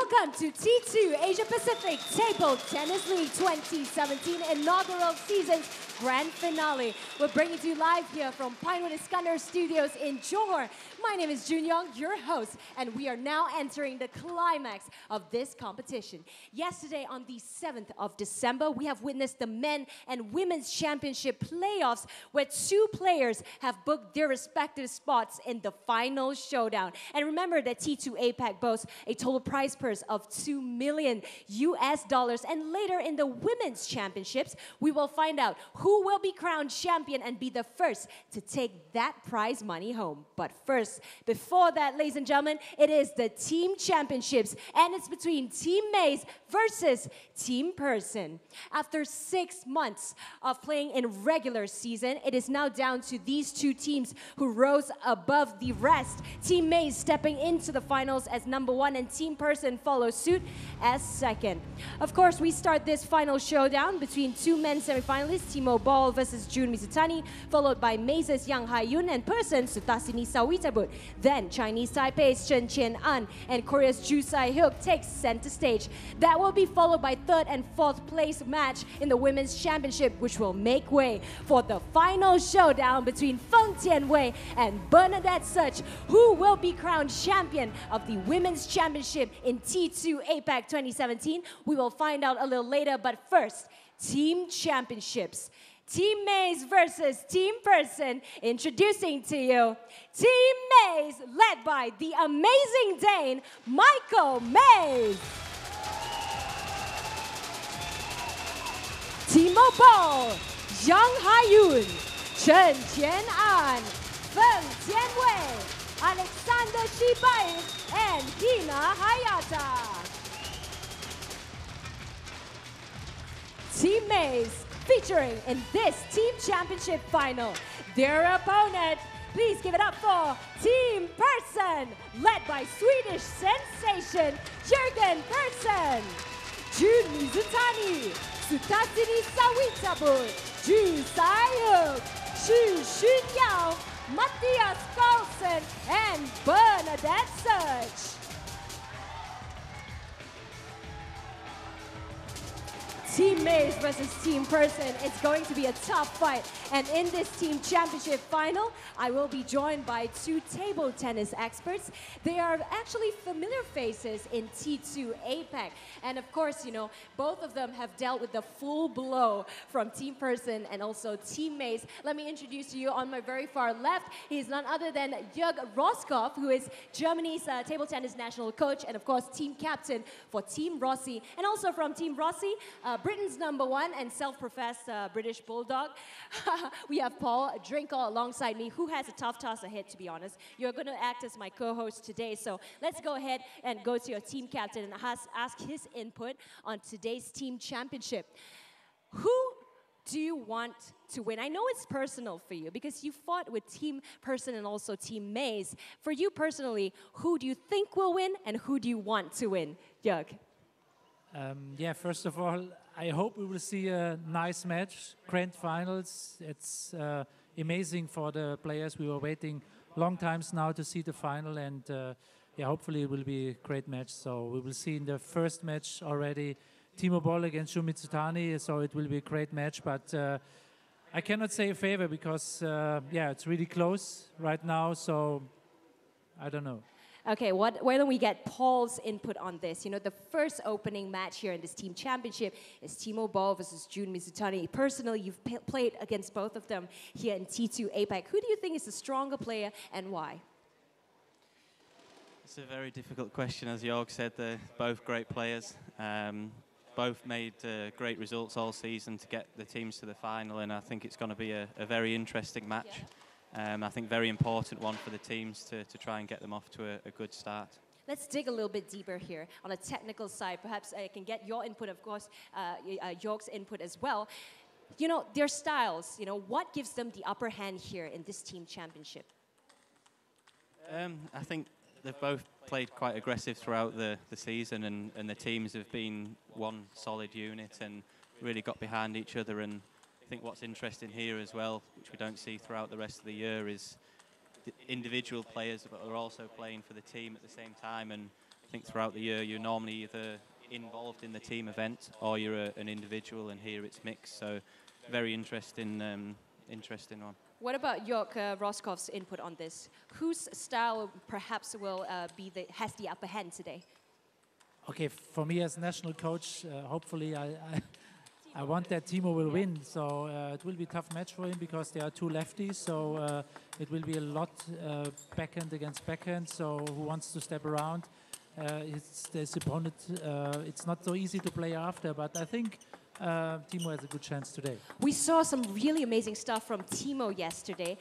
Welcome to T2 Asia Pacific Table Tennis League 2017 inaugural season's grand finale. We're bringing to you live here from Pinewood Iskandar Studios in Johor. My name is Junyoung, your host, and we are now entering the climax of this competition. Yesterday, on the 7th of December, we have witnessed the men and women's championship playoffs where two players have booked their respective spots in the final showdown. And remember that T2 APAC boasts a total prize purse of $2 million US. And later in the women's championships, we will find out who will be crowned champion and be the first to take that prize money home. But first, before that, ladies and gentlemen, it is the team championships, and it's between Team M.Maze versus Team Persson. After 6 months of playing in regular season, it is now down to these two teams who rose above the rest. Team M.Maze stepping into the finals as #1, and Team Persson follows suit as second. Of course, we start this final showdown between two men semifinalists, Timo Boll versus Mizutani, followed by M.Maze's young Haeun and Persson Suthasini Sawettabut. Then Chinese Taipei's Chien-An and Korea's Saehyuk takes center stage. That will be followed by third and fourth place match in the women's championship, which will make way for the final showdown between Feng Tianwei and Bernadette Szocs, who will be crowned champion of the women's championship in T2 APAC 2017. We will find out a little later, but first, team championships. Team M.Maze versus Team Persson. Introducing to you, Team M.Maze, led by the amazing Dane, M.Maze. Timo Boll, Haeun, Chian-An, Feng Tianwei, Aleksander Shibaev, and Hina Hayata. Team M.Maze featuring in this team championship final their opponent. Please give it up for Team Persson, led by Swedish sensation Jorgen Persson, Mizutani, Suthasini Sawettabut, Saehyuk, Shu Xunyao, Mattias Carlsen, and Bernadette Szocs. Team M.Maze versus Team Persson. It's going to be a tough fight. And in this team championship final, I will be joined by two table tennis experts. They are actually familiar faces in T2 APAC. And of course, you know, both of them have dealt with the full blow from Team Persson and also Team M.Maze. Let me introduce to you on my very far left. He's none other than Jörg Roskopf, who is Germany's table tennis national coach and of course team captain for Team Rossi. And also from Team Rossi, Britain's #1 and self-professed British bulldog. We have Paul Drinkle alongside me, who has a tough task ahead, to be honest. You're going to act as my co-host today, so let's go ahead and go to your team captain and ask his input on today's team championship. Who do you want to win? I know it's personal for you because you fought with Team Persson and also Team M.Maze. For you personally, who do you think will win and who do you want to win? Jörg. Yeah, first of all, I hope we will see a nice match, grand finals. It's amazing for the players. We were waiting long times now to see the final, and yeah, hopefully it will be a great match. So we will see in the first match already Timo Boll against Shu Mizutani, so it will be a great match. But I cannot say a favor because yeah, it's really close right now. So I don't know. Okay, why don't we get Paul's input on this? You know, the first opening match here in this team championship is Timo Boll versus Mizutani. Personally, you've played against both of them here in T2 APAC. Who do you think is the stronger player and why? It's a very difficult question. As Jorg said, they're both great players. Both made great results all season to get the teams to the final, and I think it's going to be a very interesting match. Yeah. I think very important one for the teams to try and get them off to a good start. Let's dig a little bit deeper here on a technical side. Perhaps I can get your input, of course, Jorg's input as well. You know, their styles, you know, what gives them the upper hand here in this team championship? I think they've both played quite aggressive throughout the season, and the teams have been one solid unit and really got behind each other. And I think what's interesting here as well, which we don't see throughout the rest of the year, is the individual players but are also playing for the team at the same time, and I think throughout the year you're normally either involved in the team event or you're an individual, and here it's mixed. So very interesting one. What about Jörg Roskov's input on this? Whose style perhaps will has the upper hand today? Okay, for me as national coach, hopefully I want that Timo will win. So it will be a tough match for him because there are two lefties. So it will be a lot backhand against backhand. So who wants to step around? His opponent, it's not so easy to play after, but I think Timo has a good chance today. We saw some really amazing stuff from Timo yesterday.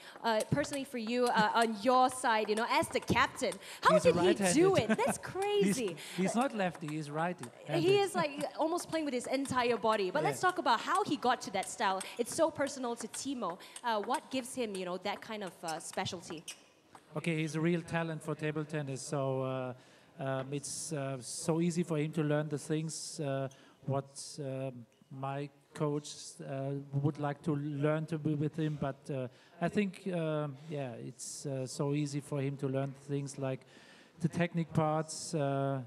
Personally for you, on your side, as the captain, how did he do it? That's crazy. He's not lefty, he's righty. He is like almost playing with his entire body. But let's talk about how he got to that style. It's so personal to Timo. What gives him, that kind of specialty? Okay, he's a real talent for table tennis. So it's so easy for him to learn the things what my coach would like to learn to be with him, but I think it's so easy for him to learn things like the technique parts.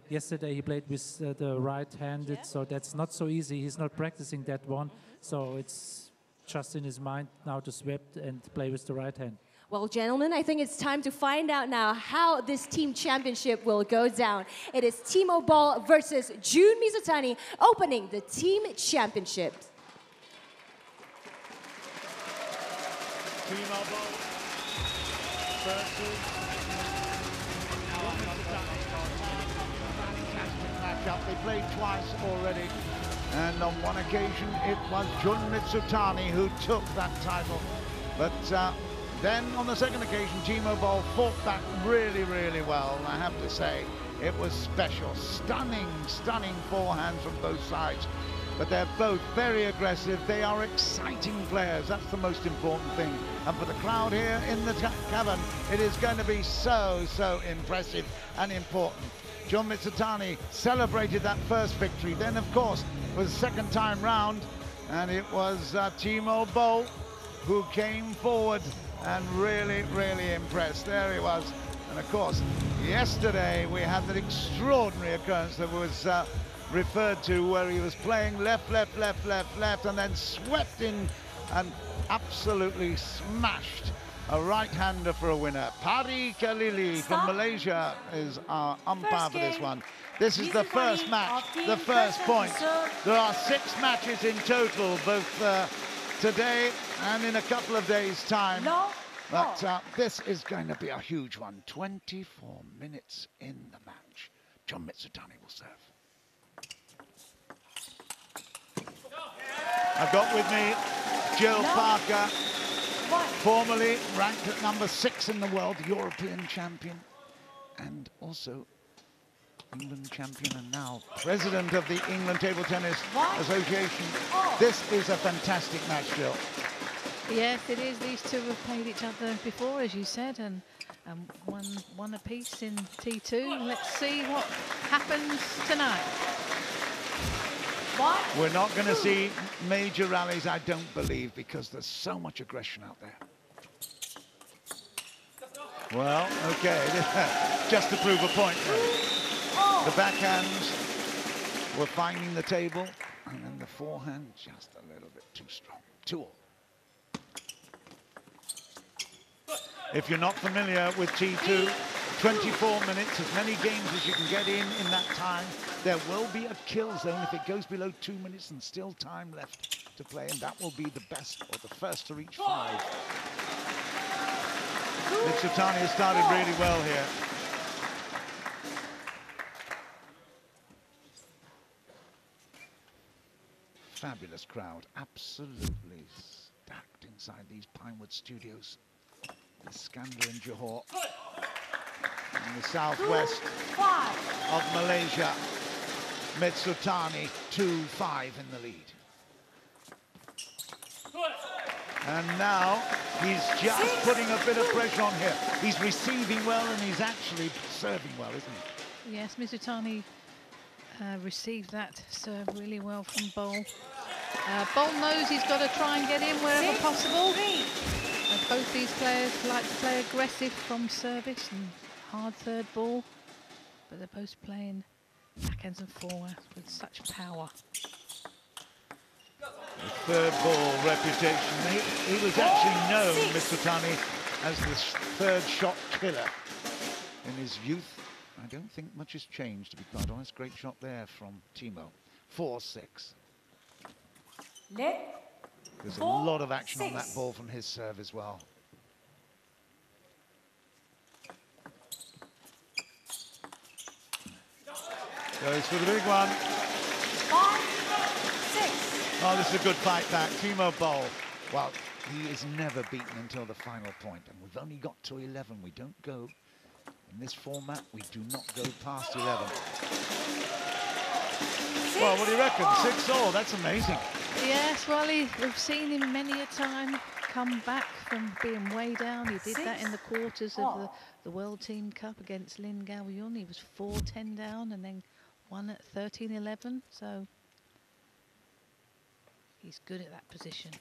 Yesterday he played with the right-handed, so that's not so easy. He's not practicing that one, so it's just in his mind now to swap and play with the right hand. Well, gentlemen, I think it's time to find out now how this team championship will go down. It is Timo Boll versus Jun Mizutani opening the team championship. Timo Boll versus fantastic matchup. They played twice already, and on one occasion it was Jun Mizutani who took that title. But then on the second occasion, Timo Boll fought back really, really well. And I have to say, it was special. Stunning, stunning forehands from both sides. But they're both very aggressive. They are exciting players. That's the most important thing. And for the crowd here in the cavern, it is going to be so, so impressive and important. Jun Mizutani celebrated that first victory. Then, of course, it was the second time round. And it was Timo Boll who came forward and really, really impressed. There he was. And of course, yesterday we had that extraordinary occurrence that was referred to, where he was playing left, left, left, left, left, and then swept in and absolutely smashed a right-hander for a winner. Pari Khalili from Malaysia is our umpire for this one. This is the first match, the first point. There are 6 matches in total, both today and in a couple of days' time. But this is going to be a huge one. 24 minutes in the match. Jun Mizutani will serve. I've got with me Jill Parker, formerly ranked at number 6 in the world, European champion, and also England champion, and now president of the England Table Tennis Association. This is a fantastic match, Jill. Yes, it is. These two have played each other before, as you said, and one apiece in T2. Let's see what happens tonight. We're not going to see major rallies, I don't believe, because there's so much aggression out there. Well, okay, just to prove a point. The backhands were finding the table, and then the forehand just a little bit too strong. 2-all. If you're not familiar with T2, 24 minutes, as many games as you can get in that time. There will be a kill zone if it goes below 2 minutes and still time left to play, and that will be the best or the first to reach 5. Mizutani has started really well here. Fabulous crowd, absolutely stacked inside these Pinewood studios. Iskander in Johor, in the southwest of Malaysia. Mizutani 2-5 in the lead. And now he's just putting a bit of pressure on here. He's receiving well and he's actually serving well, isn't he? Yes, Mizutani received that serve really well from Boll. Boll knows he's got to try and get in wherever possible. Both these players like to play aggressive from service and hard third ball. but they're both playing backhands and forehands with such power. The third ball reputation. He was actually known, Mizutani, as the third shot killer in his youth. I don't think much has changed, to be quite honest. Great shot there from Timo. 4-6. There's a lot of action on that ball from his serve as well. Goes for the big one. 5-6. Oh, this is a good fight back. Timo Boll. Well, he is never beaten until the final point, and we've only got to 11. We don't go, in this format, we do not go past 11. Well, what do you reckon? 6-all, that's amazing. Yes, well, we've seen him many a time come back from being way down. He did that in the quarters of the World Team Cup against Lin Gaoyun. He was 4-10 down and then won at 13-11. So he's good at that position.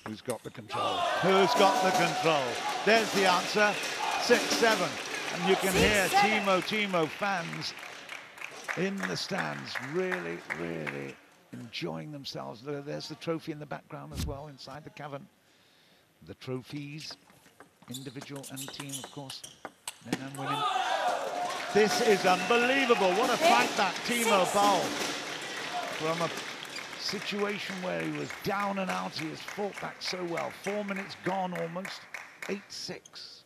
Who's got the control? Who's got the control? There's the answer. 6-7. And you can hear Timo fans in the stands really, really enjoying themselves. There's the trophy in the background as well, inside the cavern. The trophies, individual and team, of course, men and women. This is unbelievable. What a fight back, Timo Boll. From a situation where he was down and out, he has fought back so well. 4 minutes gone almost. 8-6.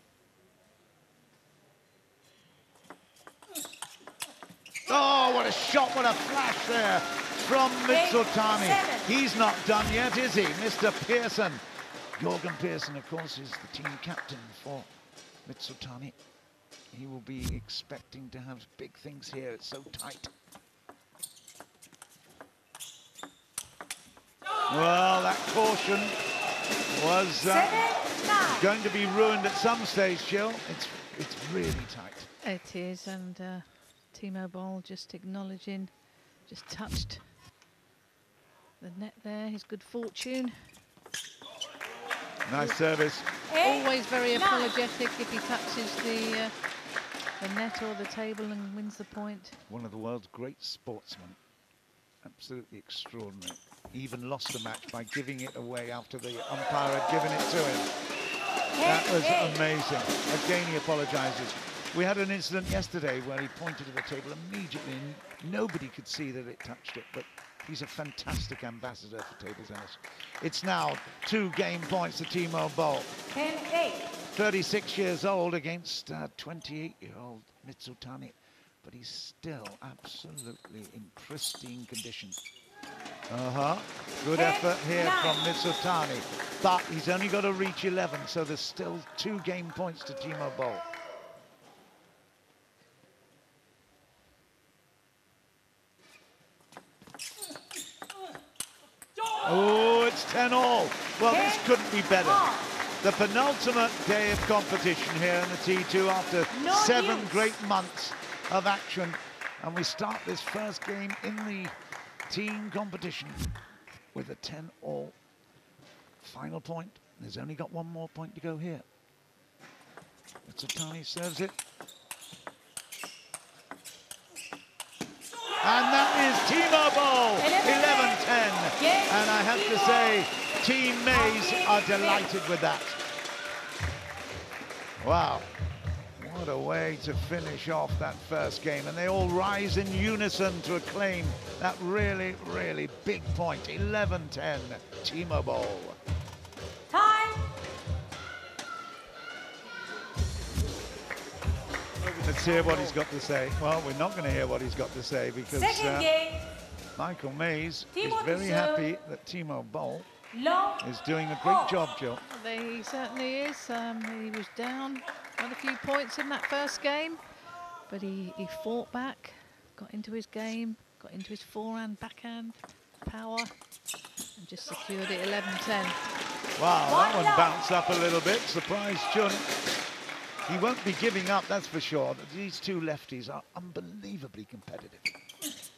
Oh, what a shot, what a flash there from Mizutani. He's not done yet, is he? Mr. Pearson. Jorgen Pearson, of course, is the team captain for Mizutani. He will be expecting to have big things here. It's so tight. Well, that caution was going to be ruined at some stage, Jill. It's really tight. It is, and Timo Boll just acknowledging, just touched the net there, his good fortune. Nice service. Always very apologetic if he touches the net or the table and wins the point. One of the world's great sportsmen. Absolutely extraordinary. Even lost the match by giving it away after the umpire had given it to him. That was amazing. Again, he apologizes. We had an incident yesterday where he pointed to the table immediately and nobody could see that it touched it, but he's a fantastic ambassador for table tennis. It's now 2 game points to Timo Boll. 10-8. 36 years old against 28-year-old Mizutani, but he's still absolutely in pristine condition. Good effort here from Mizutani, but he's only got to reach 11, so there's still 2 game points to Timo Boll. Oh, it's 10-all. Well, this couldn't be better. The penultimate day of competition here in the T2 after 7 great months of action. And we start this first game in the team competition with a 10-all final point. There's only got 1 more point to go here. Mizutani serves it. And that is Timo Boll, 11-10. And I have to say, Team M.Maze are delighted with that. Wow, what a way to finish off that first game. And they all rise in unison to acclaim that really, really big point. 11-10, Timo Boll. Time. Let's hear what he's got to say. Well, we're not going to hear what he's got to say because Michael M.Maze is very happy that Timo Boll is doing a great job, Jill. He certainly is. He was down quite a few points in that first game, but he fought back, got into his game, got into his forehand, backhand, power, and just secured it 11-10. Wow, that one bounced up a little bit. Surprised Chun. He won't be giving up, that's for sure. These 2 lefties are unbelievably competitive. There's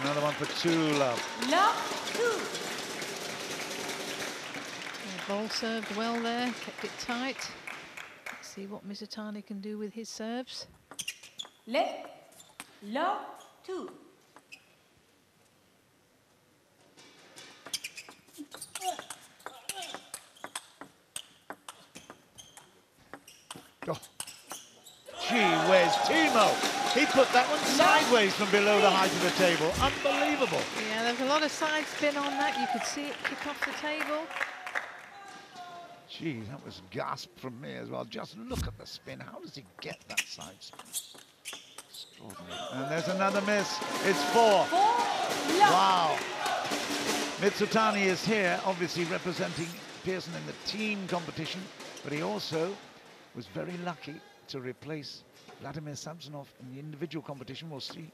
another one for 2 love. Love 2. Boll served well there, kept it tight. Let's see what Mizutani can do with his serves. Le, low, 2. Oh. Gee whiz, Timo! He put that one sideways from below the height of the table. Unbelievable. Yeah, there's a lot of side spin on that. You could see it kick off the table. Gee, that was a gasp from me as well. Just look at the spin. How does he get that side spin? Extraordinary. And there's another miss. It's 4. Wow. Mizutani is here, obviously representing Pearson in the team competition, but he also was very lucky to replace Vladimir Samsonov in the individual competition. We'll see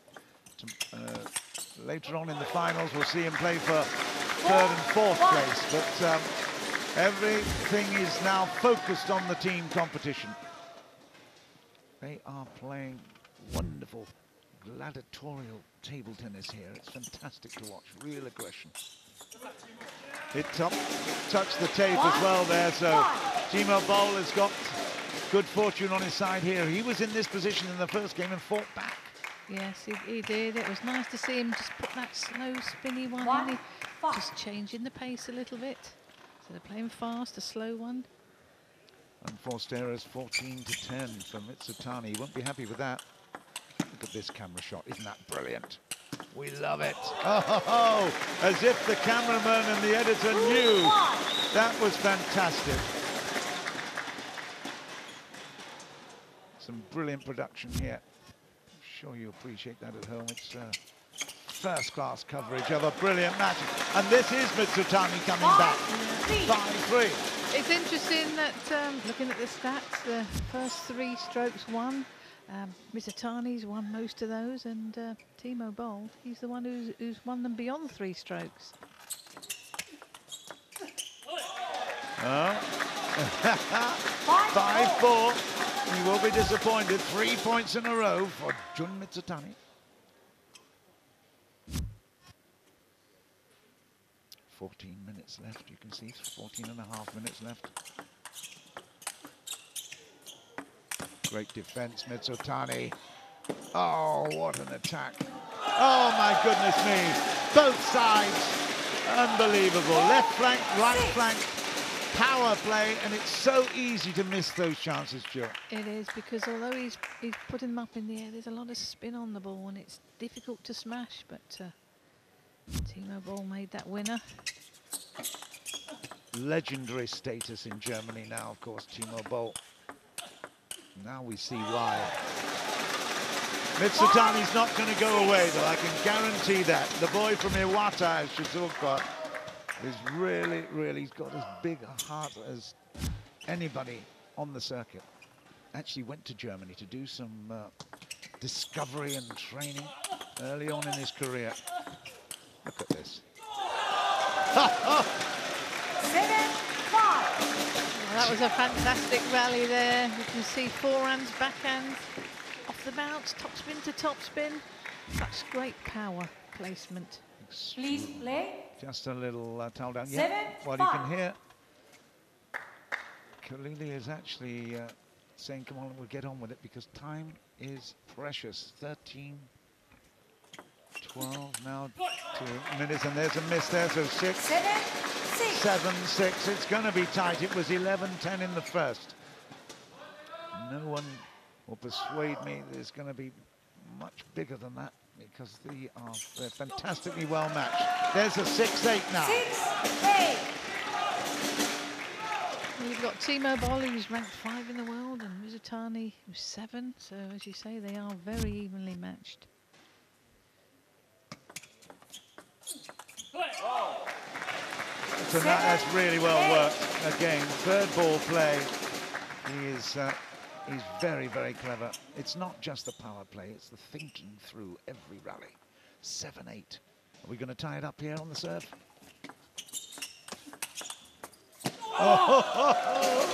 later on in the finals. We'll see him play for 3rd and 4th place. But everything is now focused on the team competition. They are playing wonderful gladiatorial table tennis here. It's fantastic to watch. Real aggression. It touched the tape as well there. So Timo Boll has got good fortune on his side here. He was in this position in the first game and fought back. Yes, he did. It was nice to see him just put that slow, spinny one in. Just changing the pace a little bit. So they're playing fast, a slow one. Unforced errors, 14 to 10 for Mizutani. He won't be happy with that. Look at this camera shot. Isn't that brilliant? We love it. Oh, as if the cameraman and the editor knew. That was fantastic. Some brilliant production here. I'm sure you appreciate that at home. It's first-class coverage of a brilliant match. And this is Mizutani coming back. 5-3. It's interesting that, looking at the stats, the first 3 strokes won. Mizutani's won most of those, and Timo Boll, he's the one who's won them beyond 3 strokes. 5-4. He will be disappointed. 3 points in a row for Jun Mizutani. 14 minutes left, you can see. 14.5 minutes left. Great defense, Mizutani. Oh, what an attack. Oh, my goodness me. Both sides. Unbelievable. Left flank, right flank. Power play, and it's so easy to miss those chances, Jill. It is, because although he's putting them up in the air, there's a lot of spin on the ball, and it's difficult to smash, but Timo Boll made that winner. Legendary status in Germany now, of course, Timo Boll. Now we see why. Mizutani's not going to go away, though, I can guarantee that. The boy from Iwata, as Shizuoka, is really, he's got as big a heart as anybody on the circuit. Actually went to Germany to do some discovery and training early on in his career. Look at this. 7-5. Well, that was a fantastic rally there. You can see forehands, backhands, off the bounce, topspin to topspin. Such great power placement. Please play. Just a little towel down. 7-5. Well, you can hear Khalili is actually saying, come on, we'll get on with it, because time is precious. 13, 12 now, 2 minutes, and there's a miss there, so 6, 7, 6. It's going to be tight. It was 11-10 in the first. No one will persuade me that it's going to be much bigger than that, because they're fantastically well matched. There's a 6-8 now. 6-8. Well, you've got Timo Boll, who's ranked 5 in the world, and Mizutani, who's 7. So, as you say, they are very evenly matched. So that's really well worked. Again, third ball play. He's very, very clever. It's not just the power play, it's the thinking through every rally. 7-8. Are we going to tie it up here on the serve? Oh,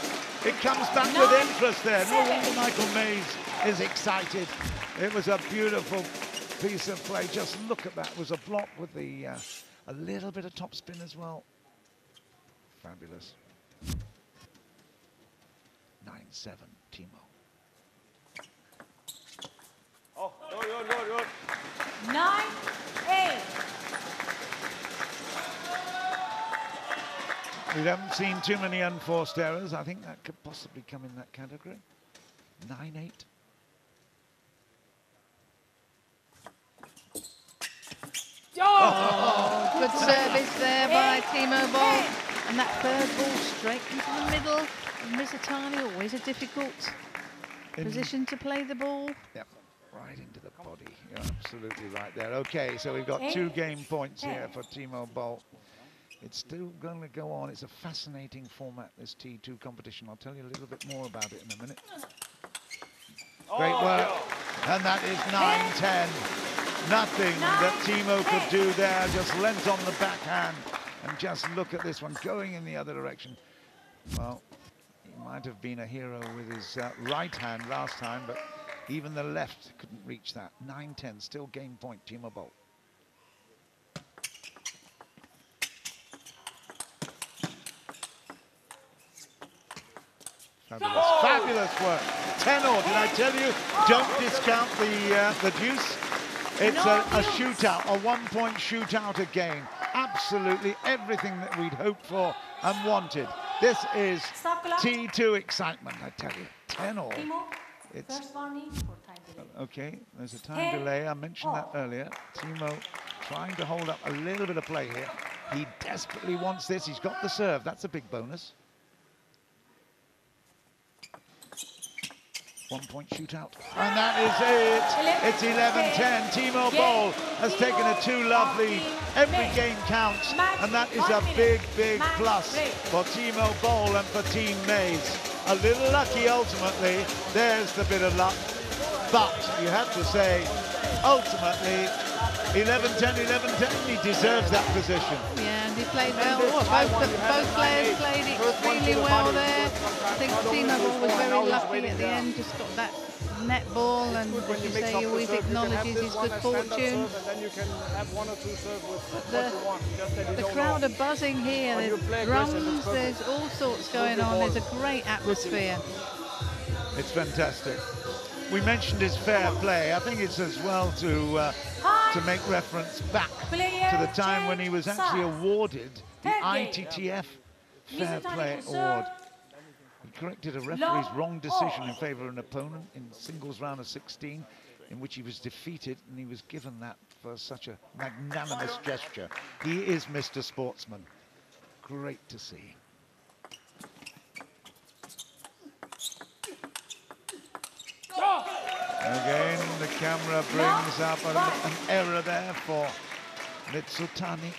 it comes back with interest there. No wonder M.Maze is excited. It was a beautiful piece of play. Just look at that. It was a block with a little bit of topspin as well. Fabulous. 9-7, Timo. Oh, good. 9-8. We haven't seen too many unforced errors. I think that could possibly come in that category. 9-8. Oh, good service there by Timo Boll. And that third ball straight into the middle of Mizutani, always a difficult position to play the ball. Yep, right into the body. You're absolutely right there. Okay, so we've got 2 game points here for Timo Boll. It's still going to go on. It's a fascinating format, this T2 competition. I'll tell you a little bit more about it in a minute. Great work. And that is 9-10. Nothing that Timo could do there. Just lent on the backhand. And just look at this one going in the other direction. Well, he might have been a hero with his right hand last time, but even the left couldn't reach that. 9-10, still game point, Timo Boll. Fabulous, fabulous work. 10-all, did I tell you? Don't discount the deuce. It's a shootout, a 1-point shootout again. Absolutely everything that we'd hoped for and wanted. This is T2 excitement, I tell you. 10-all. It's okay, there's a time delay. I mentioned that earlier. Timo trying to hold up a little bit of play here. He desperately wants this. He's got the serve. That's a big bonus. 1-point shootout. And that is it. It's 11-10. Timo Boll has taken a 2 lovely. Every game counts. And that is a big, big plus for Timo Boll and for Team M.Maze. A little lucky ultimately. There's the bit of luck. But you have to say, ultimately, 11-10, 11-10. He deserves that position. Yeah, and he played well. Both players played extremely well there. I think Timo Boll was very lucky at the end, just got that net ball, and as you say, he always acknowledges his good fortune. The crowd are buzzing here. There's drums, there's all sorts going on. There's a great atmosphere. It's fantastic. We mentioned his fair play. I think it's as well to make reference back to the time when he was actually awarded the ITTF Fair Play Award. He corrected a referee's wrong decision in favour of an opponent in singles round of 16, in which he was defeated, and he was given that for such a magnanimous gesture. He is Mr. Sportsman. Great to see. Again, the camera brings up an error there for Mizutani.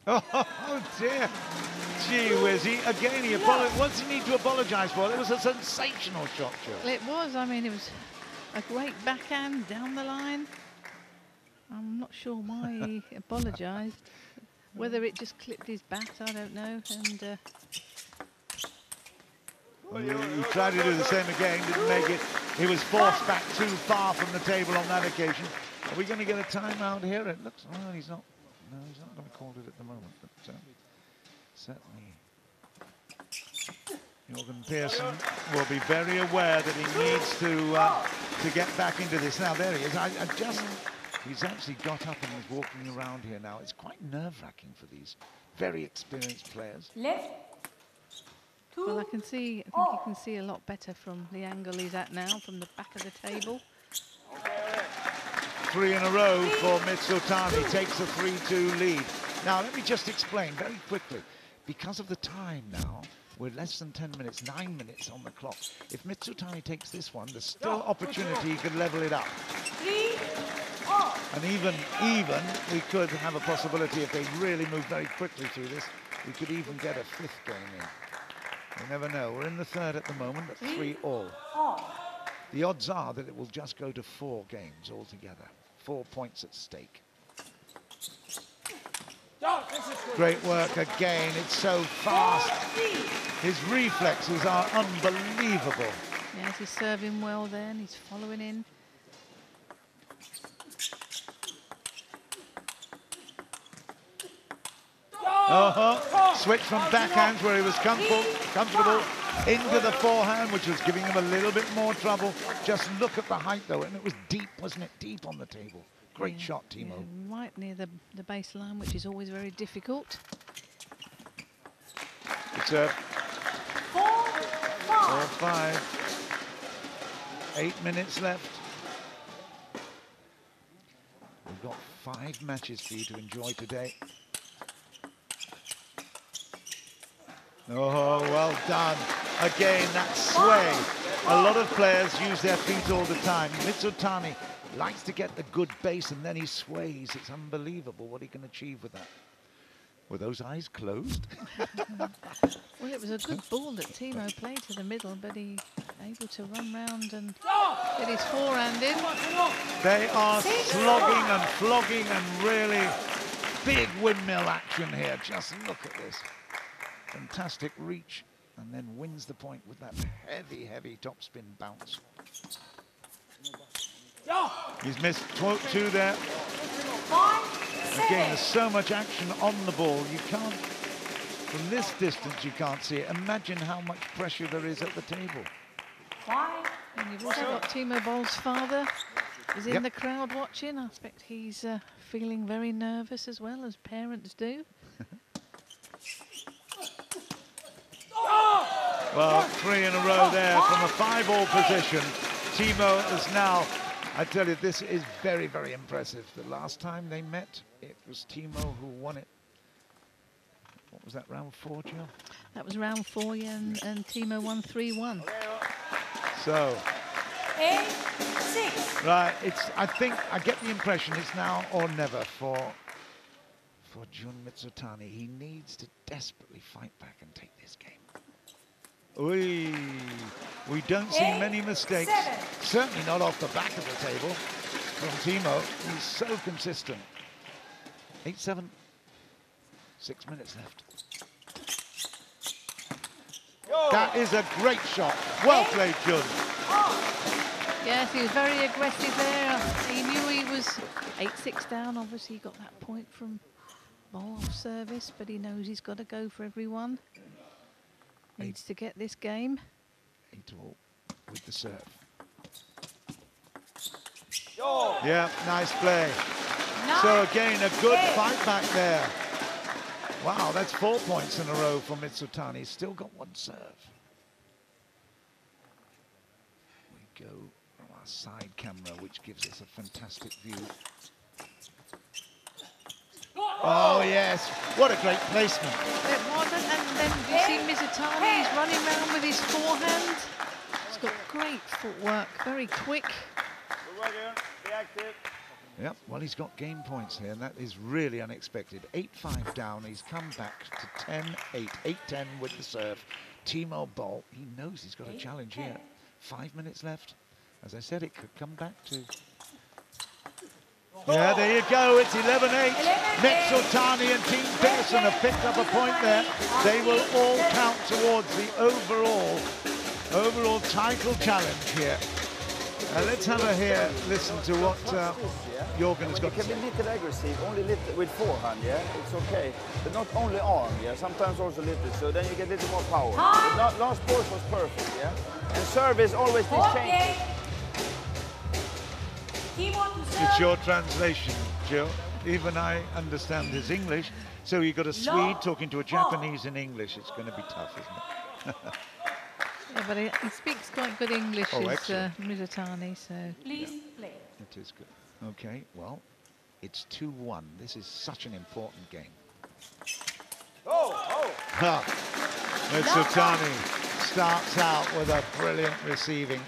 Oh dear. Gee whiz. He what's he need to apologise for? It was a sensational shot, Joe. It was. I mean, it was a great backhand down the line. I'm not sure why he apologised. Whether it just clipped his bat, I don't know. And he tried to do the same again, didn't make it. He was forced back too far from the table on that occasion. Are we going to get a timeout here? It looks. Well, he's not. No, he's not going to call it at the moment. But certainly, Jorgen Persson will be very aware that he needs to get back into this. Now there he is. He's actually got up and is walking around here now. It's quite nerve-wracking for these very experienced players. Well, I think you can see a lot better from the angle he's at now, from the back of the table. 3 in a row for Mizutani, takes a 3-2 lead. Now, let me just explain very quickly. Because of the time now, we're less than 10 minutes, 9 minutes on the clock. If Mizutani takes this one, there's still opportunity he could level it up. And even we could have a possibility, if they really move very quickly through this, we could even get a 5th game in. You never know. We're in the 3rd at the moment, at 3-all. The odds are that it will just go to 4 games altogether. 4 points at stake. Great work again. It's so fast. His reflexes are unbelievable. Yes, he's serving well there, and he's following in. Switch from backhands where he was comfortable into the forehand, which was giving him a little bit more trouble. Just look at the height, though, and it was deep, wasn't it? Deep on the table. Great shot, Timo. Yeah, right near the baseline, which is always very difficult. It's a 4-5. 8 minutes left. We've got 5 matches for you to enjoy today. Oh, well done. Again, that sway. A lot of players use their feet all the time. Mizutani likes to get the good base and then he sways. It's unbelievable what he can achieve with that. Were those eyes closed? Well, it was a good ball that Timo played to the middle, but he able to run round and get his forehand in. They are slogging and flogging and really big windmill action here. Just look at this. Fantastic reach, and then wins the point with that heavy, heavy topspin bounce. He's missed 2 there. Again, there's so much action on the ball. You can't, from this distance, you can't see it. Imagine how much pressure there is at the table. And you've also got Timo Boll's father is in the crowd watching. I expect he's feeling very nervous as well, as parents do. Well, 3 in a row there from a 5-all position. Timo is now, I tell you, this is very, very impressive. The last time they met, it was Timo who won it. What was that, round 4, Jill? That was round 4, yeah, and Timo won 3-1. So, 8-6. right, I get the impression it's now or never for Jun Mizutani. He needs to desperately fight back and take this game. We don't see many mistakes, certainly not off the back of the table from Timo. He's so consistent. 8-7, 6 minutes left. That is a great shot. Well played, Jun. Yes, he was very aggressive there. He knew he was 8-6 down. Obviously, he got that point from Boll off service, but he knows he's got to go for everyone. Needs to get this game. 8-all with the serve. Yeah, nice play. So again, a good fight back there. Wow, that's 4 points in a row for Mizutani. Still got 1 serve. We go from our side camera, which gives us a fantastic view. Oh, yes. What a great placement. It wasn't, and then you see Mizutani, he's running around with his forehand. He's got great footwork, very quick. Be active. Yep, well, he's got game points here, and that is really unexpected. 8-5 down, he's come back to 10-8, 8-10 with the serve. Timo Boll, he knows he's got a challenge here. 5 minutes left. As I said, it could come back to... Yeah, there you go, it's 11-8. Mizutani and Team Pearson have picked up a point there. They will all count towards the overall title challenge here. Let's have a listen to what Jorgen has got to say. It can be little aggressive, only little with forehand, yeah? It's okay. But not only arm, yeah? Sometimes also little, so then you get a little more power. But last course was perfect, yeah? And service always this change. It's your translation, Jill. Even I understand his English. So you've got a Swede talking to a Japanese in English. It's going to be tough, isn't it? Yeah, but he speaks quite good English, Mizutani, so... Please play. It is good. Okay, well, it's 2-1. This is such an important game. Mizutani starts out with a brilliant receiving.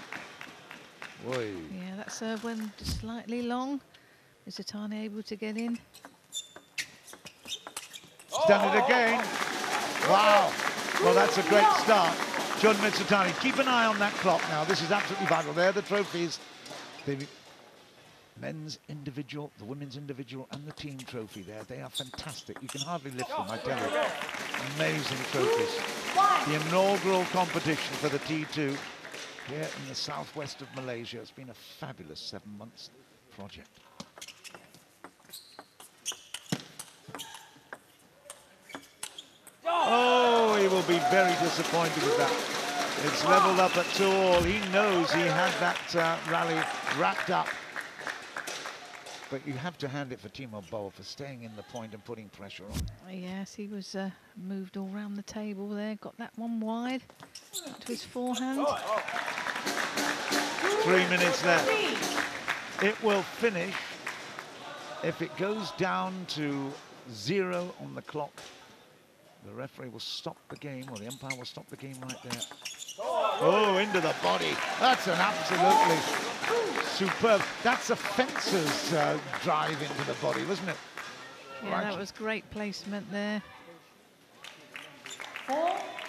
Oy. Yeah, that serve went slightly long. Mizutani able to get in. He's done it again. Wow. Well, that's a great start. Jun Mizutani, keep an eye on that clock now. This is absolutely vital. There are the trophies. The men's individual, the women's individual, and the team trophy there. They are fantastic. You can hardly lift them, I tell you. Amazing trophies. The inaugural competition for the T2 here in the southwest of Malaysia. It's been a fabulous 7 months project. Oh, he will be very disappointed with that. It's leveled up at 2-all. He knows he had that rally wrapped up. But you have to hand it for Timo Boll for staying in the point and putting pressure on. Yes, he was moved all round the table there. Got that one wide to his forehand. 3 minutes left. It will finish if it goes down to 0 on the clock. The referee will stop the game, or the umpire will stop the game right there. Oh, into the body. That's an absolutely superb. That's a fencer's drive into the body, wasn't it? Yeah, right. That was great placement there.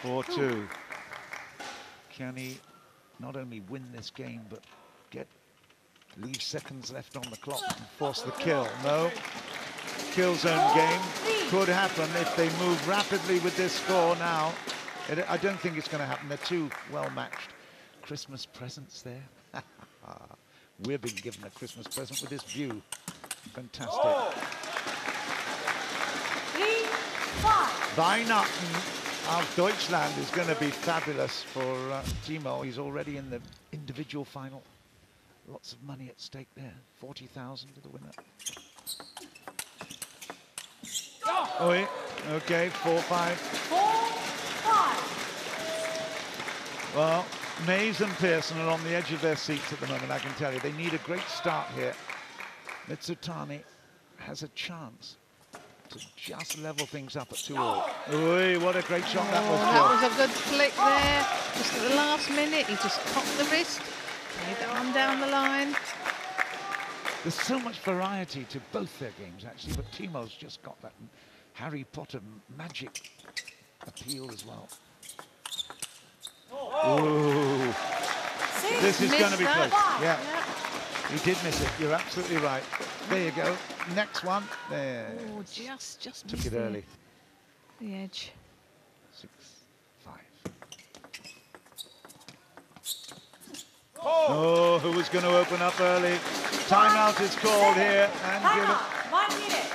4-2. Can he not only win this game, but leave seconds left on the clock and force the kill? No. Kill zone game could happen if they move rapidly with this score now. I don't think it's going to happen. They're too well matched. Christmas presents there. We've been given a Christmas present with this view. Fantastic. Weihnachten of Deutschland is going to be fabulous for Timo. He's already in the individual final. Lots of money at stake there. 40,000 to the winner. Oh, yeah. Okay, 4-5. 4-5. Well, Maze and Persson are on the edge of their seats at the moment, I can tell you. They need a great start here. Mizutani has a chance to just level things up at 2-all. Ooh, what a great shot that was. That was a good flick there. Just at the last minute, he just cocked the wrist. Made that one down the line. There's so much variety to both their games, actually, but Timo's just got that Harry Potter magic appeal as well. Ooh. This is going to be close. Yeah. He did miss it. You're absolutely right. There you go. Next one. There. Oh, just took it early. The edge. 6-5. Oh, who was going to open up early? Timeout is called here. And give it. 1 minute.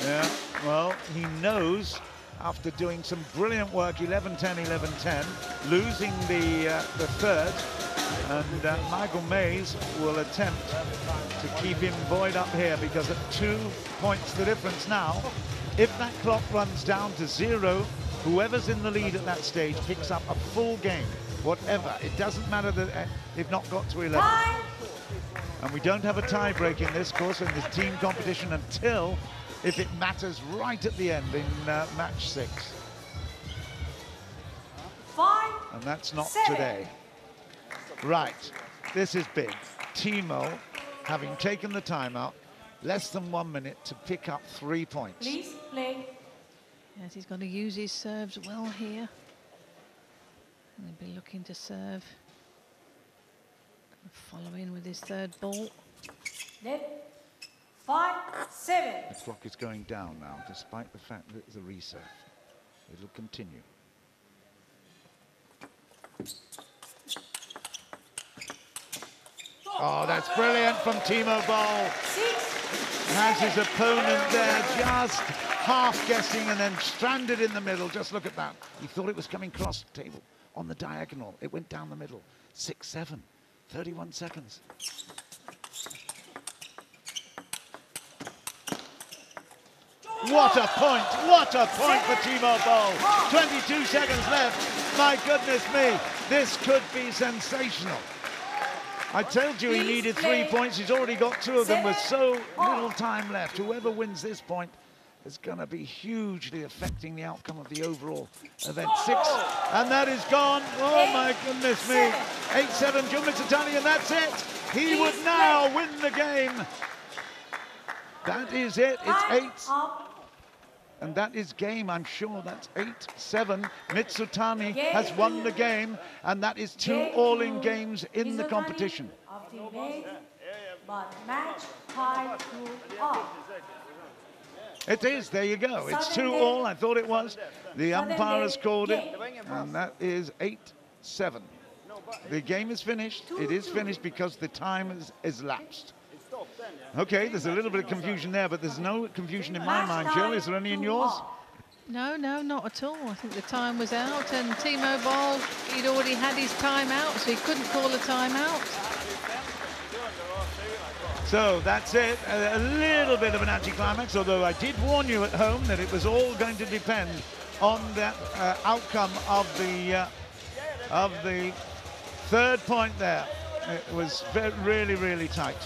Yeah, well, he knows after doing some brilliant work, 11-10, 11-10, losing the third, and Michael Maze will attempt to keep him buoyed up here, because at 2 points the difference now, if that clock runs down to 0, whoever's in the lead at that stage picks up a full game, whatever. It doesn't matter that they've not got to 11. And we don't have a tie break in this course, in this team competition, until if it matters right at the end in match 6. 5, and that's not 7. today. Right, this is big. Timo, having taken the timeout, less than 1 minute to pick up 3 points. Please play. Yes, he's going to use his serves well here. And he'll be looking to serve. Follow in with his third ball. 5, 7. The clock is going down now, despite the fact that it's a reset. It'll continue. Oh, that's brilliant from Timo Boll. Has his opponent there just half guessing and then stranded in the middle. Just look at that. He thought it was coming across the table on the diagonal. It went down the middle. 6-7. 31 seconds. What a point! What a point for Timo Boll! 22 seconds left. My goodness me, this could be sensational. I told you he needed 3 points. He's already got 2 of them with so little time left. Whoever wins this point is going to be hugely affecting the outcome of the overall event. 6, and that is gone. Oh my goodness me. 8-7, Mizutani, and that's it. He would now win the game. That is it. It's 8. And that is game, I'm sure. That's 8-7. Mizutani has won the game, and that is 2 all-in games in the competition. But match tied 2-all. It is, there you go. It's 2-all, I thought it was. The umpire has called it, and that is 8-7. The game is finished. It is finished because the time is lapsed. Okay, there's a little bit of confusion there, but there's no confusion in my mind, Jill. Is there any in yours? No, not at all. I think the time was out, and Timo Boll, he'd already had his time out, so he couldn't call a time out. So that's it, a little bit of an anticlimax, although I did warn you at home that it was all going to depend on that outcome of the third point there. It was really, really tight.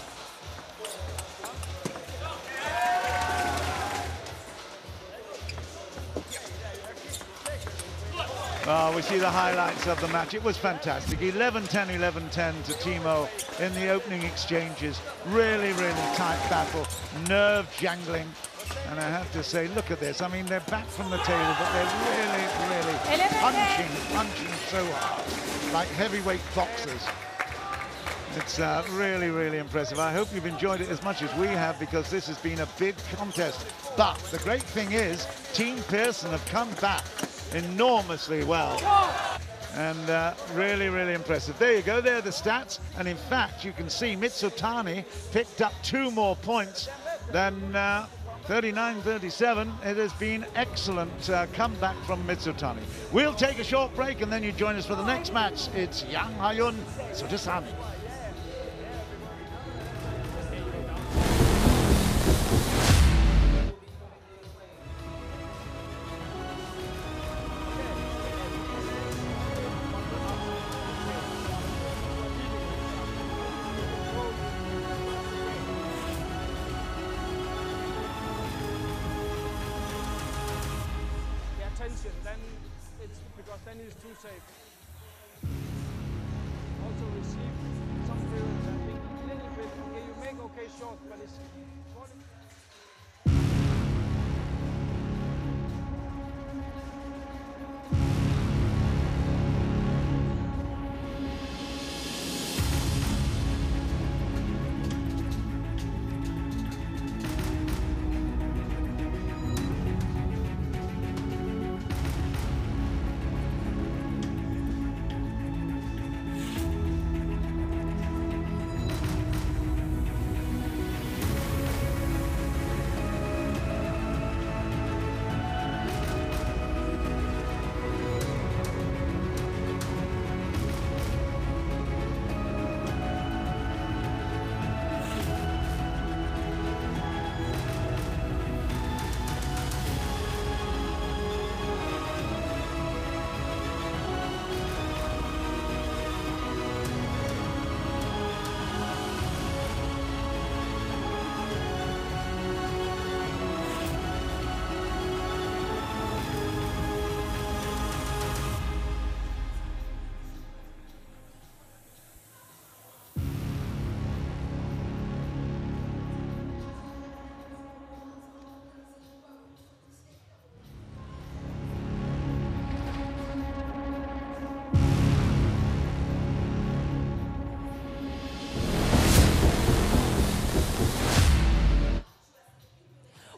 Oh, we see the highlights of the match. It was fantastic. 11-10, 11-10 to Timo in the opening exchanges. Really, really tight battle. Nerve jangling. And I have to say, look at this. I mean, they're back from the table, but they're really, really punching so hard, like heavyweight boxers. It's really, really impressive. I hope you've enjoyed it as much as we have, because this has been a big contest. But the great thing is, Team Pearson have come back enormously well, and really, really impressive. There you go, there are the stats, and in fact you can see Mizutani picked up 2 more points than 39-37. It has been excellent comeback from Mizutani. We'll take a short break and then you join us for the next match. It's Yang Haeun, Suthasini. Then it's because then it's too safe. Also receive some clearance, I think a little bit. Okay, you make okay shot, but it's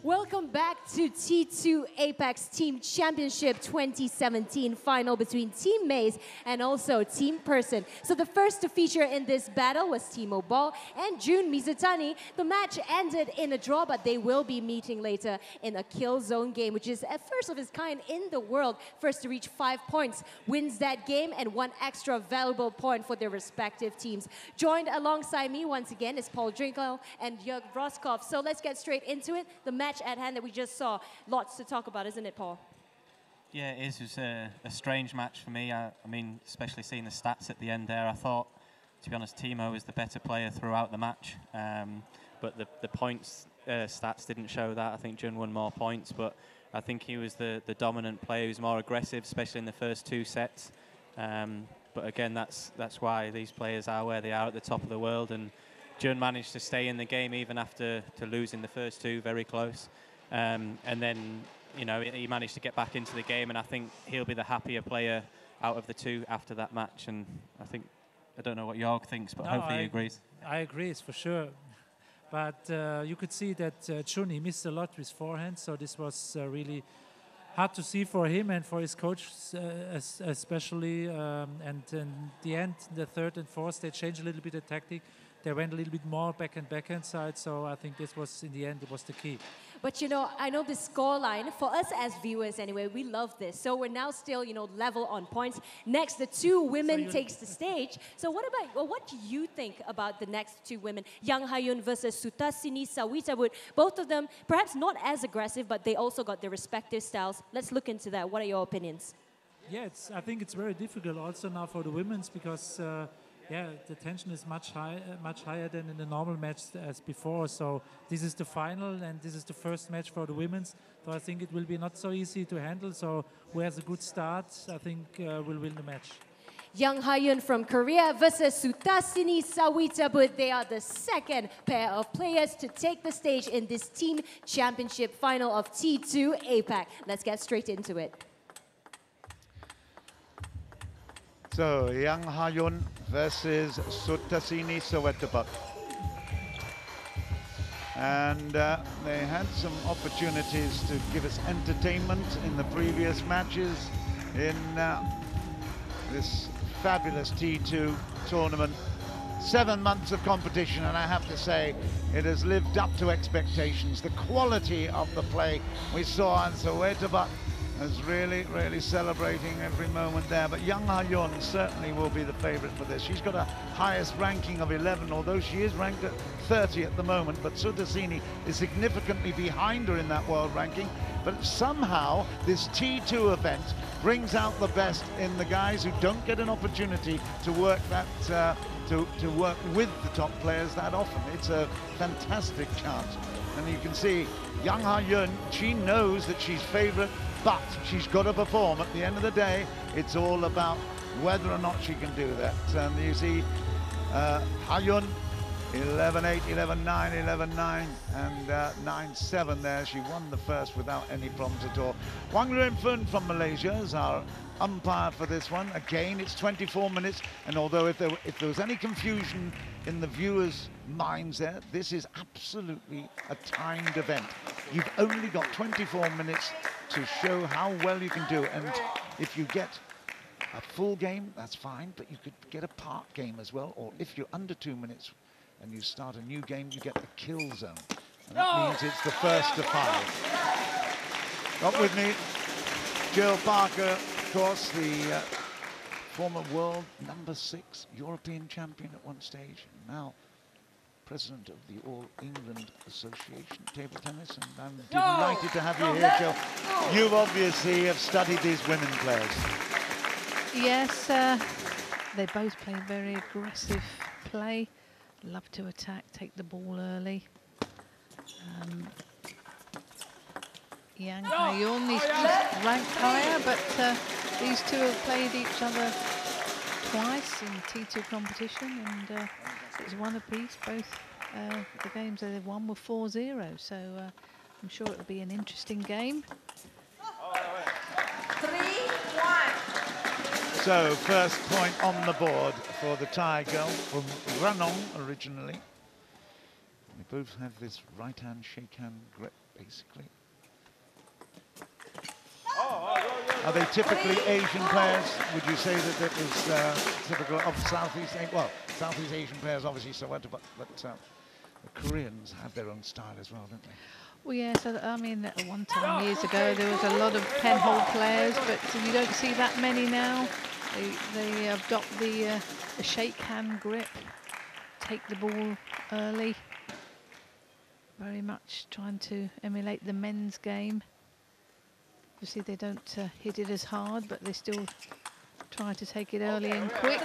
Welcome back to T2 APAC's Team Championship 2017 final between Team M.Maze and also Team Persson. So the first to feature in this battle was Timo Boll and Jun Mizutani. The match ended in a draw, but they will be meeting later in a kill zone game, which is a first of its kind in the world. First to reach 5 points wins that game, and 1 extra valuable point for their respective teams. Joined alongside me once again is Paul Drinkel and Jörg Roskopf. So let's get straight into it. The match at hand that we just saw. Lots to talk about, isn't it, Paul? Yeah, it is. It was a strange match for me. I mean, especially seeing the stats at the end there. I thought, to be honest, Timo was the better player throughout the match. But the points stats didn't show that. I think Jun won more points, but I think he was the dominant player. He was more aggressive, especially in the first 2 sets. But again, that's why these players are where they are at the top of the world. And Jun managed to stay in the game even after losing the first 2, very close. And then, you know, he managed to get back into the game, and I think he'll be the happier player out of the 2 after that match. And I don't know what Jorg thinks, but hopefully he agrees. I agree, for sure. But you could see that Chun, he missed a lot with forehand, so this was really hard to see for him and for his coach especially. And in the end, the 3rd and 4th, they changed a little bit the tactic. they went a little bit more backhand side. So I think this was, in the end, it was the key. But you know, I know the scoreline, for us as viewers anyway, we love this. So we're now still, you know, level on points. Next, the two women takes the stage. So what about, well, what do you think about the next two women? Yang Haeun versus Suthasini Sawettabut. Both of them, perhaps not as aggressive, but they also got their respective styles. Let's look into that. What are your opinions? Yeah, I think it's very difficult also now for the women's because yeah, the tension is much higher than in the normal match as before. So this is the final and this is the first match for the women's. So I think it will be not so easy to handle. So who has a good start, I think will win the match. Yang Haeun from Korea versus Suthasini Sawettabut. They are the second pair of players to take the stage in this team championship final of T2 APAC. Let's get straight into it. So, Yang Haeun versus Suthasini Sawettabut. And they had some opportunities to give us entertainment in the previous matches in this fabulous T2 tournament. 7 months of competition, and I have to say it has lived up to expectations. The quality of the play we saw on Sawettabut is really celebrating every moment there. But Yang Haeun certainly will be the favorite for this. She's got a highest ranking of 11, although she is ranked at 30 at the moment. But Suthasini is significantly behind her in that world ranking. But somehow this T2 event brings out the best in the guys who don't get an opportunity to work that to work with the top players that often. It's a fantastic chance. And you can see Yang Haeun, she knows that she's favorite, but she's got to perform. At the end of the day, it's all about whether or not she can do that. And you see Haeun 11-8, 11-9, 11-9, and 9-7 there. She won the first without any problems at all. Wang Renfen from Malaysia is our umpire for this one. Again, it's 24 minutes, and although if there was any confusion in the viewers' minds there, this is absolutely a timed event. You've only got 24 minutes to show how well you can do it, and if you get a full game, that's fine, but you could get a part game as well, or if you're under 2 minutes and you start a new game, you get the kill zone, and that means it's the first to 5. Got with me Jill Parker, of course, the former world #6 European champion at one stage, now president of the All England Association Table Tennis, and I'm delighted to have you here, Jill. You obviously have studied these women players. Yes, they both play very aggressive play, love to attack, take the ball early. Yang Haeun is just ranked higher, but these two have played each other twice in T2 competition, and it's one apiece. Both the games that they've won were 4-0, so I'm sure it'll be an interesting game. 3-1. So, first point on the board for the Thai girl from Ranong originally. They both have this right-hand shake-hand grip, basically. Are they typically Asian players? Would you say that that was typical of Southeast Asian? Well, Southeast Asian players, obviously, but the Koreans have their own style as well, don't they? Well, yes, I mean, at one time years ago, there was a lot of penhold players, but you don't see that many now. They adopt the shake hand grip, take the ball early, very much trying to emulate the men's game. Obviously, they don't hit it as hard, but they still try to take it early and quick.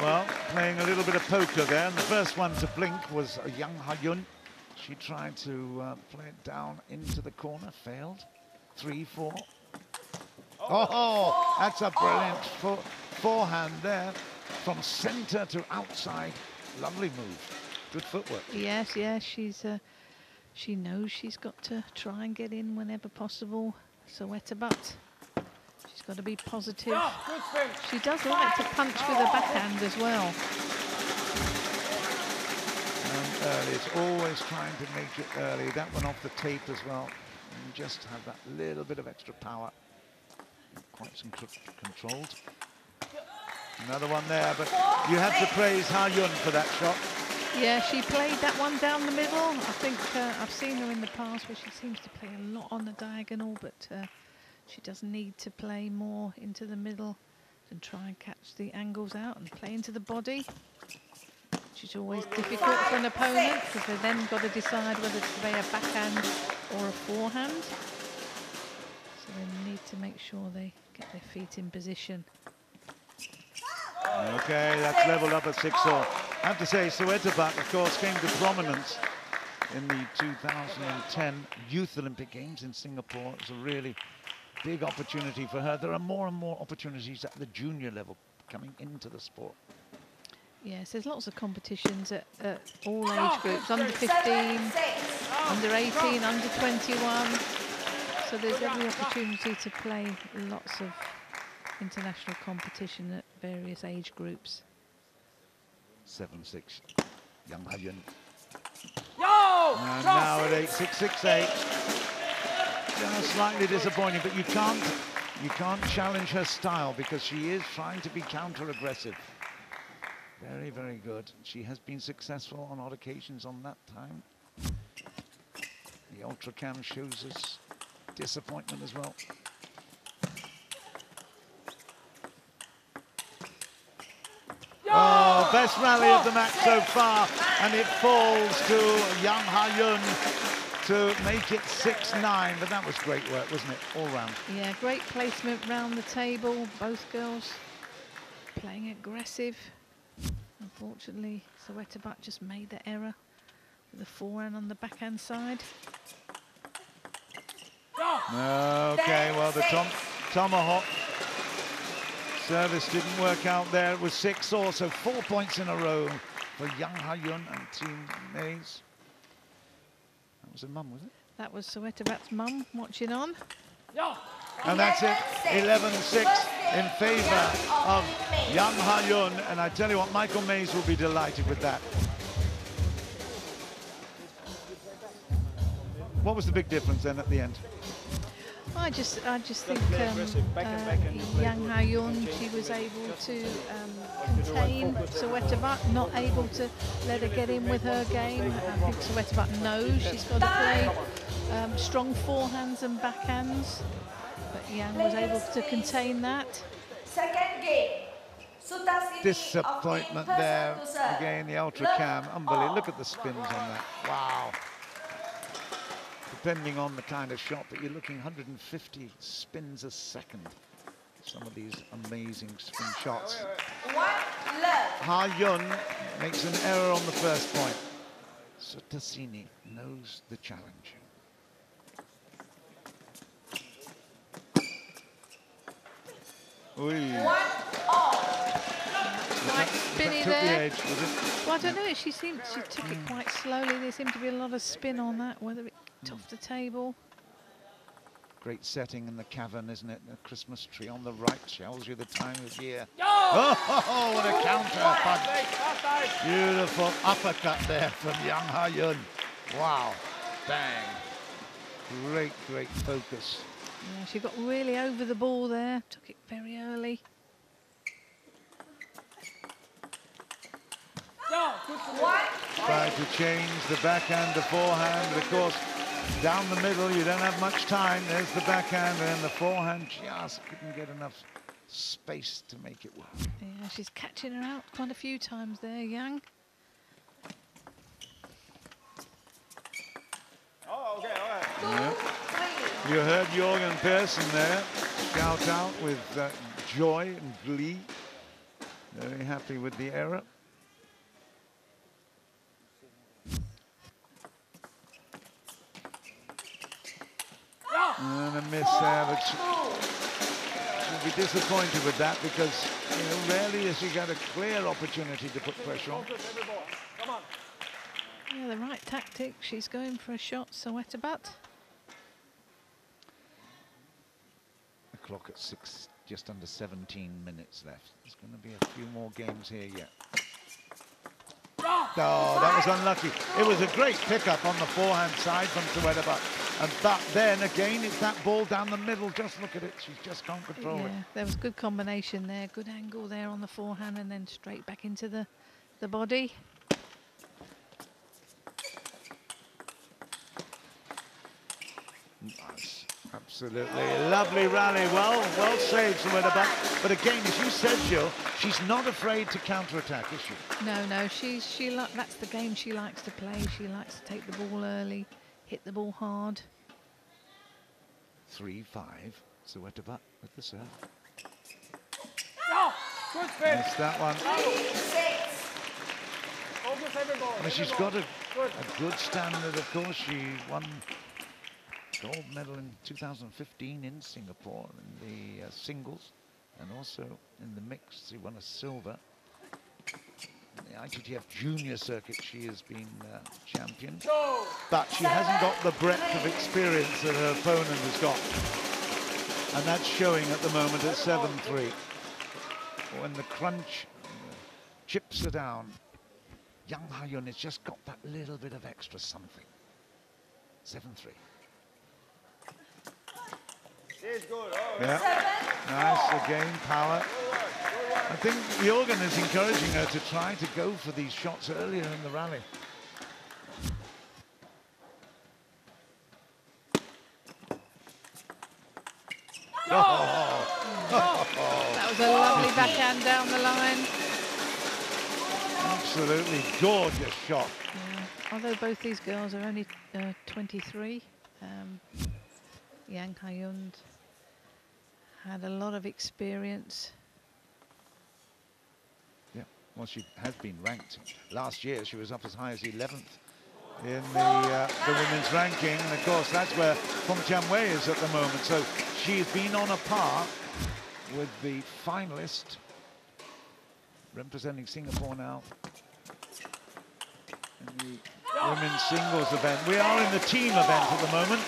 Well, playing a little bit of poker there, and the first one to blink was Yang Haeun. She tried to play it down into the corner, failed. 3-4. Oh, that's a brilliant forehand there, from centre to outside. Lovely move. Good footwork. Yes, yes, she knows she's got to try and get in whenever possible. Sawettabut, she's got to be positive. She does like to punch with her backhand as well. Early, it's always trying to make it early. That one off the tape as well. And just have that little bit of extra power. Quite some controlled. Another one there, but you have to praise Haeun for that shot. Yeah, she played that one down the middle. I think I've seen her in the past where she seems to play a lot on the diagonal, but she does need to play more into the middle and try and catch the angles out and play into the body, which is always difficult for an opponent because they've then got to decide whether to play a backhand or a forehand. So they need to make sure they get their feet in position. Okay, that's leveled up at 6-all. I have to say, Sawettabut, of course, came to prominence in the 2010 Youth Olympic Games in Singapore. It was a really big opportunity for her. There are more and more opportunities at the junior level coming into the sport. Yes, there's lots of competitions at all age groups, under 15, under 18, under 21. So there's every opportunity to play lots of international competition at various age groups. 7-6, Yang Haeun. And now at 8-6, 6-8. Slightly disappointing, but you can't challenge her style because she is trying to be counter-aggressive. Very, very good. She has been successful on odd occasions on that time. The ultra cam shows us disappointment as well. Oh, best rally of the match so far, and it falls to Yang Haeun to make it 6-9, but that was great work, wasn't it, all round? Yeah, great placement round the table, both girls playing aggressive. Unfortunately, Sawettabut just made the error with the forehand on the backhand side. Okay, well, the tomahawk service didn't work out there. It was 6-all, so 4 points in a row for Yang Haeun and Team M.Maze. That was her mum, was it? That was Sawettabut's mum watching on. And that's it, 11-6 in favour of Yang Haeun. And I tell you what, Michael Mays will be delighted with that. What was the big difference then at the end? I just think Yang Haeun, she was able to contain Sawettabut, not able to let her get in with her game. I think Sawettabut knows she's got to play strong forehands and backhands, but Yang was able to contain that. Second game. Disappointment there. Again, the ultra cam. Unbelievable. Look at the spins on that. Wow. Depending on the kind of shot, but you're looking 150 spins a second. Some of these amazing spin shots. Haeun makes an error on the first point. Suthasini knows the challenge. Quite spinny there. Well, I don't know. She took it quite slowly. There seemed to be a lot of spin on that, whether it off the table. Great setting in the cavern, isn't it? The Christmas tree on the right tells you the time of year. Oh, what a counter punch. Beautiful uppercut there from Yang Haeun. Wow, bang. Great, great focus. Yeah, she got really over the ball there, took it very early. Tried to change the backhand to forehand, but of course, down the middle, you don't have much time. There's the backhand, and the forehand just couldn't get enough space to make it work. Yeah, she's catching her out quite a few times there, Yang. Yeah. You heard Y.Persson there shout out with joy and glee. Very happy with the error. And a miss there, but she'll be disappointed with that because rarely has she got a clear opportunity to put pressure on. Yeah, the right tactic. She's going for a shot, Sawettabut. The clock at 6, just under 17 minutes left. There's going to be a few more games here yet. Oh, that was unlucky. It was a great pickup on the forehand side from Sawettabut. But then again, it's that ball down the middle. Just look at it. She just can't control it. There was good combination there. Good angle there on the forehand and then straight back into the body. Nice. Absolutely lovely rally. Well saved, Sawettabut. But again, as you said, Jill, she's not afraid to counter-attack, is she? No, that's the game she likes to play. She likes to take the ball early, hit the ball hard. 3-5. Sawettabut with the serve. No! Good spin! Missed that one. Focus every ball. Well, she's got a good standard, of course. She won gold medal in 2015 in Singapore in the singles, and also in the mixed. She won a silver. In the ITTF junior circuit, she has been champion, but she hasn't got the breadth of experience that her opponent has got, and that's showing at the moment at 7-3. When the crunch chips are down, young Haeun has just got that little bit of extra something. 7-3. It's good. Yeah, nice again, power. I think Jorgen is encouraging her to try to go for these shots earlier in the rally. That was a lovely backhand down the line. Absolutely gorgeous shot. Yeah. Although both these girls are only 23, Yang Haeun had a lot of experience. Yeah, well, she has been ranked. Last year, she was up as high as 11th in the women's ranking. And of course, that's where Feng Tianwei is at the moment. So she's been on a par with the finalist representing Singapore now in the women's singles event. We are in the team event at the moment.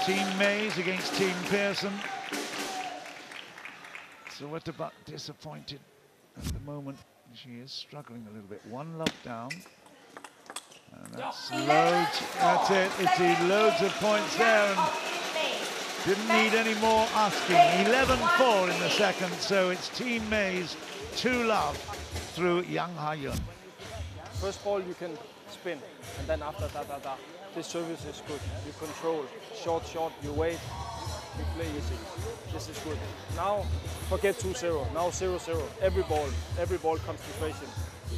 Team M.Maze against Team Y.Persson. Sawettabut disappointed at the moment. She is struggling a little bit. One love down. And that's loads. That's it. It's loads of points there. And didn't need any more asking. 11-4 in the second. So it's Team M.Maze 2-love through Yang Haeun. First ball you can spin, and then after da-da-da. This service is good. You control. Short, you wait. You play easy. This is good. Now, forget 2-0. Now 0-0. Every ball concentration.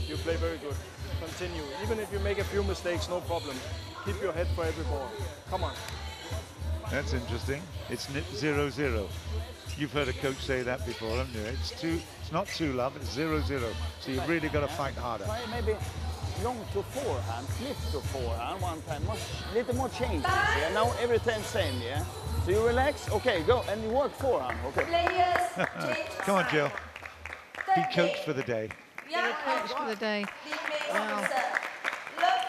You play very good. Continue. Even if you make a few mistakes, no problem. Keep your head for every ball. Come on. That's interesting. It's 0-0. You've heard a coach say that before, haven't you? It's not 2-love, it's 0-0. So you've really got to fight harder. Try maybe long to forehand, flip to forehand one time, little more changes, yeah? Now every time same, yeah? So you relax, okay, go, and you work forehand, okay? Come on, Jill. Be coach for the day. Coach for the day. Wow.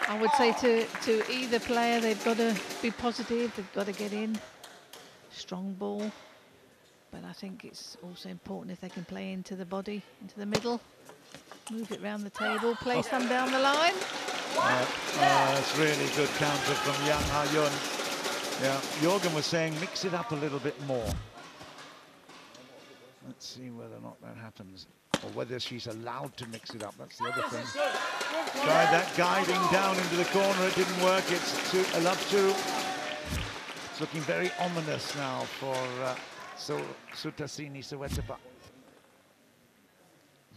I would say to either player, they've got to be positive, they've got to get in. Strong ball. But I think it's also important if they can play into the body, into the middle. Move it round the table, place them down the line. That's really good counter from Yang Haeun. Yeah, Jorgen was saying mix it up a little bit more. Let's see whether or not that happens, or whether she's allowed to mix it up. That's the other thing. Tried that guiding down into the corner, it didn't work. It's a love 2. It's looking very ominous now for Suthasini Sawettabut.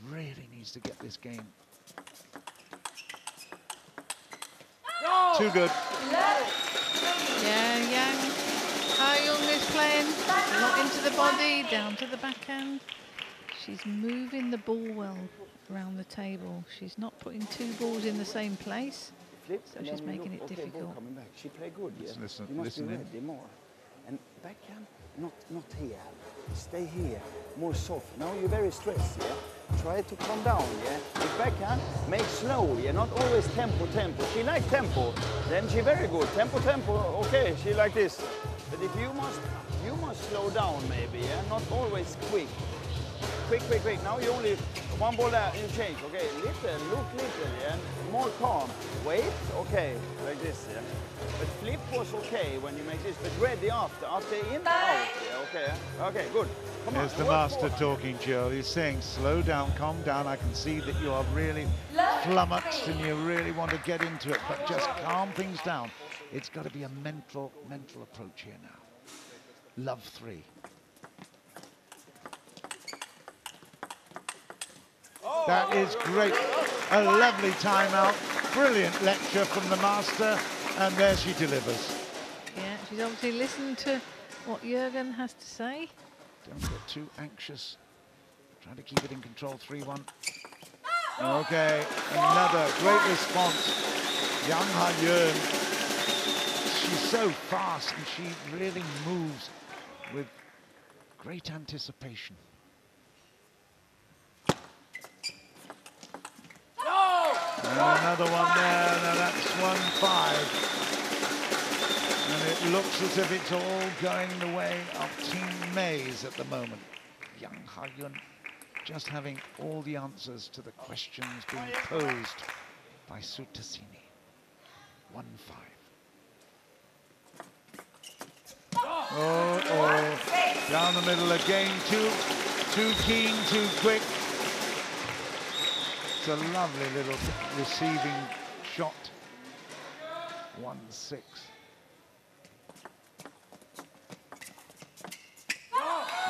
Really needs to get this game. No! Too good. Yeah, Yang Haeun is playing a lot into the body, down to the backhand. She's moving the ball well around the table. She's not putting 2 balls in the same place, so she's making it difficult. Coming back. She played good, yeah. Listen, you must be ready more. And backhand, not here. Stay here, more soft. Now you're very stressed, yeah? Try to calm down, yeah? With backhand, make slow, yeah? Not always tempo. She likes tempo, then she very good. Tempo, okay, she like this. But if you must slow down maybe, yeah? Not always quick. Quick. Now you only one ball there, you change, okay? Little, look little, yeah? More calm. Wait, okay, like this, yeah? But flip was okay when you make this, but ready after in, out, yeah, okay? Okay, good. Come on. Here's the master talking, Jill. He's saying, slow down, calm down. I can see that you are really flummoxed and you really want to get into it, but just calm things down. It's got to be a mental approach here now. Love 3. That is great. A lovely timeout. Brilliant lecture from the master. And there she delivers. Yeah, she's obviously listened to what Jorgen has to say. Don't get too anxious. Trying to keep it in control. 3-1. Okay, another great response. Haeun. She's so fast and she really moves with great anticipation. And another one there, now that's 1-5. And it looks as if it's all going the way of Team M.Maze at the moment. Young Haeun just having all the answers to the questions being posed by Suthasini. 1-5. Oh, down the middle again, too keen, too quick. It's a lovely little receiving shot. 1-6.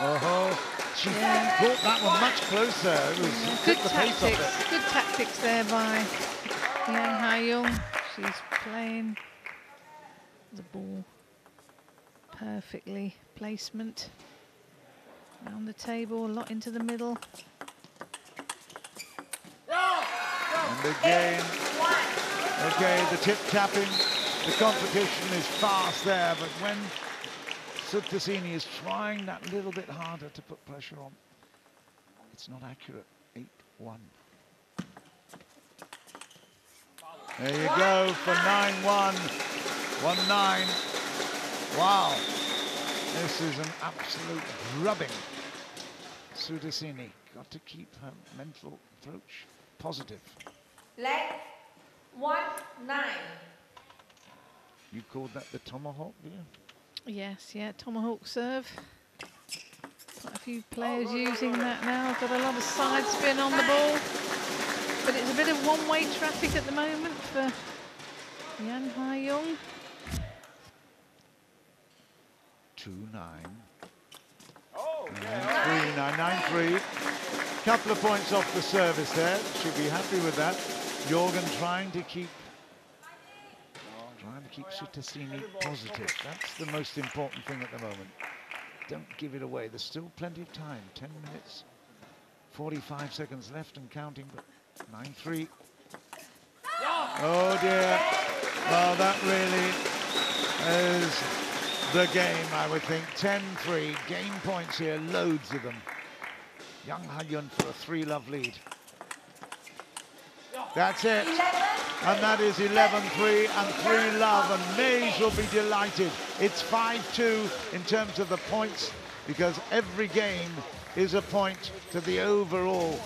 Oh, she brought that one much closer. It was Good the pace of it. Good tactics there by Young Haeun. She's playing the ball perfectly. Placement around the table, a lot into the middle. And again, okay, the tip tapping, the competition is fast there, but when Suthasini is trying that little bit harder to put pressure on, it's not accurate. 8-1. There you go for 9-1, 1-9. Wow, this is an absolute drubbing. Suthasini got to keep her mental approach positive. Leg 1-9. You called that the tomahawk, do you? Yes, yeah, tomahawk serve. Quite a few players using that now. Got a lot of side spin on the ball. But it's a bit of one-way traffic at the moment for Young Haeun. 2-9. 3-9, 9-3. Couple of points off the service there. Should be happy with that. Jorgen trying to keep Suthasini positive. That's the most important thing at the moment. Don't give it away. There's still plenty of time. 10 minutes, 45 seconds left and counting, but 9-3. Oh dear. Well, that really is the game, I would think. 10-3. Game points here, loads of them. Young Haeun for a 3-love lead. That's it. And that is 11-3 and 3-love, and M.Maze will be delighted. It's 5-2 in terms of the points, because every game is a point to the overall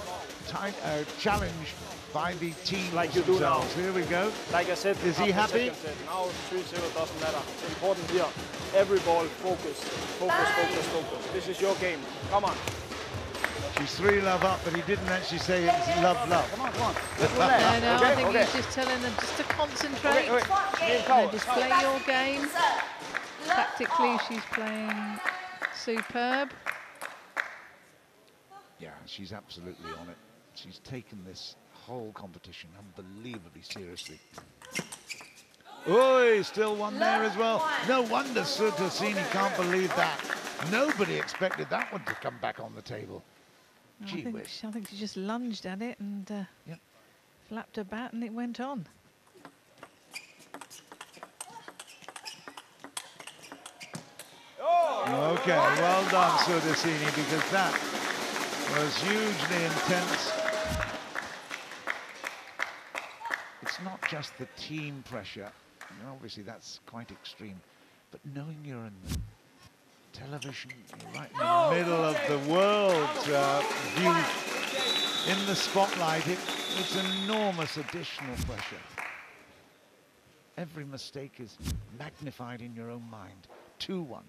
challenge by the team like you do now. Here we go. Like I said, is he happy? Now 3-0 doesn't matter. It's important here. Every ball, focus. Focus, focus, focus. This is your game. Come on. She's 3-love up, but he didn't actually say it's love. Come on, come on. No, I think he's just telling them just to concentrate. Just play your game. Tactically, she's playing superb. Yeah, she's absolutely on it. She's taken this whole competition unbelievably seriously. Oh, still one there as well. No wonder Suthasini can't believe that. Nobody expected that one to come back on the table. I think she just lunged at it and flapped her bat and it went on. Okay, well done, Suthasini, because that was hugely intense. It's not just the team pressure. I mean, obviously, that's quite extreme. But knowing you're in television, you're right in the middle of the world view in the spotlight, it's enormous additional pressure. Every mistake is magnified in your own mind. 2-1.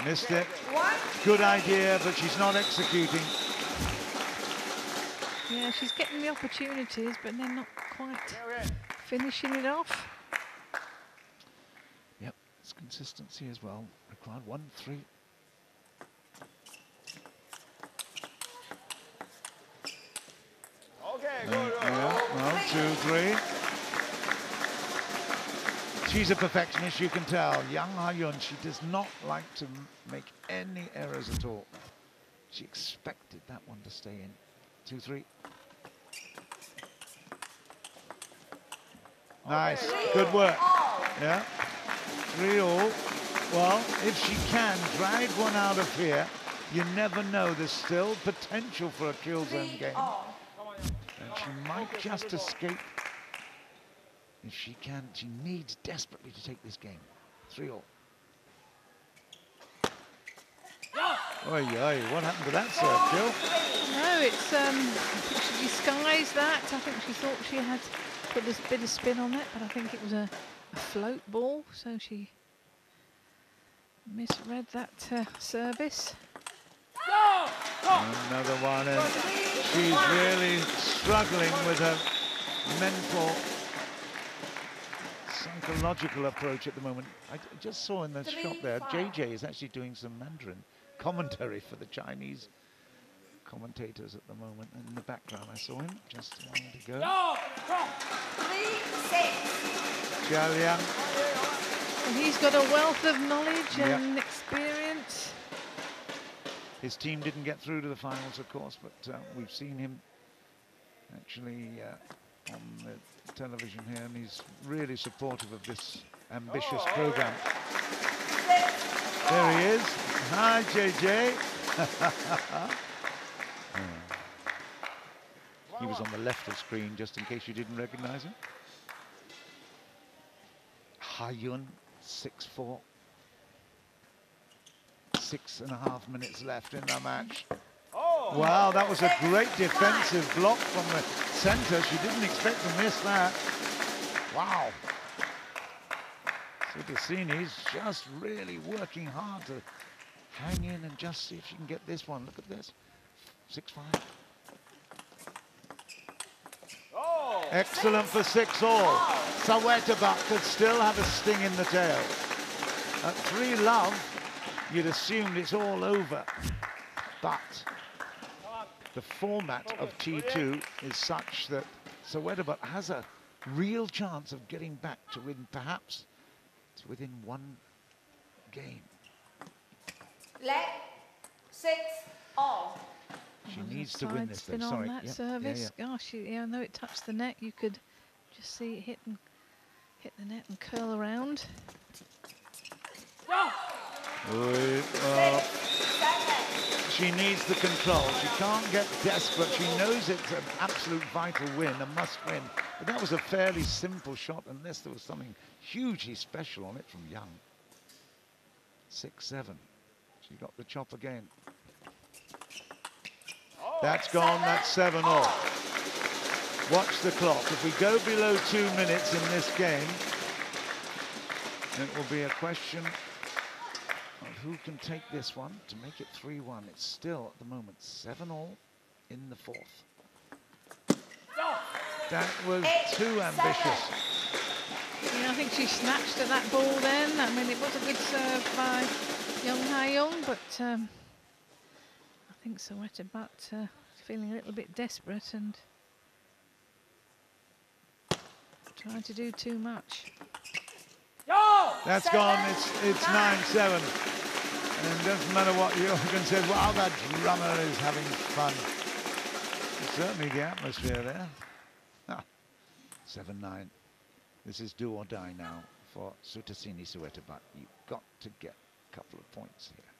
Missed it. Good idea, but she's not executing. Yeah, she's getting the opportunities, but they're not quite finishing it off. Yep, it's consistency as well. Required 1-3. Okay, good. Yeah, well, 2-3. She's a perfectionist, you can tell. Young Haeun, she does not like to make any errors at all. She expected that one to stay in. 2-3. Nice, good work. Yeah, 3-all. Well, if she can drag one out of here, you never know. There's still potential for a kill zone game. And she might just escape. If she can, she needs desperately to take this game. 3-all. Oi, oi, what happened to that serve, Jill? No, it's, I think she disguised that. I think she thought she had put a bit of spin on it, but I think it was a float ball, so she misread that service. Another one, and she's really struggling with her mental, psychological approach at the moment. I just saw in the shot there, JJ is actually doing some Mandarin commentary for the Chinese commentators at the moment. And in the background, I saw him just a moment ago. 3-6. Jialiang. And he's got a wealth of knowledge and experience. His team didn't get through to the finals, of course, but we've seen him actually on the television here, and he's really supportive of this ambitious program. There he is. Hi, JJ. He was on the left of screen, just in case you didn't recognize him. Haeun, 6-4. 6.5 minutes left in the match. Wow, that was a great defensive block from the center. She didn't expect to miss that. Wow. Suthasini's just really working hard to hang in and just see if she can get this one. Look at this. 6-5. Excellent for 6-all. Sawettabut could still have a sting in the tail. At 3-love, you'd assumed it's all over. But the format of T2 is such that Sawettabut has a real chance of getting back to perhaps to within one game. Leg 6-all. She needs to win this thing. Sorry. On that service. Gosh, I know it touched the net. You could just see it hit the net and curl around. She needs the control. She can't get desperate. She knows it's an absolute vital win, a must win. But that was a fairly simple shot, unless there was something hugely special on it from Jiang. 6-7. She got the chop again. That's gone, that's 7-all. Watch the clock. If we go below 2 minutes in this game, it will be a question of who can take this one to make it 3-1. It's still, at the moment, 7-all in the 4th. That was too ambitious. Yeah, I think she snatched at that ball then. I mean, it was a good serve by young Haeun, but I think Sawettabut feeling a little bit desperate and trying to do too much. That's gone, it's 9-7. And it doesn't matter what Jorgen said, wow, that drummer is having fun. It's certainly the atmosphere there. 7-9. This is do or die now for Suthasini Sawettabut. You've got to get a couple of points here.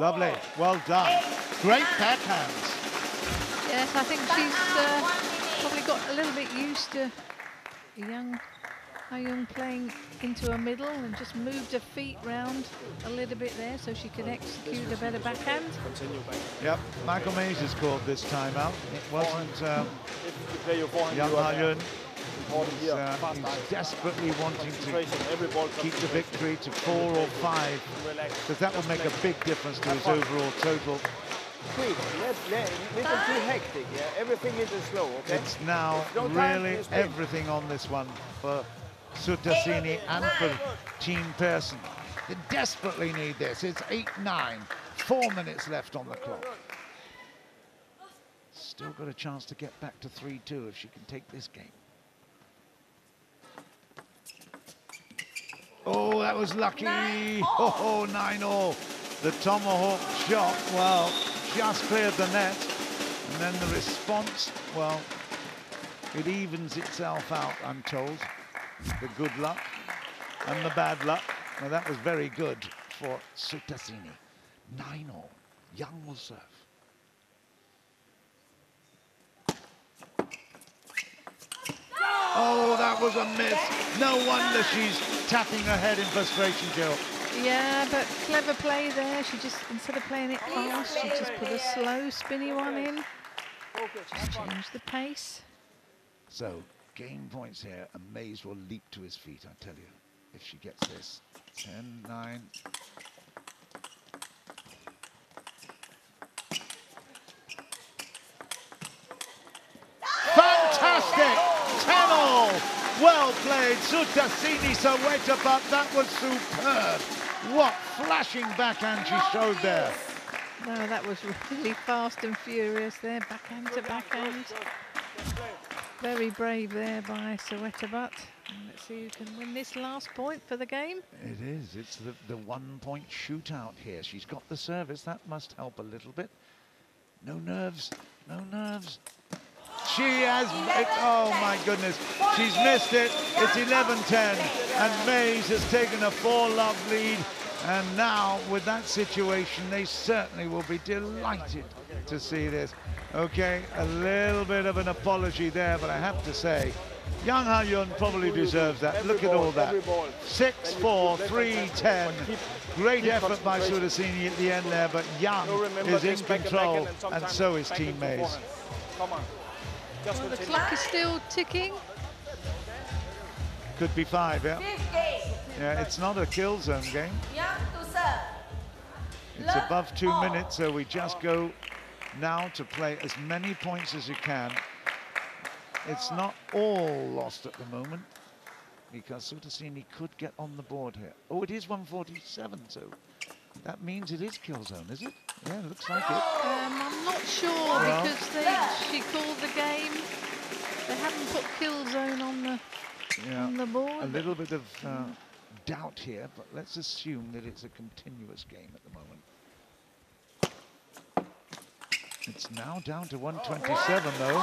Lovely, well done. Great backhands. Yes, I think she's probably got a little bit used to young Haeun playing into her middle and just moved her feet round a little bit there so she could execute a better backhand. Continue back. Yep, M.Maze has called this time out. It wasn't If you play your forehand, young you are Haeun. he's He's desperately wanting to every ball keep the victory to 4 or 5, because that would make a big difference to his overall total. Quick, little too hectic, yeah? Everything is slow, okay? It's now really everything on this one for Suthasini and for Chian-An. They desperately need this. It's 8-9, 4 minutes left on the clock. Still got a chance to get back to 3-2 if she can take this game. Oh, that was lucky. Oh, 9-all. The tomahawk shot, well, just cleared the net. And then the response, well, it evens itself out, I'm told. The good luck and the bad luck. Now, that was very good for Suthasini. 9-all. Jiang will serve. Oh, that was a miss. No wonder she's tapping her head in frustration, Jill. Yeah, but clever play there. She just, instead of playing it fast, she just put a slow, spinny one in. Just change the pace. So, game points here, and M.Maze will leap to his feet, I tell you, if she gets this. 10-9. Fantastic! 10-all! Well played, Suthasini Sawettabut. That was superb. What flashing backhand she showed there. No, that was really fast and furious there, backhand to backhand. Very brave there by Sawettabut. Let's see who can win this last point for the game. It is. It's the 1-point shootout here. She's got the service. That must help a little bit. No nerves. No nerves. She has, oh my goodness, she's missed it. It's 11-10, and M.Maze has taken a 4-love lead. And now, with that situation, they certainly will be delighted to see this. Okay, a little bit of an apology there, but I have to say, young Haeun probably deserves that. Look at all that. 6-4, 3-10. Great effort by Suthasini at the end there, but Jiang is in control, and so is Team M.Maze. Come on. Well, the clock is still ticking. Could be 5, yeah. Yeah, it's not a kill zone game. It's above 2 minutes, so we just go now to play as many points as you can. It's not all lost at the moment, because Suthasini could get on the board here. Oh, it is 147, so that means it is kill zone, is it? Yeah, it looks like it. I'm not sure, because she called the game. They haven't put kill zone on the board. A little bit of doubt here, but let's assume that it's a continuous game at the moment. It's now down to 127, though.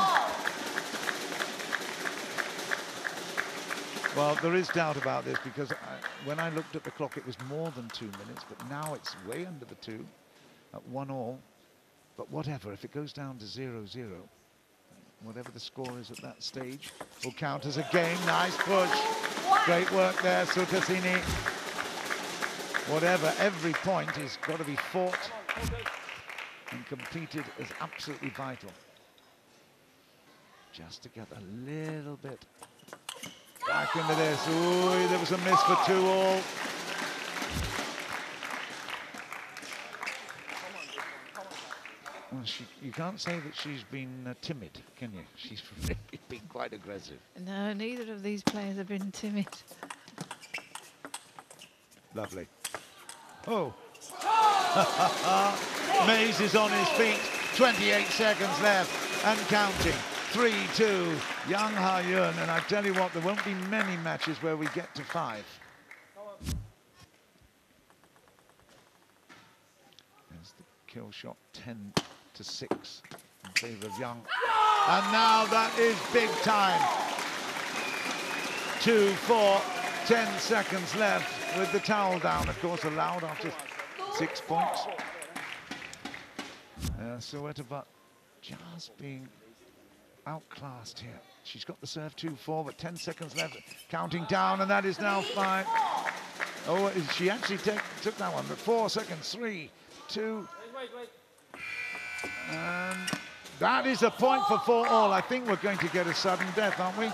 Well, there is doubt about this, because when I looked at the clock, it was more than 2 minutes, but now it's way under the 2 at 1-all. But whatever, if it goes down to 0-0, whatever the score is at that stage will count as a game. Nice push. Great work there, Suthasini. Whatever, every point has got to be fought and competed as absolutely vital. Just to get a little bit back into this. Ooh, there was a miss for 2-all. Well, you can't say that she's been timid, can you? She's really been quite aggressive. No, neither of these players have been timid. Lovely. Oh. M.Maze is on his feet. 28 seconds left and counting. 3-2, young Haeun. And I tell you what, there won't be many matches where we get to 5. There's the kill shot, 10-6 in favor of Jiang. And now that is big time. 2-4, 10 seconds left with the towel down, of course, allowed after 6 points. Sawettabut just being outclassed here. She's got the serve 2-4, but 10 seconds left. Counting down, and that is now 5. Oh, she actually took that one, but 4 seconds. 3, 2. And that is a point for 4-all. I think we're going to get a sudden death, aren't we?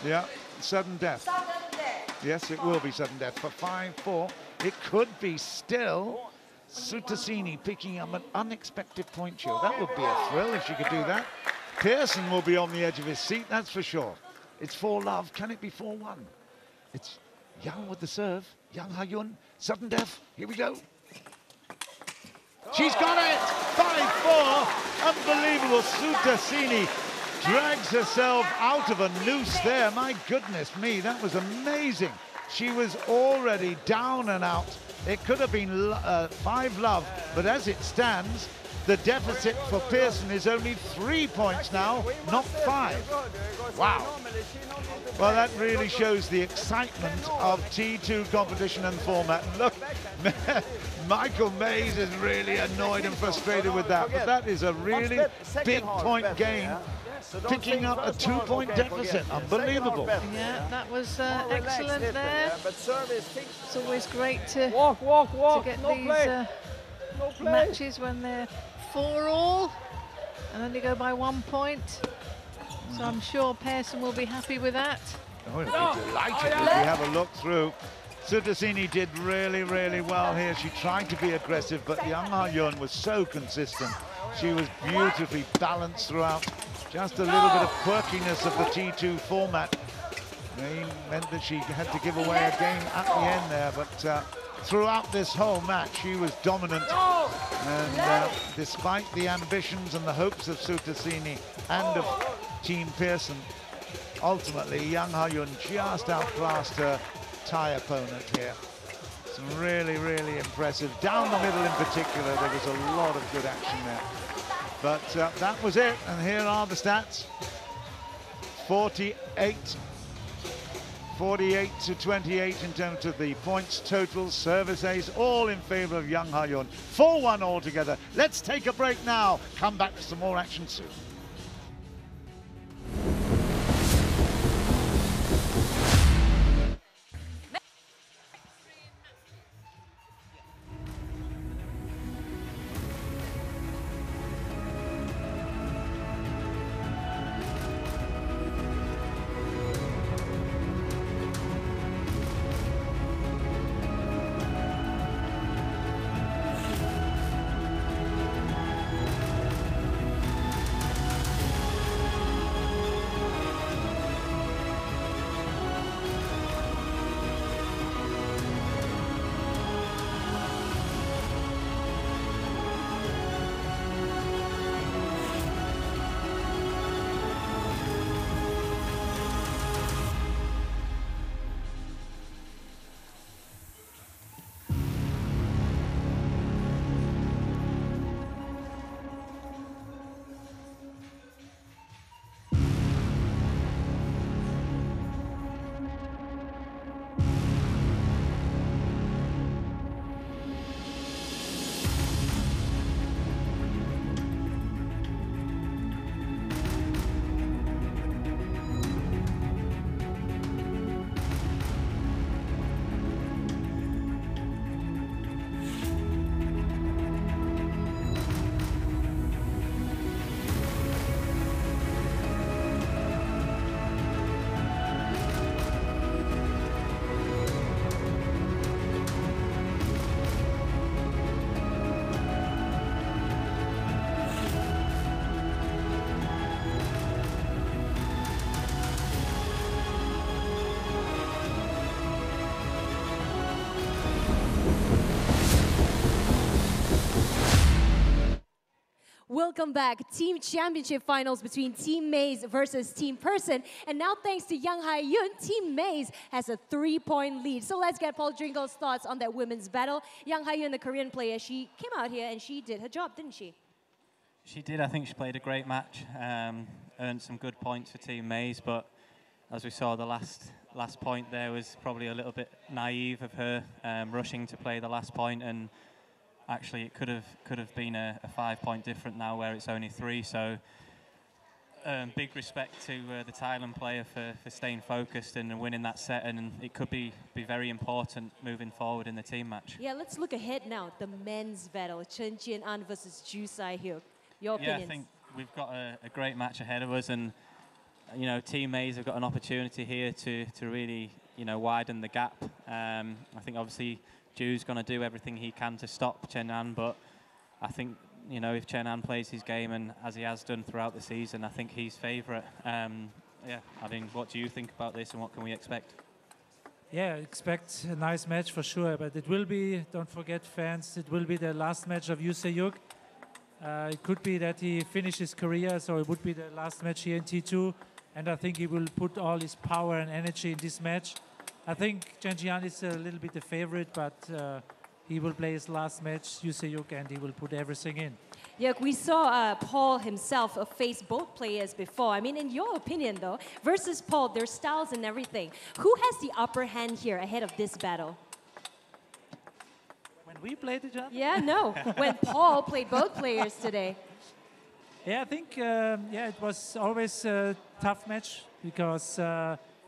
Yeah, sudden death. Yes, it will be sudden death for 5-4. It could be still Suthasini picking up an unexpected point show. That would be a thrill if she could do that. Persson will be on the edge of his seat, that's for sure. It's 4-love. Can it be 4-1? It's Jiang with the serve. Haeun, sudden death. Here we go. She's got it! 5-4. Unbelievable. Suthasini drags herself out of a noose there. My goodness me, that was amazing. She was already down and out. It could have been 5-love, but as it stands, the deficit for Persson is only 3 points now, not 5. Wow. Well, that really shows the excitement of T2 competition and format. Look, M.Maze is really annoyed and frustrated with that, but that is a really big point game. Picking up a 2-point deficit, unbelievable. Yeah, that was excellent there. It's always great to get these matches when they're 4-all and only go by 1 point. So I'm sure Persson will be happy with that. Oh, he'll be delighted if we have a look through. Suthasini did really, really well here. She tried to be aggressive, but Haeun was so consistent. She was beautifully balanced throughout. Just a little bit of quirkiness of the T2 format meant that she had to give away a game at the end there, but throughout this whole match she was dominant, and despite the ambitions and the hopes of Suthasini and of Team Persson, ultimately Haeun just outclassed her Thai opponent here. It's really, really impressive. Down the middle in particular, there was a lot of good action there. But that was it, and here are the stats. 48 to 28 in terms of the points total, service ace, all in favor of Haeun. 4-1 altogether. Let's take a break now. Come back for some more action soon. Welcome back. Team Championship Finals between Team M.Maze versus Team Persson. And now thanks to Haeun, Team M.Maze has a 3-point lead. So let's get Paul Dringel's thoughts on that women's battle. Haeun, the Korean player, she came out here and she did her job, didn't she? She did. I think she played a great match, earned some good points for Team M.Maze, but as we saw, the last point there was probably a little bit naive of her, rushing to play the last point, and actually it could have been a 5-point difference now, where it's only 3. So big respect to the Thailand player for staying focused and winning that set, and it could be very important moving forward in the team match. Yeah, let's look ahead now. The men's battle, Chian-An versus Saehyuk. Your opinions? Yeah, I think we've got a great match ahead of us, and you know, Team M.Maze have got an opportunity here to really, you know, widen the gap. I think obviously Ju's going to do everything he can to stop Chien-An, but I think, you know, if Chien-An plays his game, and as he has done throughout the season, I think he's favourite. Yeah, I mean, what do you think about this, and what can we expect? Yeah, expect a nice match for sure, but it will be, don't forget fans, it will be the last match of Saehyuk. It could be that he finished his career, so it would be the last match here in T2, and I think he will put all his power and energy in this match. I think Chien-An is a little bit the favorite, but he will play his last match, Saehyuk, and he will put everything in. Yeah, we saw Paul himself face both players before. I mean, in your opinion, though, versus Paul, their styles and everything, who has the upper hand here ahead of this battle? When we played each other? Yeah, no. When Paul played both players today. Yeah, I think yeah, it was always a tough match because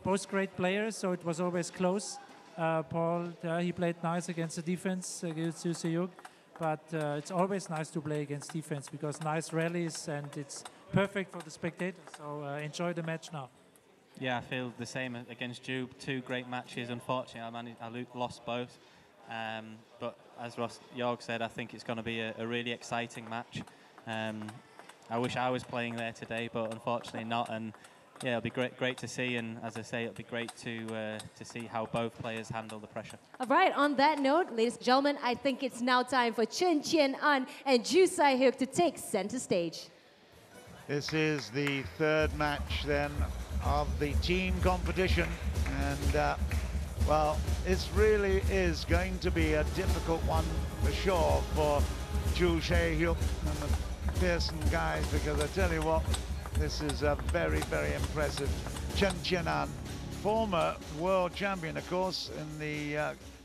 both great players, so it was always close. Paul, he played nice against the defense against Saehyuk, but it's always nice to play against defense because nice rallies and it's perfect for the spectators. So enjoy the match now. Yeah, I feel the same against Ju. 2 great matches. Unfortunately, I lost both. But as Jorg said, I think it's going to be a really exciting match. I wish I was playing there today, but unfortunately not. And yeah, it'll be great to see. And as I say, it'll be great to see how both players handle the pressure. All right, on that note, ladies and gentlemen, I think it's now time for Chien-An and Saehyuk to take center stage. This is the 3rd match then of the team competition, and well, this really is going to be a difficult one for sure for Saehyuk and the Pearson guys, because I tell you what, this is a very, very impressive Chien-An, former world champion, of course,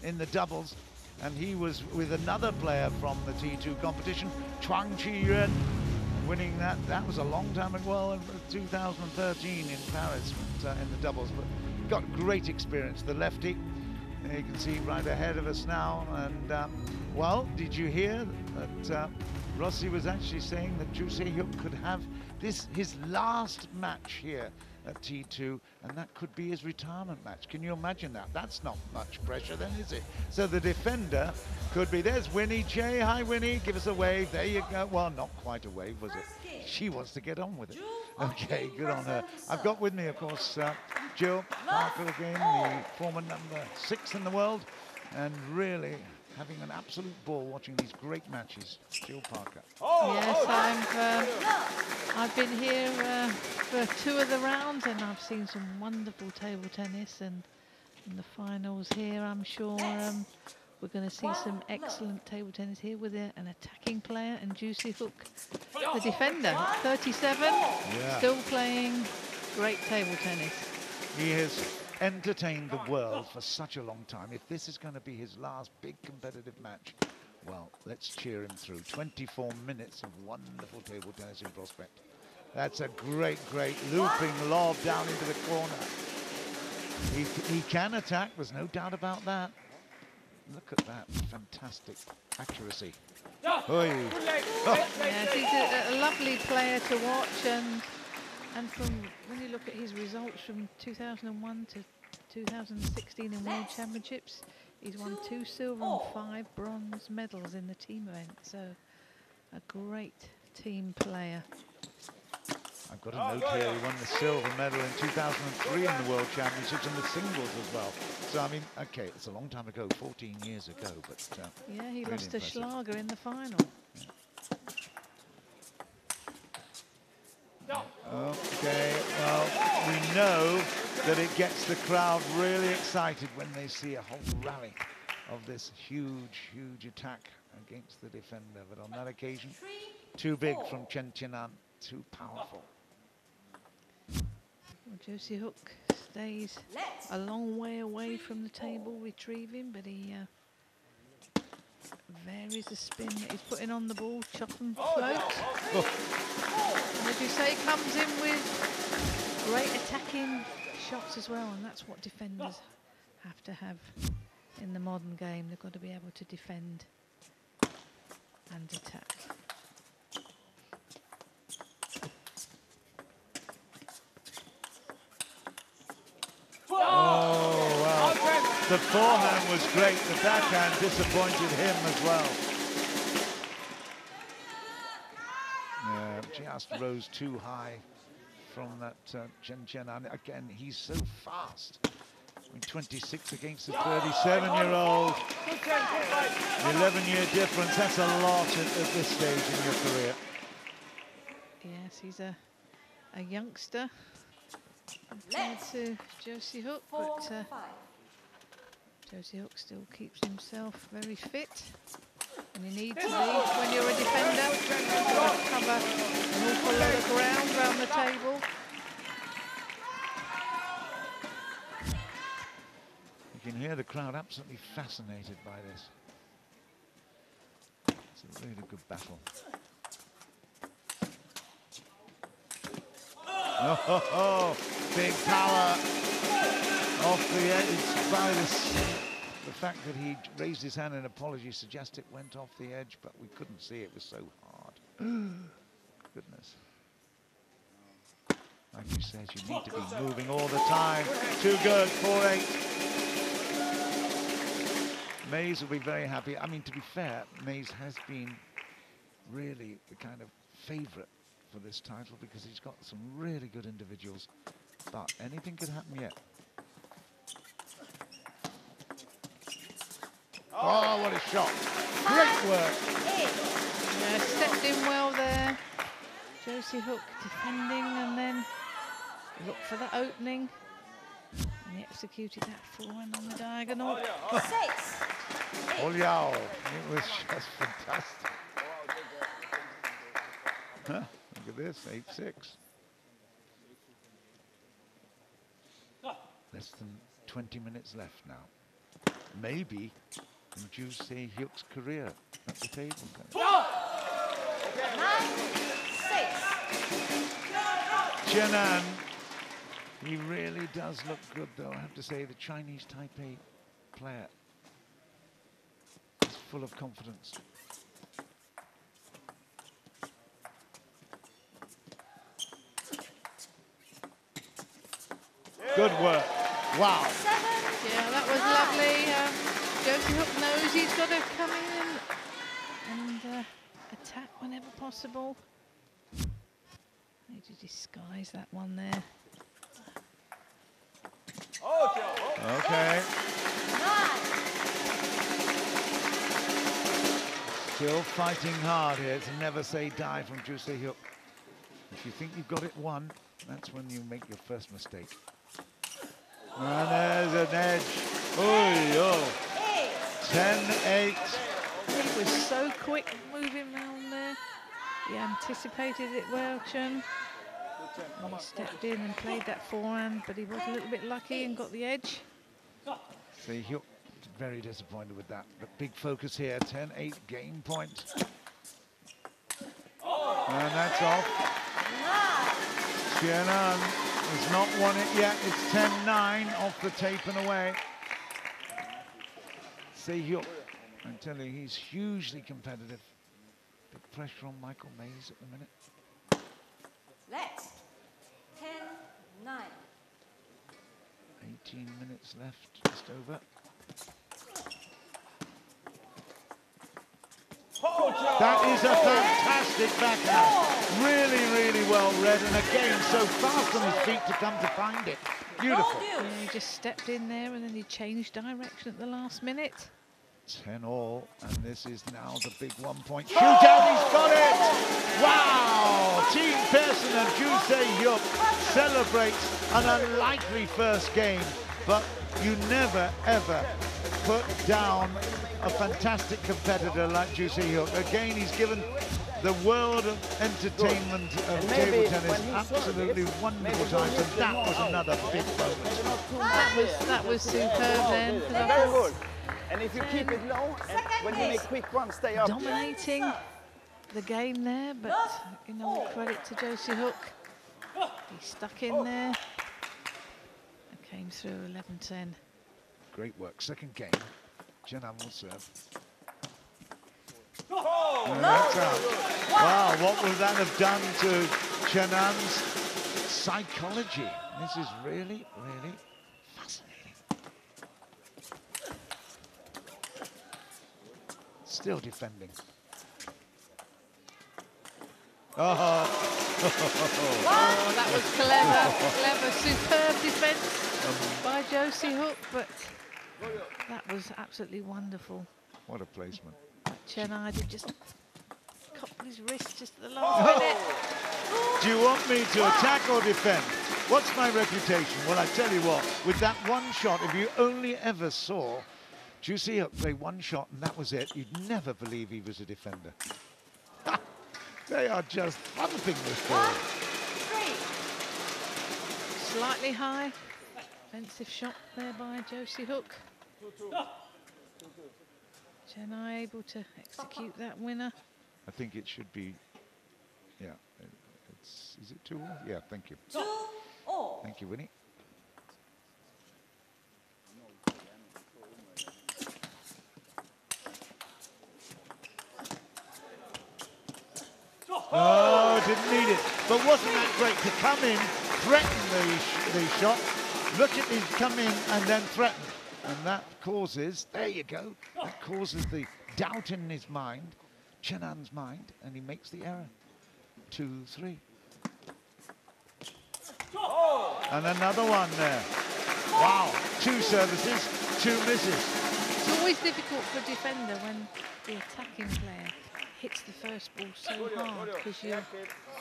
in the doubles, and he was with another player from the T2 competition, Chih-Yuan, winning that. That was a long time ago, well, in 2013 in Paris, but, in the doubles, but got great experience. The lefty, you can see right ahead of us now, and well, did you hear that Rossi was actually saying that Saehyuk could have his last match here at T2, and that could be his retirement match. Can you imagine that? That's not much pressure then, is it? So the defender could be, there's Winnie J. Hi Winnie, give us a wave. There you go. Well, not quite a wave, was it? She wants to get on with it. Okay, good on her. I've got with me, of course, Jill Parker again, the former number 6 in the world, and really having an absolute ball watching these great matches. Jill Parker. Yes, I've been here for 2 of the rounds, and I've seen some wonderful table tennis, and in the finals here, I'm sure we're going to see some excellent table tennis here with an attacking player, and Saehyuk, the defender, 37, still playing great table tennis. He has entertained the world for such a long time. If this is going to be his last big competitive match, well, let's cheer him through. 24 minutes of wonderful table tennis in prospect. That's a great, great looping lob down into the corner. He can attack, there's no doubt about that. Look at that, fantastic accuracy. Oy. Oh. Yes, he's a lovely player to watch, and from when you look at his results from 2001 to 2016 in World Championships, he's won 2 silver and 5 bronze medals in the team event. So a great team player. I've got a note here, he won the silver medal in 2003 in the World Championships and the singles as well. So, I mean, okay, it's a long time ago, 14 years ago, but yeah, he really lost to impressive. Schlager in the final. Yeah. Okay, well, we know that it gets the crowd really excited when they see a whole rally of this huge, huge attack against the defender. But on that occasion, too big from Chien-An, too powerful. Well, Saehyuk stays a long way away from the table retrieving, but he varies the spin that he's putting on the ball, chop and float. And as you say, comes in with great attacking shots as well, and that's what defenders have to have in the modern game. They've got to be able to defend and attack. Oh, wow. The forehand was great. The backhand disappointed him as well. Yeah, just rose too high from that Chien-An. Again, he's so fast. I mean, 26 against a 37-year-old. 11-year difference. That's a lot at this stage in your career. Yes, he's a youngster compared to Sept, but Sept still keeps himself very fit. And you need to be when you're a defender. You've got to cover an awful lot of ground around the table. You can hear the crowd absolutely fascinated by this. It's a really good battle. Oh, big power off the edge by this. The fact that he raised his hand in apology suggests it went off the edge, but we couldn't see it was so hard. Goodness. Like you said, you need to be moving all the time. Too good, 4-8. M.Maze will be very happy. I mean, to be fair, M.Maze has been really the kind of favourite for this title because he's got some really good individuals, but anything could happen yet. Oh, what a shot. Great work. Yeah, stepped in well there. Sept defending and then looked for the opening. And he executed that forehand on the diagonal. Xunyao, it was just fantastic. Huh, look at this, 8-6. Less than 20 minutes left now. Maybe in Sept career at the table. Chien-An, he really does look good though. I have to say the Chinese Taipei player is full of confidence. Good work. Wow. Yeah, that was lovely. Sept knows he's got to come in and attack whenever possible. Need to disguise that one there. Okay. Still fighting hard here. It's never say die from Sept. If you think you've got it won, that's when you make your first mistake. And there's an edge. Oh, 10-8. He was so quick moving round there. He anticipated it well, Chen. He stepped in and played that forehand, but he was a little bit lucky and got the edge. Saehyuk very disappointed with that. But big focus here, 10-8 game point. And that's off. Chien-An has not won it yet. It's 10-9 off the tape and away. Saehyuk, I tell you, he's hugely competitive. Big pressure on M.Maze at the minute. Let's 10-9. 18 minutes left, just over. That is a fantastic backhand. Really, really well read, and again, so fast on his feet to come to find it. Beautiful. Yeah, he just stepped in there and then he changed direction at the last minute. 10-all, and this is now the big 1-point shootout. He's got it! Wow! Y.Persson and Sept celebrates an unlikely first game, but you never ever put down a fantastic competitor like Sept. Again, he's given the world of entertainment of table tennis absolutely wonderful times, and that was another big moment. That was superb then. And if you keep it low, and when you make quick runs, stay up. Dominating the game there, but you know, all credit to Josie Hook. He stuck in there and came through 11-10. Great work. Second game. Chien-An will serve. That's out. Wow, what would that have done to Chien-An's psychology? This is really, really fascinating. Still defending. Oh, that was clever, superb defence by Josie Hook, but that was absolutely wonderful. what a placement. Chien-An did just couple his wrist just at the last minute. Do you want me to attack or defend? What's my reputation? Well, I tell you what, with that one shot, if you only ever saw Josie Hook play one shot and that was it, you'd never believe he was a defender. They are just thumping this ball. 3. Slightly high. Offensive shot there by Josie Hook. Chien-An able to execute that winner. I think it should be, yeah, is it 2-all? Yeah, thank you. 2-all. Thank you, Winnie. Oh, didn't need it. But wasn't that great to come in, threaten the shot, look at him come in and then threaten. And that causes, there you go, that causes the doubt in his mind, Chien-An's mind, and he makes the error. 2-3. And another one there. Wow, 2 services, 2 misses. It's always difficult for a defender when the attacking player hits the first ball so hard, because you've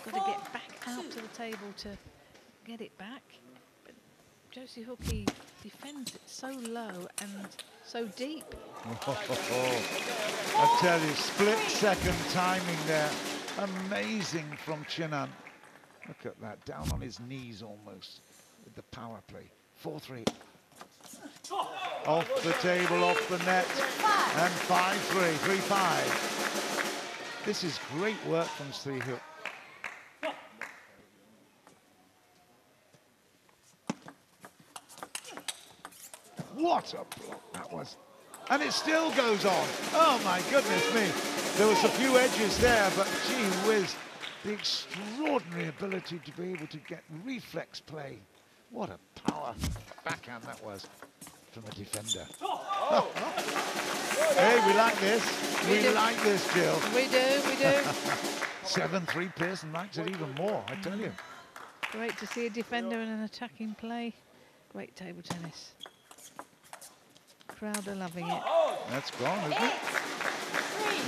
got to get back out to the table to get it back. But Josie Hook, he defends it so low and so deep. I tell you, split-second timing there. Amazing from Chien-An. Look at that, down on his knees almost with the power play. 4-3. Off the table, off the net, and 5-3, 3-5. This is great work from Saehyuk. What a block that was. And it still goes on. Oh my goodness me. There was a few edges there, but gee whiz, the extraordinary ability to be able to get reflex play. What a power backhand that was from a defender. Hey, we like this. We like this, Jill. We do, we do. 7-3, Pearson likes it even more, I tell you. Great to see a defender in an attacking play. Great table tennis. Crowd are loving it. That's gone, isn't it?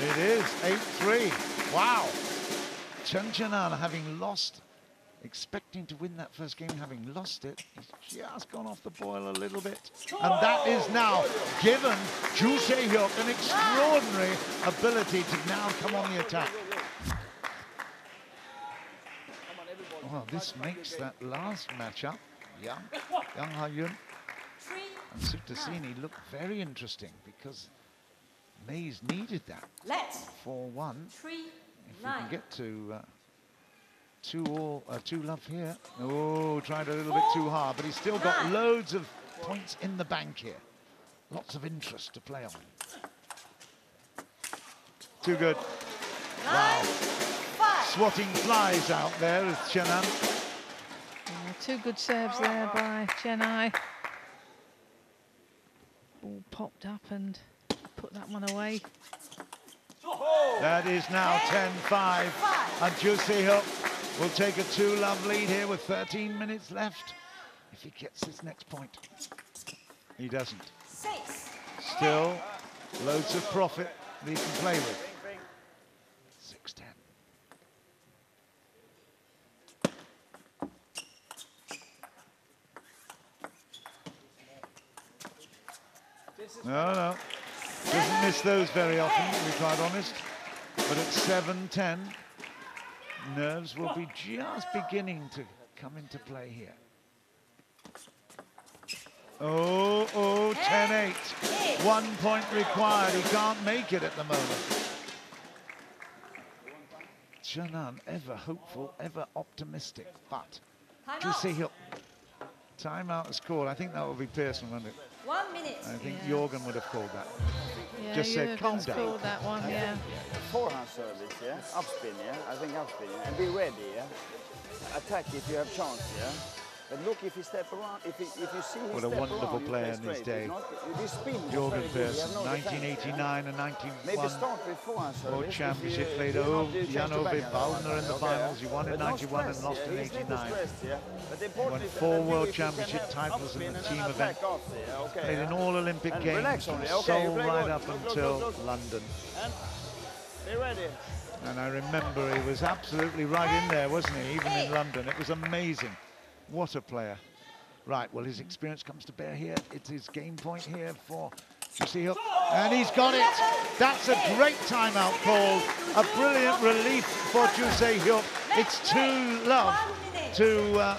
It is, 8-3. Wow. Chien-An having lost, expecting to win that first game, having lost it, he's just gone off the boil a little bit. And that is now given Shu Xunyao an extraordinary ability to now come on the attack. Well, this makes that last matchup, Jiang, Haeun and Suthasini, look very interesting, because M.Maze needed that. 4-1. If we can get to 2-love here. Oh, tried a little bit too hard, but he's still got loads of points in the bank here. Lots of interest to play on. Too good. Wow. Swatting flies out there with Chien-An. Yeah, 2 good serves there by Chien-An. Ball popped up and put that one away. That is now 10-5, and Josie Hook will take a 2-love lead here with 13 minutes left. If he gets his next point, he doesn't. Still, loads of profit that he can play with. 6-10. No. Doesn't miss those very often, to be quite honest. But at 7-10, nerves will be just beginning to come into play here. Oh, 10-8. 1 point required. He can't make it at the moment. Chien-An, ever hopeful, ever optimistic, but Sept. Timeout is called. I think that will be Persson, won't it? 1 minute. I think Jorgen would have called that. Yeah, Just said, calm Jorgen's down. called that one, yeah. Forehand service, yeah? Upspin, yeah? I think upspin, yeah? And be ready, yeah? Attack if you have chance, yeah? But look, if he step around, if you see him What a step wonderful around, you player play in his straight. day. If not, this spin was Jorgen very good. You Persson, have no defense, 1989 and Maybe 91. start with forehand service. World Championship, if played you not over do change to Jan-Ove backhand. Waldner in the Okay, finals. He won in but no 91 and stress, lost in He's little 89. stressed, yeah? But the Won important is that 4 you World can Championship have titles in upspin the and team then event. attack after, yeah? Okay, Played in all Olympic And Games relax from only, Seoul okay, you play right good. up Look, until look. London. And be ready. And I remember he was absolutely right in there, wasn't he, even in London. It was amazing. What a player. Right, well, his experience comes to bear here. It's his game point here for Sept. And he's got it. That's a great timeout call. A brilliant relief for Sept. It's 2-love to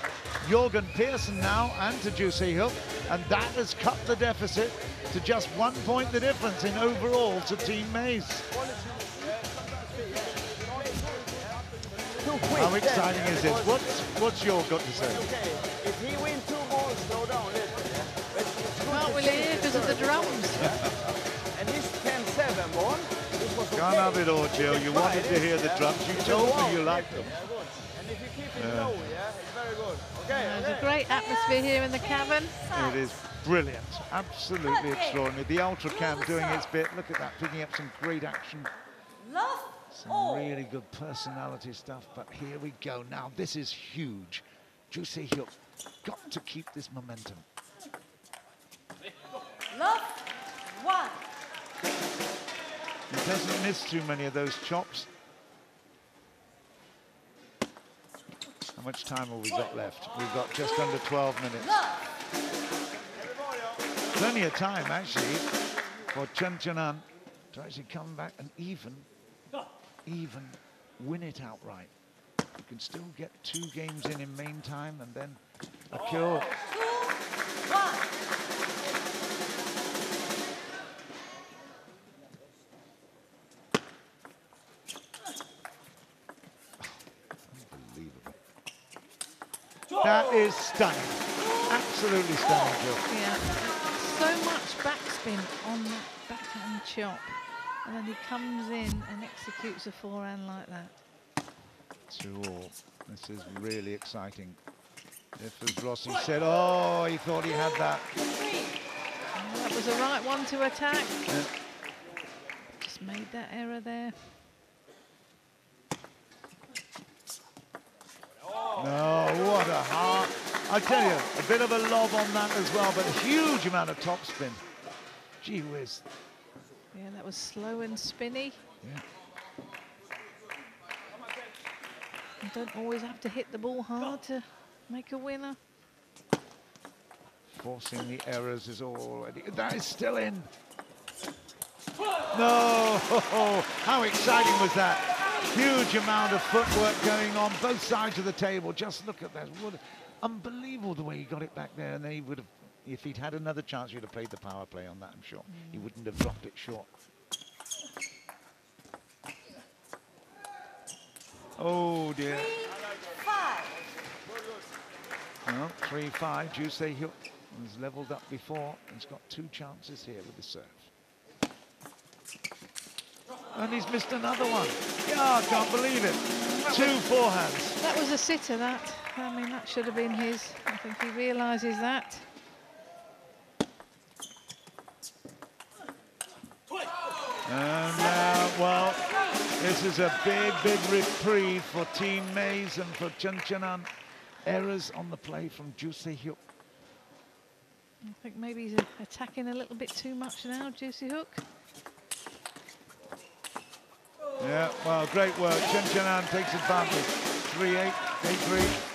Jorgen Persson now and to Sept. And that has cut the deficit to just 1 point the difference in overall to Team M.Maze. How exciting is this? What's your got to say? Okay, if he wins 2 balls, slow down a little bit. Yeah? Can't really hear because of the drums. And this 10-7 one, this was okay. Can't have it all, Jill. You wanted to hear the drums. You told me you liked them. Yeah, good. And if you keep it low, yeah, it's very good. Okay, There's a great atmosphere here in the cabin. It is brilliant. Absolutely extraordinary. The Ultra Cam doing its bit. Look at that, picking up some great action. Love. Some really good personality stuff, but here we go. Now, this is huge. Sept got to keep this momentum. Love. 1. He doesn't miss too many of those chops. How much time have we got left? We've got just under 12 minutes. Plenty of time, actually, for Chien-An to actually come back and even win it outright. You can still get 2 games in main time and then a kill. 2, 1. Unbelievable. That is stunning. Absolutely stunning, Jill. Yeah. So much backspin on that backhand chop. And then he comes in and executes a forehand like that. 2-all. This is really exciting. If, as Rossi said, oh, he thought he had that. Oh, that was the right one to attack. Yeah. Just made that error there. No, what a heart. I tell you, a bit of a lob on that as well, but a huge amount of topspin. Gee whiz. Yeah, that was slow and spinny. Yeah. You don't always have to hit the ball hard to make a winner. Forcing the errors is already... That is still in. No! How exciting was that? Huge amount of footwork going on both sides of the table. Just look at that. What unbelievable the way he got it back there. And then he would have... If he'd had another chance, he'd have played the power play on that, I'm sure. He wouldn't have dropped it short. Oh, dear. 3, 5. Well, 3-5. Sept has levelled up before. He's got 2 chances here with the serve. And he's missed another one. Yeah, I can't believe it. 2 forehands. That was a sitter, that. I mean, that should have been his. I think he realises that. And now, well, this is a big, big reprieve for Team M.Maze and for Chien-An. Errors on the play from Sept. I think maybe he's attacking a little bit too much now, Sept. Yeah, well, great work. Chien-An takes advantage. 3-8, 8-3.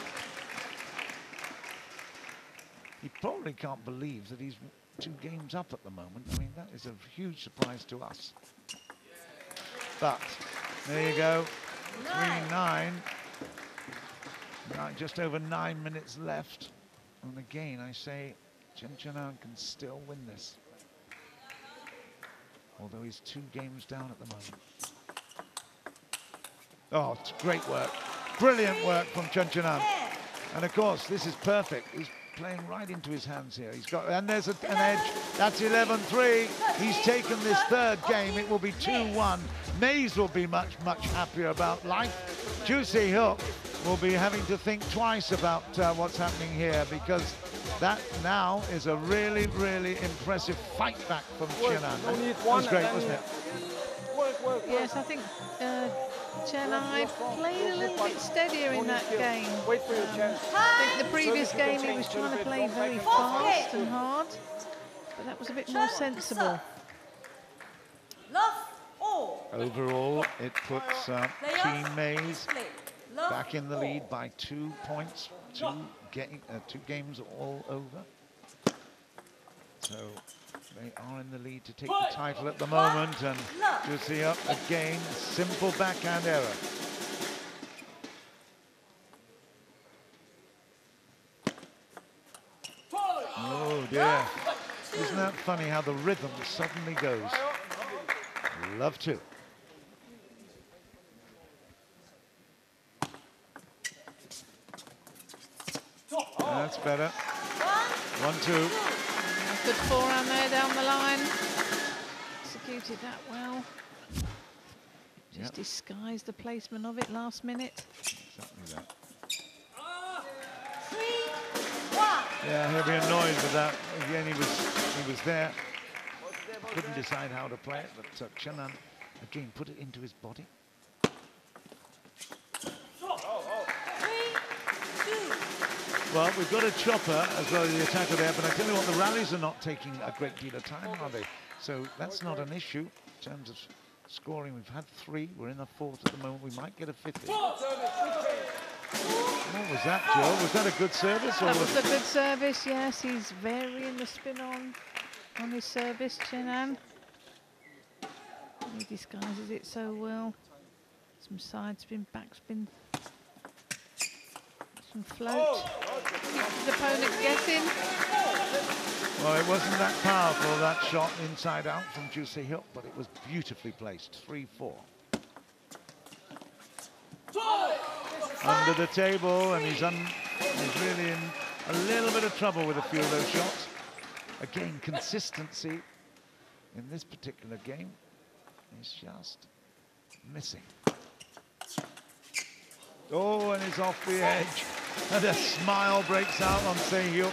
He probably can't believe that he's 2 games up at the moment. I mean, that is a huge surprise to us. But there you go, 3-9. Just over 9 minutes left. And again, I say Chien-An can still win this. Although he's 2 games down at the moment. Oh, it's great work. Brilliant work from Chien-An. And of course, this is perfect. He's playing right into his hands here. He's got, and there's an edge. That's 11-3. He's taken this 3rd game. It will be 2-1. M.Maze will be much, much happier about life. Shu-Xunyao will be having to think twice about what's happening here, because that now is a really, really impressive fight back from Chien-An. That was great, wasn't it? Yes, I think Chien-An played a little bit steadier in that game. Wait for your chance. I think the previous game he was trying to play very fast and hard, but that was a bit more sensible. Overall, it puts Team M.Maze back in the lead by 2 points. 2 games all over. So they are in the lead to take the title at the moment, and you'll see up again, simple backhand error. Oh dear. Isn't that funny how the rhythm suddenly goes? Love to. That's better. 1-2. Good forehand there down the line. Executed that well. Just disguised the placement of it last minute. Exactly that. Yeah, he'll be annoyed with that. Again, he was there. Couldn't decide how to play it, but Chien-An again put it into his body. Well, we've got a chopper as well as the attacker there, but I tell you what, the rallies are not taking a great deal of time, are they? So that's not an issue in terms of scoring. We've had 3, we're in the 4th at the moment. We might get a 5th. What was that, Joe? Was that a good service? Or That was a good service, yes. He's varying the spin on his service, Chien-An. He disguises it so well. Some side spin, back spin. Some float. Keeps his opponent guessing. Well, it wasn't that powerful, that shot inside out from Shu-Xunyao, but it was beautifully placed. 3-4. Under the table, and he's really in a little bit of trouble with a few of those shots. Again, consistency in this particular game is just missing. Oh, and he's off the edge. And a smile breaks out on Saehyuk.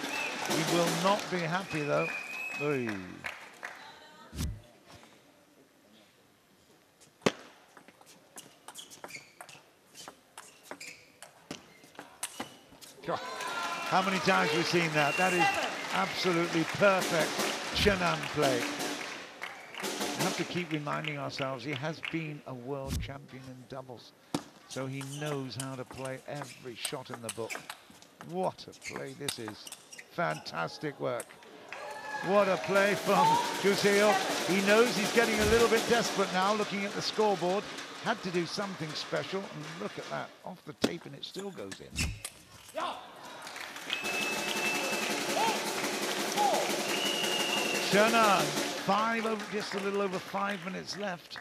He will not be happy, though. Oy. How many times have we seen that? That is absolutely perfect Chien-An play. We have to keep reminding ourselves he has been a world champion in doubles, so he knows how to play every shot in the book. What a play this is. Fantastic work. What a play from Shu-Xunyao. He knows he's getting a little bit desperate now, looking at the scoreboard. Had to do something special, and look at that. Off the tape, and it still goes in. Chien-An, just a little over 5 minutes left.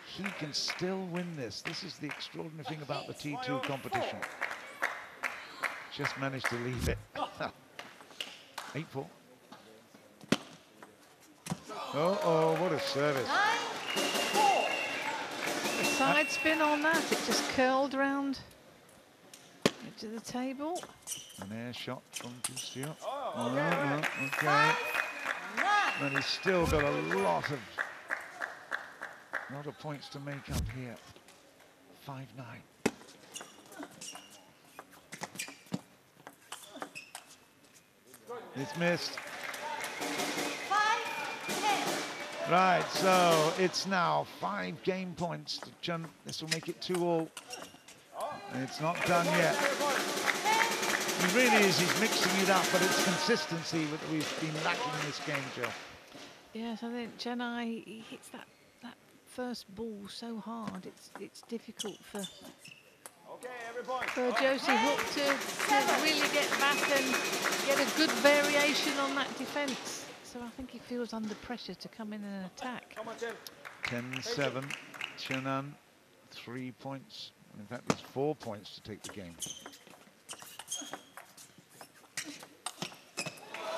He can still win this. This is the extraordinary thing about the T2 competition. Just managed to leave it. 8-4. Oh, what a service. The side spin on that, it just curled round to the table. An air shot from Shu-Xunyao. Okay. And he's still got a lot of points to make up here. 5-9. It's missed. 5-10. Right, so it's now 5 game points to Chen. This will make it 2-all. And it's not done yet. He really is, he's mixing it up, but it's consistency that we've been lacking in this game, Joe. Yes, I think Chien-An, he hits that first ball so hard, it's difficult for For Josie Hook to really get back and get a good variation on that defence. So I think he feels under pressure to come in and attack. 10-7, Chien-An, 3 points. In fact, there's 4 points to take the game.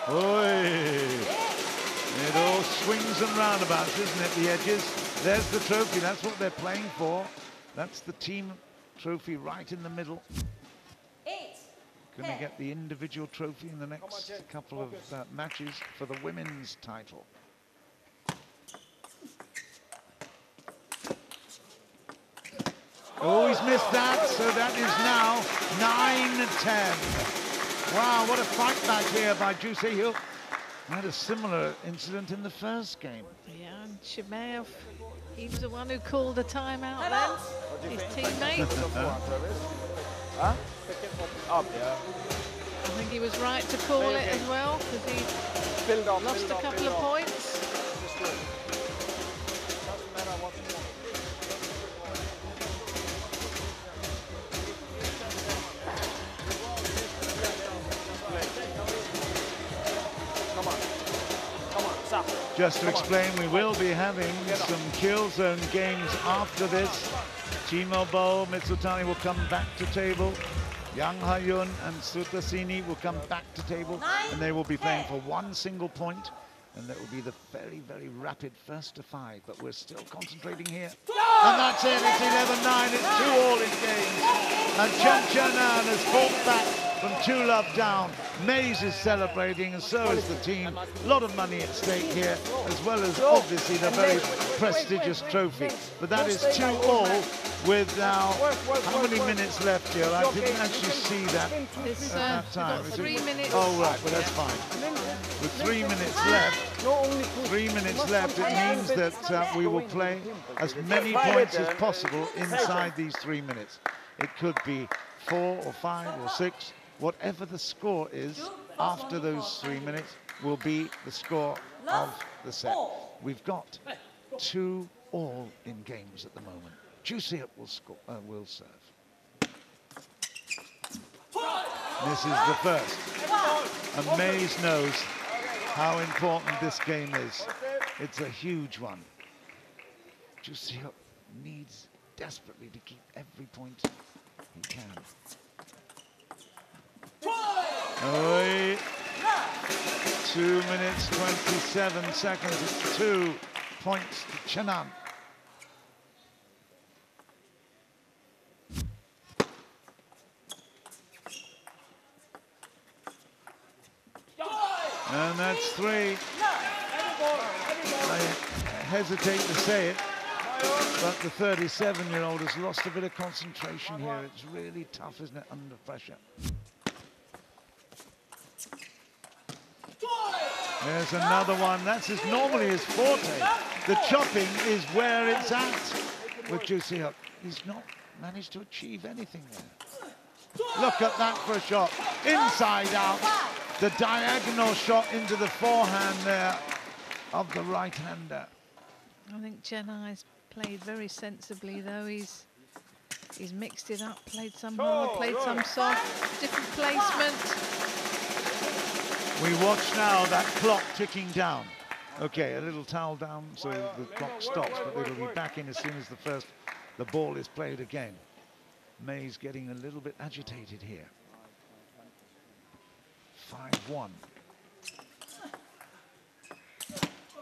Oi! It all swings and roundabouts, isn't it, the edges? There's the trophy, that's what they're playing for. That's the team trophy right in the middle. Going to get the individual trophy in the next couple of matches for the women's title. Oh, he's missed that, so that is now 9-10. Wow, what a fight back here by Jialiang. Had a similar incident in the first game. Yeah, and Shibaev, he was the one who called the timeout then, his teammate. Huh? Up. I think he was right to call it as well, because he lost a couple of points. Just to explain, we will be having some kill zone games after this. Timo, Boll, Mizutani will come back to table. Yang, Haeun and Suthasini will come back to table, and they will be playing for 1 single point, and that will be the very, very rapid first to 5, but we're still concentrating here. And that's it, it's 11-9, it's 2-all in games. And Chian-An has fought back from 2-love down. M.Maze is celebrating, and so is the team. A lot of money at stake here, as well as obviously the very prestigious trophy. But that is 2-all with now, how many minutes left here? I didn't actually see that It's, at that time. 3 minutes. Oh, right, well, that's fine. With 3 minutes left, 3 minutes left, it means that we will play as many points as possible inside these 3 minutes. It could be 4 or 5 or 6. Whatever the score is after those 3 minutes will be the score of the set. We've got 2-all in games at the moment. Jialiang will serve. This is the first. And M.Maze knows how important this game is. It's a huge one. Jialiang needs desperately to keep every point he can. Oh, 2 minutes, 27 seconds. It's 2 points to Chien-An. And that's 3. I hesitate to say it, but the 37-year-old has lost a bit of concentration here. It's really tough, isn't it, under pressure? There's another one. That's normally his forte. The chopping is where it's at with Jialiang. He's not managed to achieve anything there. Look at that for a shot. Inside out. The diagonal shot into the forehand there of the right-hander. I think Chien-An has played very sensibly, though. He's mixed it up, played some hard, played some soft, different placement. We watch now that clock ticking down. Okay, a little towel down so the clock stops, but it'll be back in as soon as the ball is played again. M.Maze getting a little bit agitated here. 5-1.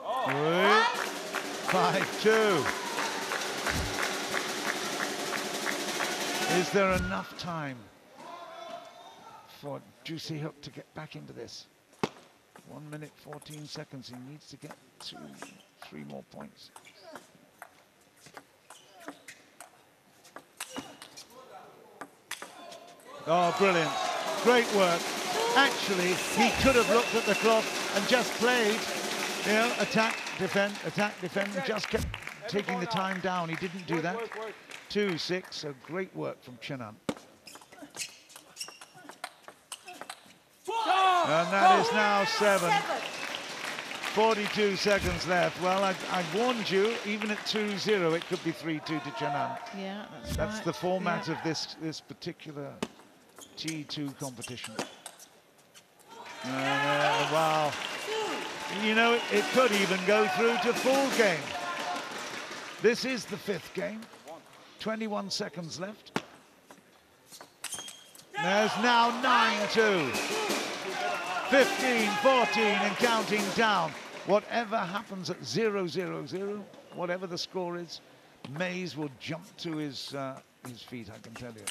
5-2. Is there enough time for Jialiang to get back into this? 1 minute, 14 seconds. He needs to get 2, 3 more points. Oh, brilliant. Great work. Actually, he could have looked at the clock and just played, you know, attack, defend, and just kept taking the time down. He didn't do that. 2-6, so great work from Chien-An. And that is now 7. 42 seconds left. Well, I warned you, even at 2-0, it could be 3-2 to Chian-An. Yeah, That's right. the format Yeah. of this particular T2 competition. Wow. You know, it could even go through to full game. This is the 5th game. 21 seconds left. There's now 9-2. 15, 14 and counting down. Whatever happens at 0-0-0, whatever the score is, M.Maze will jump to his feet, I can tell you.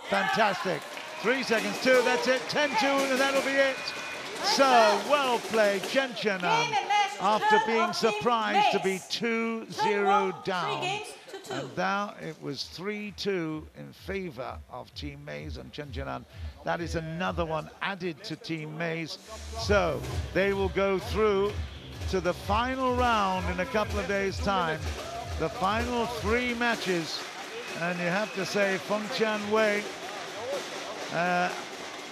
Fantastic. 3 seconds, 2, that's it. 10-2, and that'll be it. So, well played, Chien-An, after being surprised to be 2-0 down. And now it was 3-2 in favor of Team M.Maze and Chien-An. That is another one added to Team M.Maze. So they will go through to the final round in a couple of days' time. The final 3 matches. And you have to say Feng Tianwei,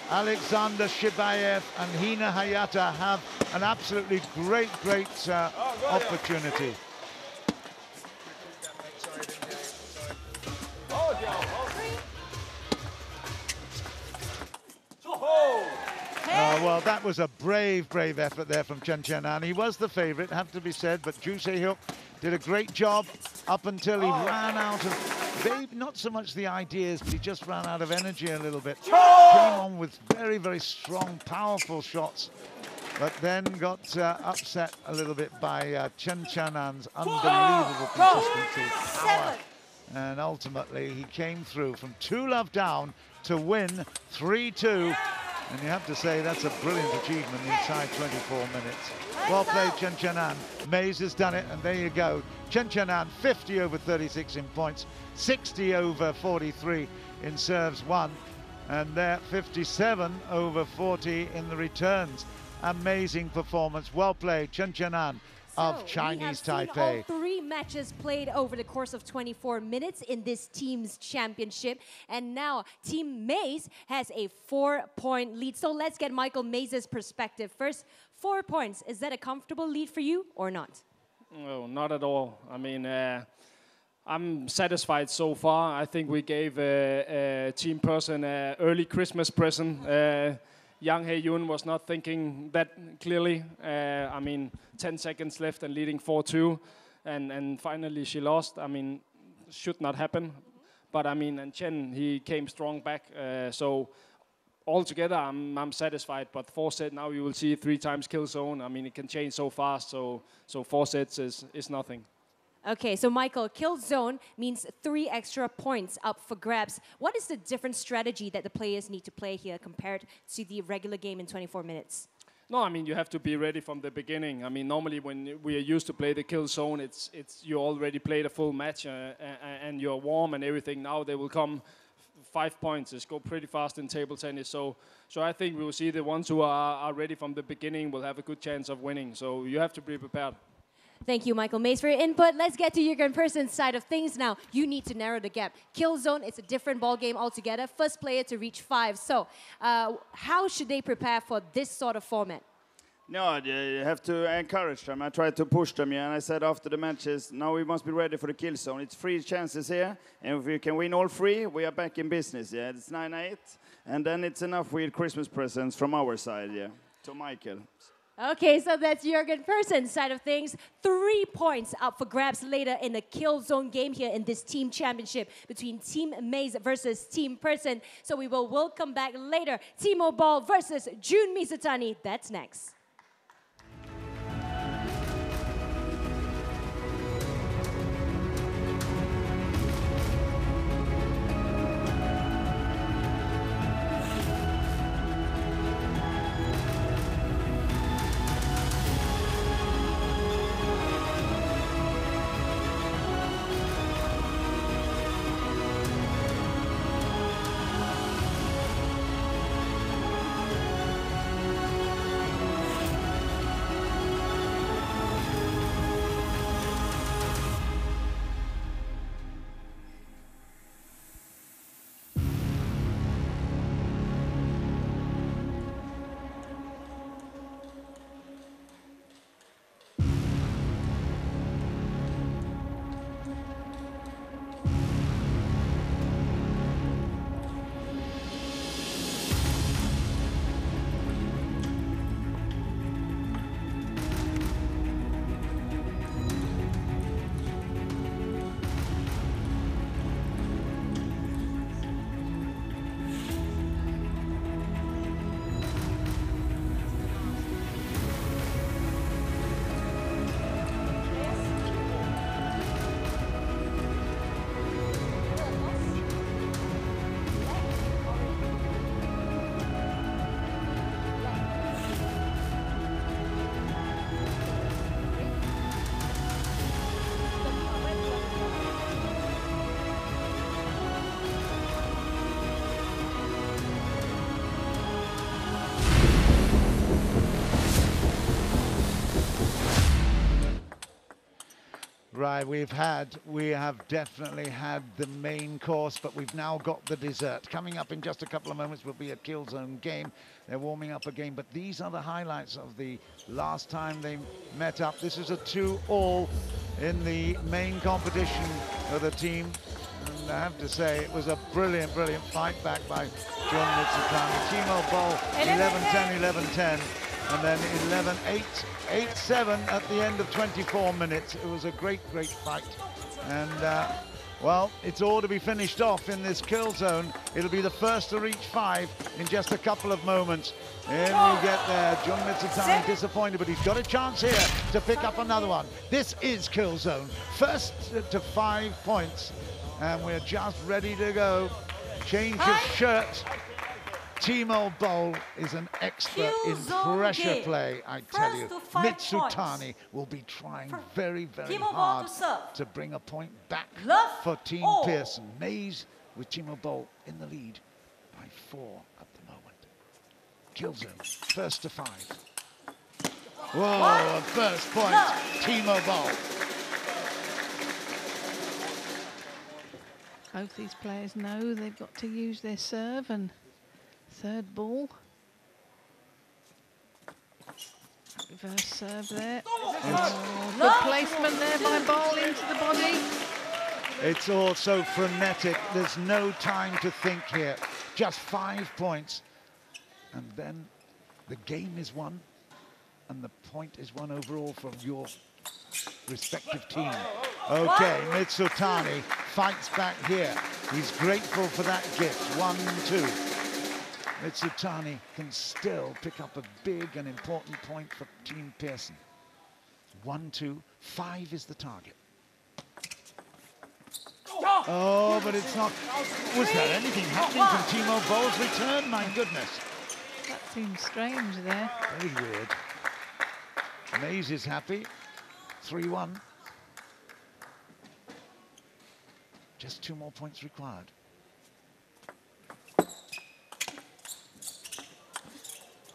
Aleksander, Shibaev and Hina Hayata have an absolutely great opportunity. Well, that was a brave effort there from Chien-An. He was the favorite, have to be said, but Saehyuk did a great job up until he ran out of, maybe not so much the ideas, but he just ran out of energy a little bit. Came on with very strong, powerful shots, but then got upset a little bit by Chien-An's unbelievable consistency, power. And ultimately, he came through from 2-love down to win 3-2. And you have to say that's a brilliant achievement inside 24 minutes. Well played, Chien-An. M.Maze has done it, and there you go. Chien-An 50 over 36 in points, 60 over 43 in serves won, and they're 57 over 40 in the returns. Amazing performance. Well played, Chien-An of Chinese Taipei. All 3 matches played over the course of 24 minutes in this team's championship, and now Team M.Maze has a 4-point lead. So let's get Michael M.Maze's perspective first. 4 points, is that a comfortable lead for you or not? No, not at all. I mean, I'm satisfied so far. I think we gave Team Person an early Christmas present. Young Haeun was not thinking that clearly. I mean, 10 seconds left and leading 4-2. And finally she lost. I mean, should not happen. But I mean, and Chen, he came strong back. So altogether, I'm satisfied. But 4 sets, now you will see 3 times kill zone. I mean, it can change so fast. So 4 sets is nothing. Okay, so Michael, kill zone means 3 extra points up for grabs. What is the different strategy that the players need to play here compared to the regular game in 24 minutes? No, I mean, you have to be ready from the beginning. I mean, normally when we are used to play the kill zone, it's you already played a full match and you're warm and everything. Now they will come 5 points. It's go pretty fast in table tennis. So I think we will see the ones who are ready from the beginning will have a good chance of winning. So you have to be prepared. Thank you, Michael M.Maze, for your input. Let's get to Y.Persson side of things now. You need to narrow the gap. Kill zone, it's a different ball game altogether. First player to reach 5. So how should they prepare for this sort of format? No, you have to encourage them. I tried to push them, and I said after the matches, now we must be ready for the kill zone. It's 3 chances here, and if we can win all 3, we are back in business. Yeah, it's 9-8, and then it's enough with Christmas presents from our side. Yeah, to Michael. Okay, so that's Y.Persson side of things. 3 points up for grabs later in the kill zone game here in this team championship between Team M.Maze versus Team Person. So we will welcome back later Timo Boll versus Jun Mizutani. That's next. we have definitely had the main course, but we've now got the dessert. Coming up in just a couple of moments will be a Killzone game. They're warming up a game, but these are the highlights of the last time they met up. This is a 2-all in the main competition for the team. And I have to say, it was a brilliant, brilliant fight back by John Mizutani. Timo Boll, 11-10, 11-10. And then 11-8, 8-7 at the end of 24 minutes. It was a great, great fight. And, well, it's all to be finished off in this kill zone. It'll be the first to reach 5 in just a couple of moments. In we get there. John Mizutani disappointed, but he's got a chance here to pick up another one. This is kill zone. First to 5 points. And we're just ready to go. Change of shirt. Timo Boll is an expert in pressure play, I tell you. Mizutani will be trying very, very hard to bring a point back for Team Pearson. M.Maze with Timo Boll in the lead by 4 at the moment. Killzone, first to 5. Whoa, a first point, Timo Boll. Both these players know they've got to use their serve, and third ball. Reverse serve there. Oh, good placement there by Boll into the body. It's all so frenetic. There's no time to think here. Just 5 points. And then the game is won. And the point is won overall from your respective team. Okay, Mizutani fights back here. He's grateful for that gift. 1-2. Mizutani can still pick up a big and important point for Team Pearson. 1-2, 5 is the target. Oh, but it's not. Was there anything happening from Timo Boll's return? My goodness. That seems strange there. Very weird. M.Maze is happy. 3-1. Just 2 more points required.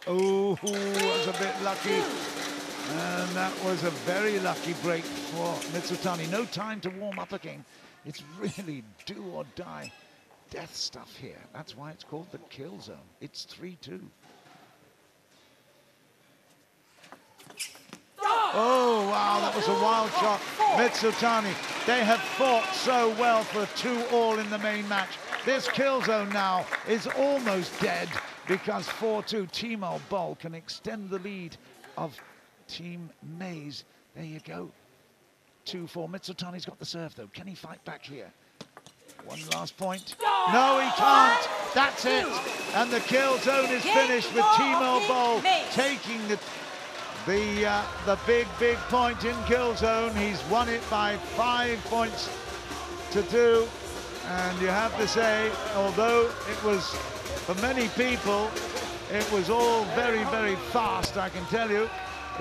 Oh, was a bit lucky. And that was a very lucky break for Mizutani. No time to warm up again. It's really do or die death stuff here. That's why it's called the kill zone. It's 3-2. Oh, wow, that was a wild shot. Mizutani, they have fought so well for a 2-all in the main match. This kill zone now is almost dead because 4-2, Timo Boll can extend the lead of Team M.Maze. There you go. 2-4. Mizutani's got the serve, though. Can he fight back here? One last point. No, he can't. That's it. And the kill zone is finished with Timo Boll taking the big, big point in kill zone. He's won it by 5 points to 2. And you have to say, although it was, for many people, it was all very, very fast, I can tell you,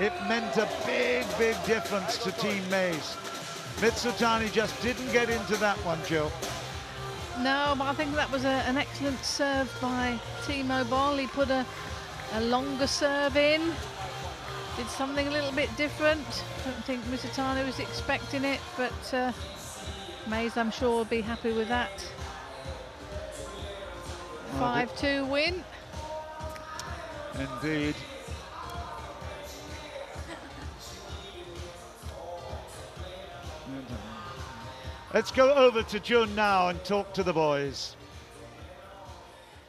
it meant a big, big difference to Team M.Maze. Mizutani just didn't get into that one, Jill. No, but I think that was an excellent serve by Timo Boll. He put a longer serve in, did something a little bit different. I don't think Mizutani was expecting it, but M.Maze, I'm sure, will be happy with that. 5-2 win. Indeed. Let's go over to Jun now and talk to the boys.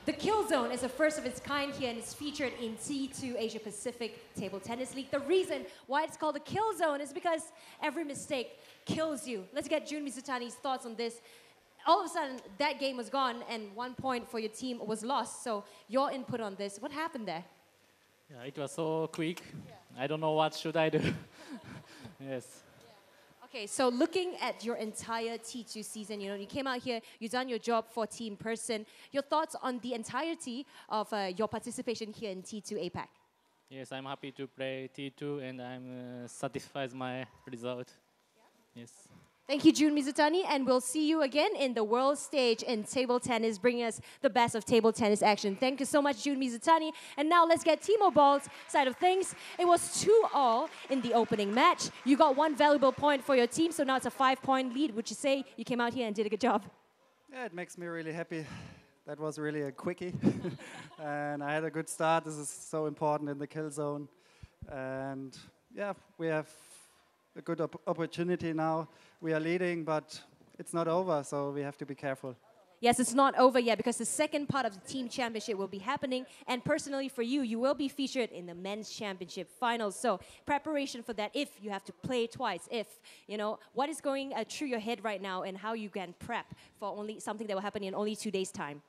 The Kill Zone is the first of its kind here and it's featured in T2 Asia Pacific Table Tennis League. The reason why it's called the Kill Zone is because every mistake kills you. Let's get Jun Mizutani's thoughts on this. All of a sudden, that game was gone and 1 point for your team was lost. So your input on this, what happened there? Yeah, it was so quick. Yeah. I don't know what should I do. Yes. Okay, so looking at your entire T2 season, you know, you came out here, you've done your job for Team Pearson. Your thoughts on the entirety of your participation here in T2 APAC? Yes, I'm happy to play T2 and I'm satisfied with my result. Yeah? Yes. Thank you, Jun Mizutani, and we'll see you again in the world stage in table tennis, bringing us the best of table tennis action. Thank you so much, Jun Mizutani. And now let's get Timo Boll's side of things. It was 2-2 in the opening match. You got one valuable point for your team, so now it's a 5-point lead. Would you say you came out here and did a good job? Yeah, it makes me really happy. That was really a quickie. And I had a good start. This is so important in the kill zone. And yeah, we have a good opportunity now. We are leading, but it's not over, so we have to be careful. Yes, it's not over yet because the second part of the team championship will be happening. And personally for you, you will be featured in the men's championship finals. So preparation for that, if you have to play twice, what is going through your head right now and how you can prep for only something that will happen in only 2 days' time?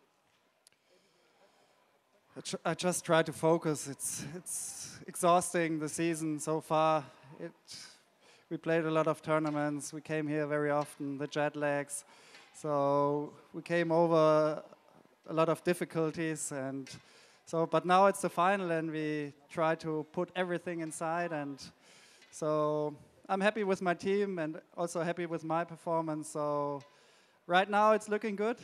I just try to focus. It's exhausting, the season so far. We played a lot of tournaments. We came here very often, the jet lags. So we came over a lot of difficulties. But now it's the final and we try to put everything inside. And so I'm happy with my team and also happy with my performance. So right now it's looking good.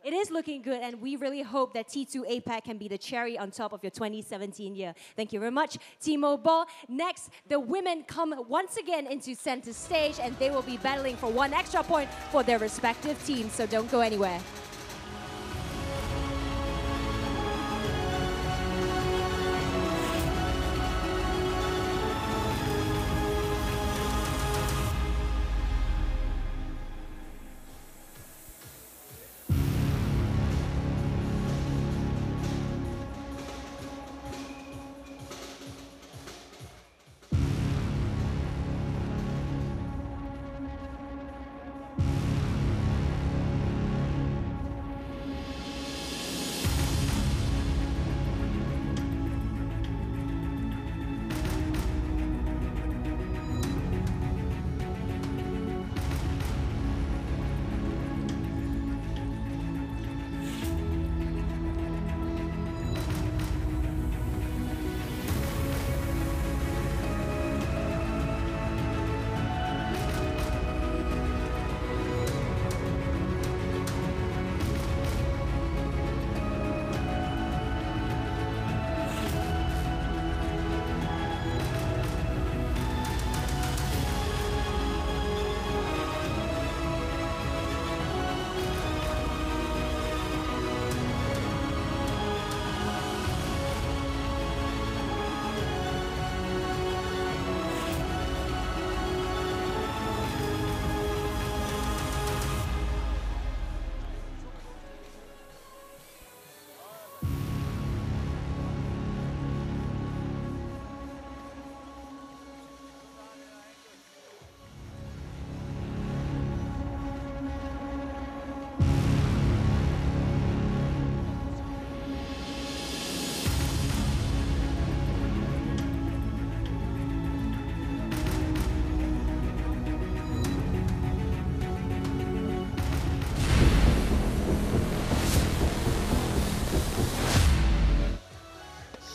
It is looking good, and we really hope that T2 APAC can be the cherry on top of your 2017 year. Thank you very much, Timo Boll. Next, the women come once again into center stage, and they will be battling for one extra point for their respective teams, so don't go anywhere.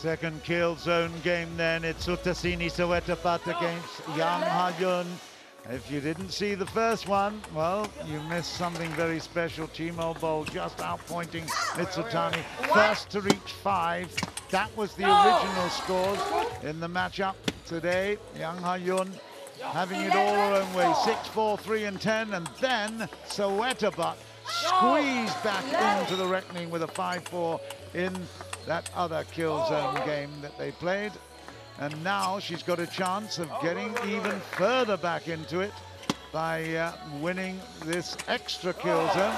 Second kill zone game then. It's Suthasini Sawettabut against Haeun. If you didn't see the first one, well, you missed something very special. Timo Boll just outpointing Mizutani. First to reach 5. That was the original scores in the matchup today. Haeun having it all her own way. 6-4, 3 and 10. And then Sawettabut squeezed back into the reckoning with a 5-4 in that other kill zone game that they played. And now she's got a chance of getting even further back into it by winning this extra kill zone,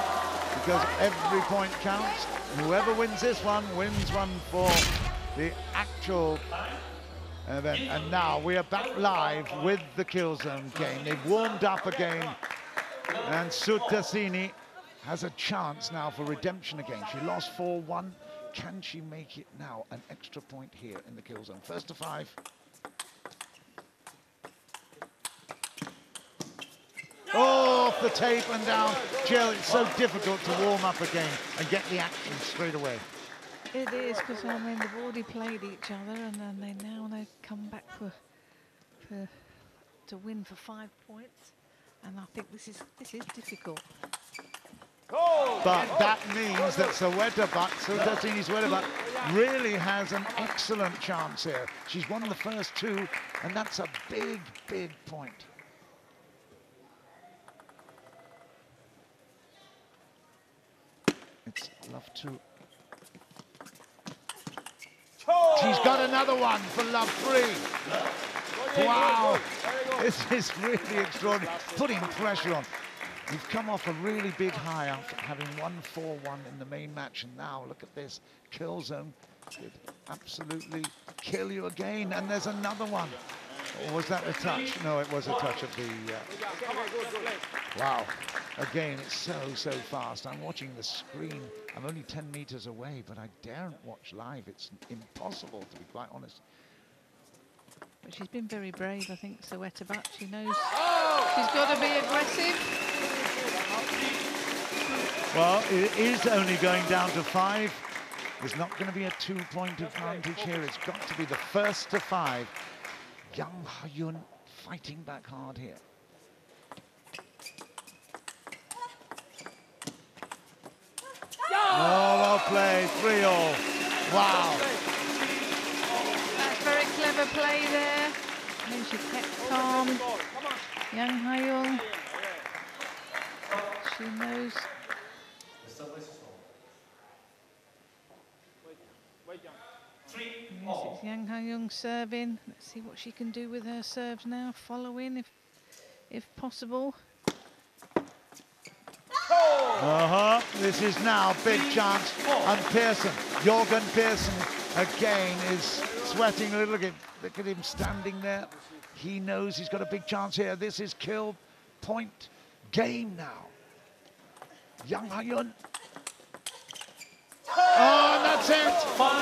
because every point counts. Whoever wins this one wins one for the actual event. And now we are back live with the kill zone game. They've warmed up again, and Suthasini has a chance now for redemption again. She lost 4-1. Can she make it now? An extra point here in the kill zone. First to 5. Oh, off the tape and down. Jill, it's so difficult to warm up again and get the action straight away. It is, because I mean they've already played each other, and then they come back to win for 5 points. And I think this is difficult. But that means that Suthasini Sawettabut really has an excellent chance here. She's won the first two, and that's a big, big point. It's love two. She's got another one for love three. Wow, this is really extraordinary. Putting pressure on. You've come off a really big high after having won 4-1 in the main match, and now look at this kill zone. Could absolutely kill you again, and there's another one. Or was that a touch? No, it was a touch of the... Wow. Again, it's so fast. I'm watching the screen. I'm only 10 meters away, but I daren't watch live. It's impossible, to be quite honest. But she's been very brave, I think, Sawettabut. She knows she's got to be aggressive. Well, it is only going down to 5. There's not going to be a 2-point advantage here. It's got to be the first to 5. Haeun fighting back hard here. Oh, well played, 3-all. Wow. That's very clever play there. And she kept calm. Haeun. She knows. Yes, it's Haeun serving. Let's see what she can do with her serves now. Following, if possible. This is now a big chance. And Persson, Jorgen again is sweating a little bit. Look at him standing there. He knows he's got a big chance here. This is kill point game now. Haeun. Oh, and that's it.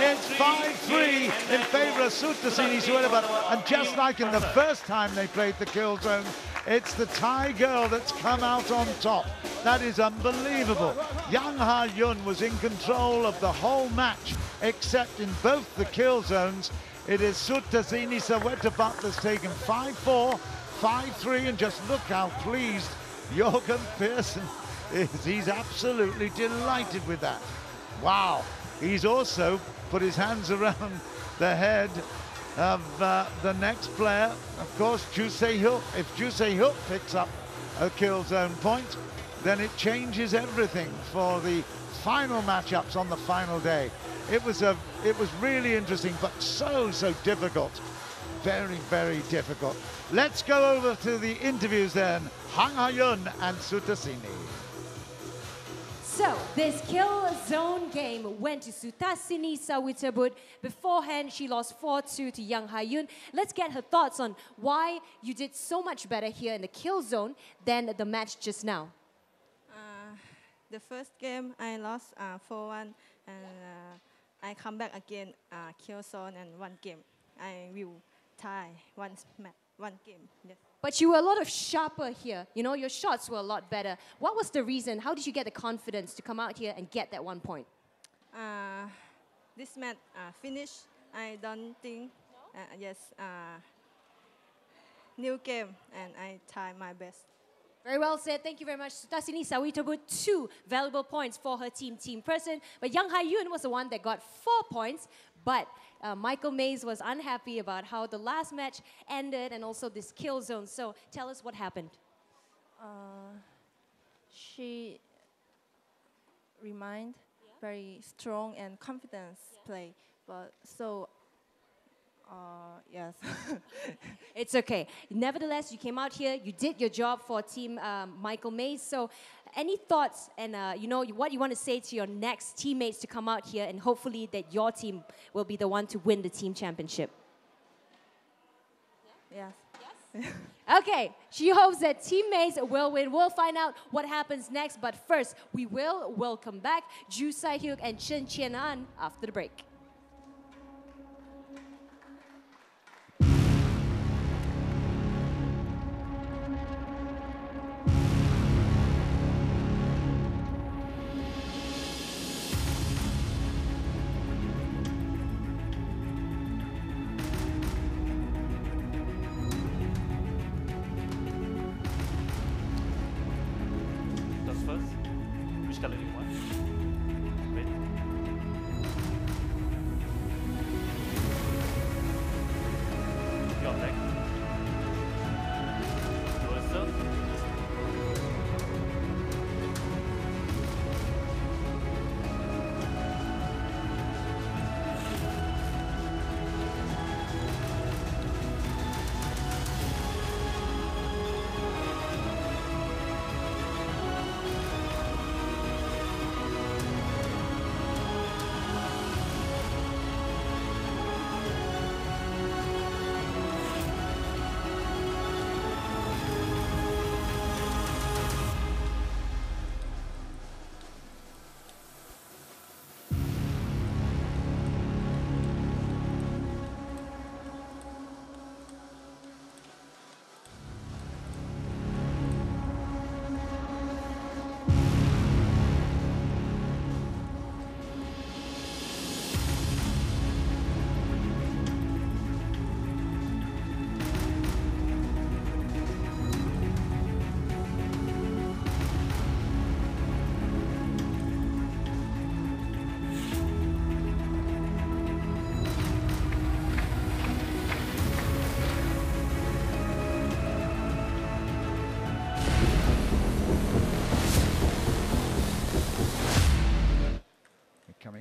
It's 5-3 in favor of Suthasini Sawettabut. And just like in the first time they played the kill zone, it's the Thai girl that's come out on top. That is unbelievable. Haeun was in control of the whole match, except in both the kill zones. It is Suthasini Sawettabut that's taken 5-4, 5-3, and just look how pleased Jorgen Persson is. He's absolutely delighted with that. Wow. He's also put his hands around the head of the next player, of course, Saehyuk. If Saehyuk picks up a kill zone point, then it changes everything for the final matchups on the final day. It was really interesting, but so difficult. Very, very difficult. Let's go over to the interviews then. Haeun and Suthasini. So this kill zone game went to Suthasini Sawettabut. Beforehand, she lost 4-2 to Haeun. Let's get her thoughts on why you did so much better here in the kill zone than the match just now. The first game, I lost 4-1, and I come back again, kill zone, and 1 game. I will tie one game. Yes. But you were a lot sharper here. You know, your shots were a lot better. What was the reason? How did you get the confidence to come out here and get that 1 point? This match finished. I don't think. Yes. New game, and I try my best. Very well said. Thank you very much. Suthasini Sawettabut, 2 valuable points for her team, Team Person. But Haeun was the one that got 4 points. But M.Maze was unhappy about how the last match ended and also this kill zone. So tell us what happened. She remained very strong and confident play. But so, yes. It's okay. Nevertheless, you came out here, you did your job for Team M.Maze. So any thoughts and you know what you want to say to your next teammates to come out here and hopefully that your team will be the one to win the team championship? Yes. Okay, she hopes that Team M.Maze will win. We'll find out what happens next. But first, we will welcome back Saehyuk and Chien-An after the break. skal living one. Wait. Your back. Closer.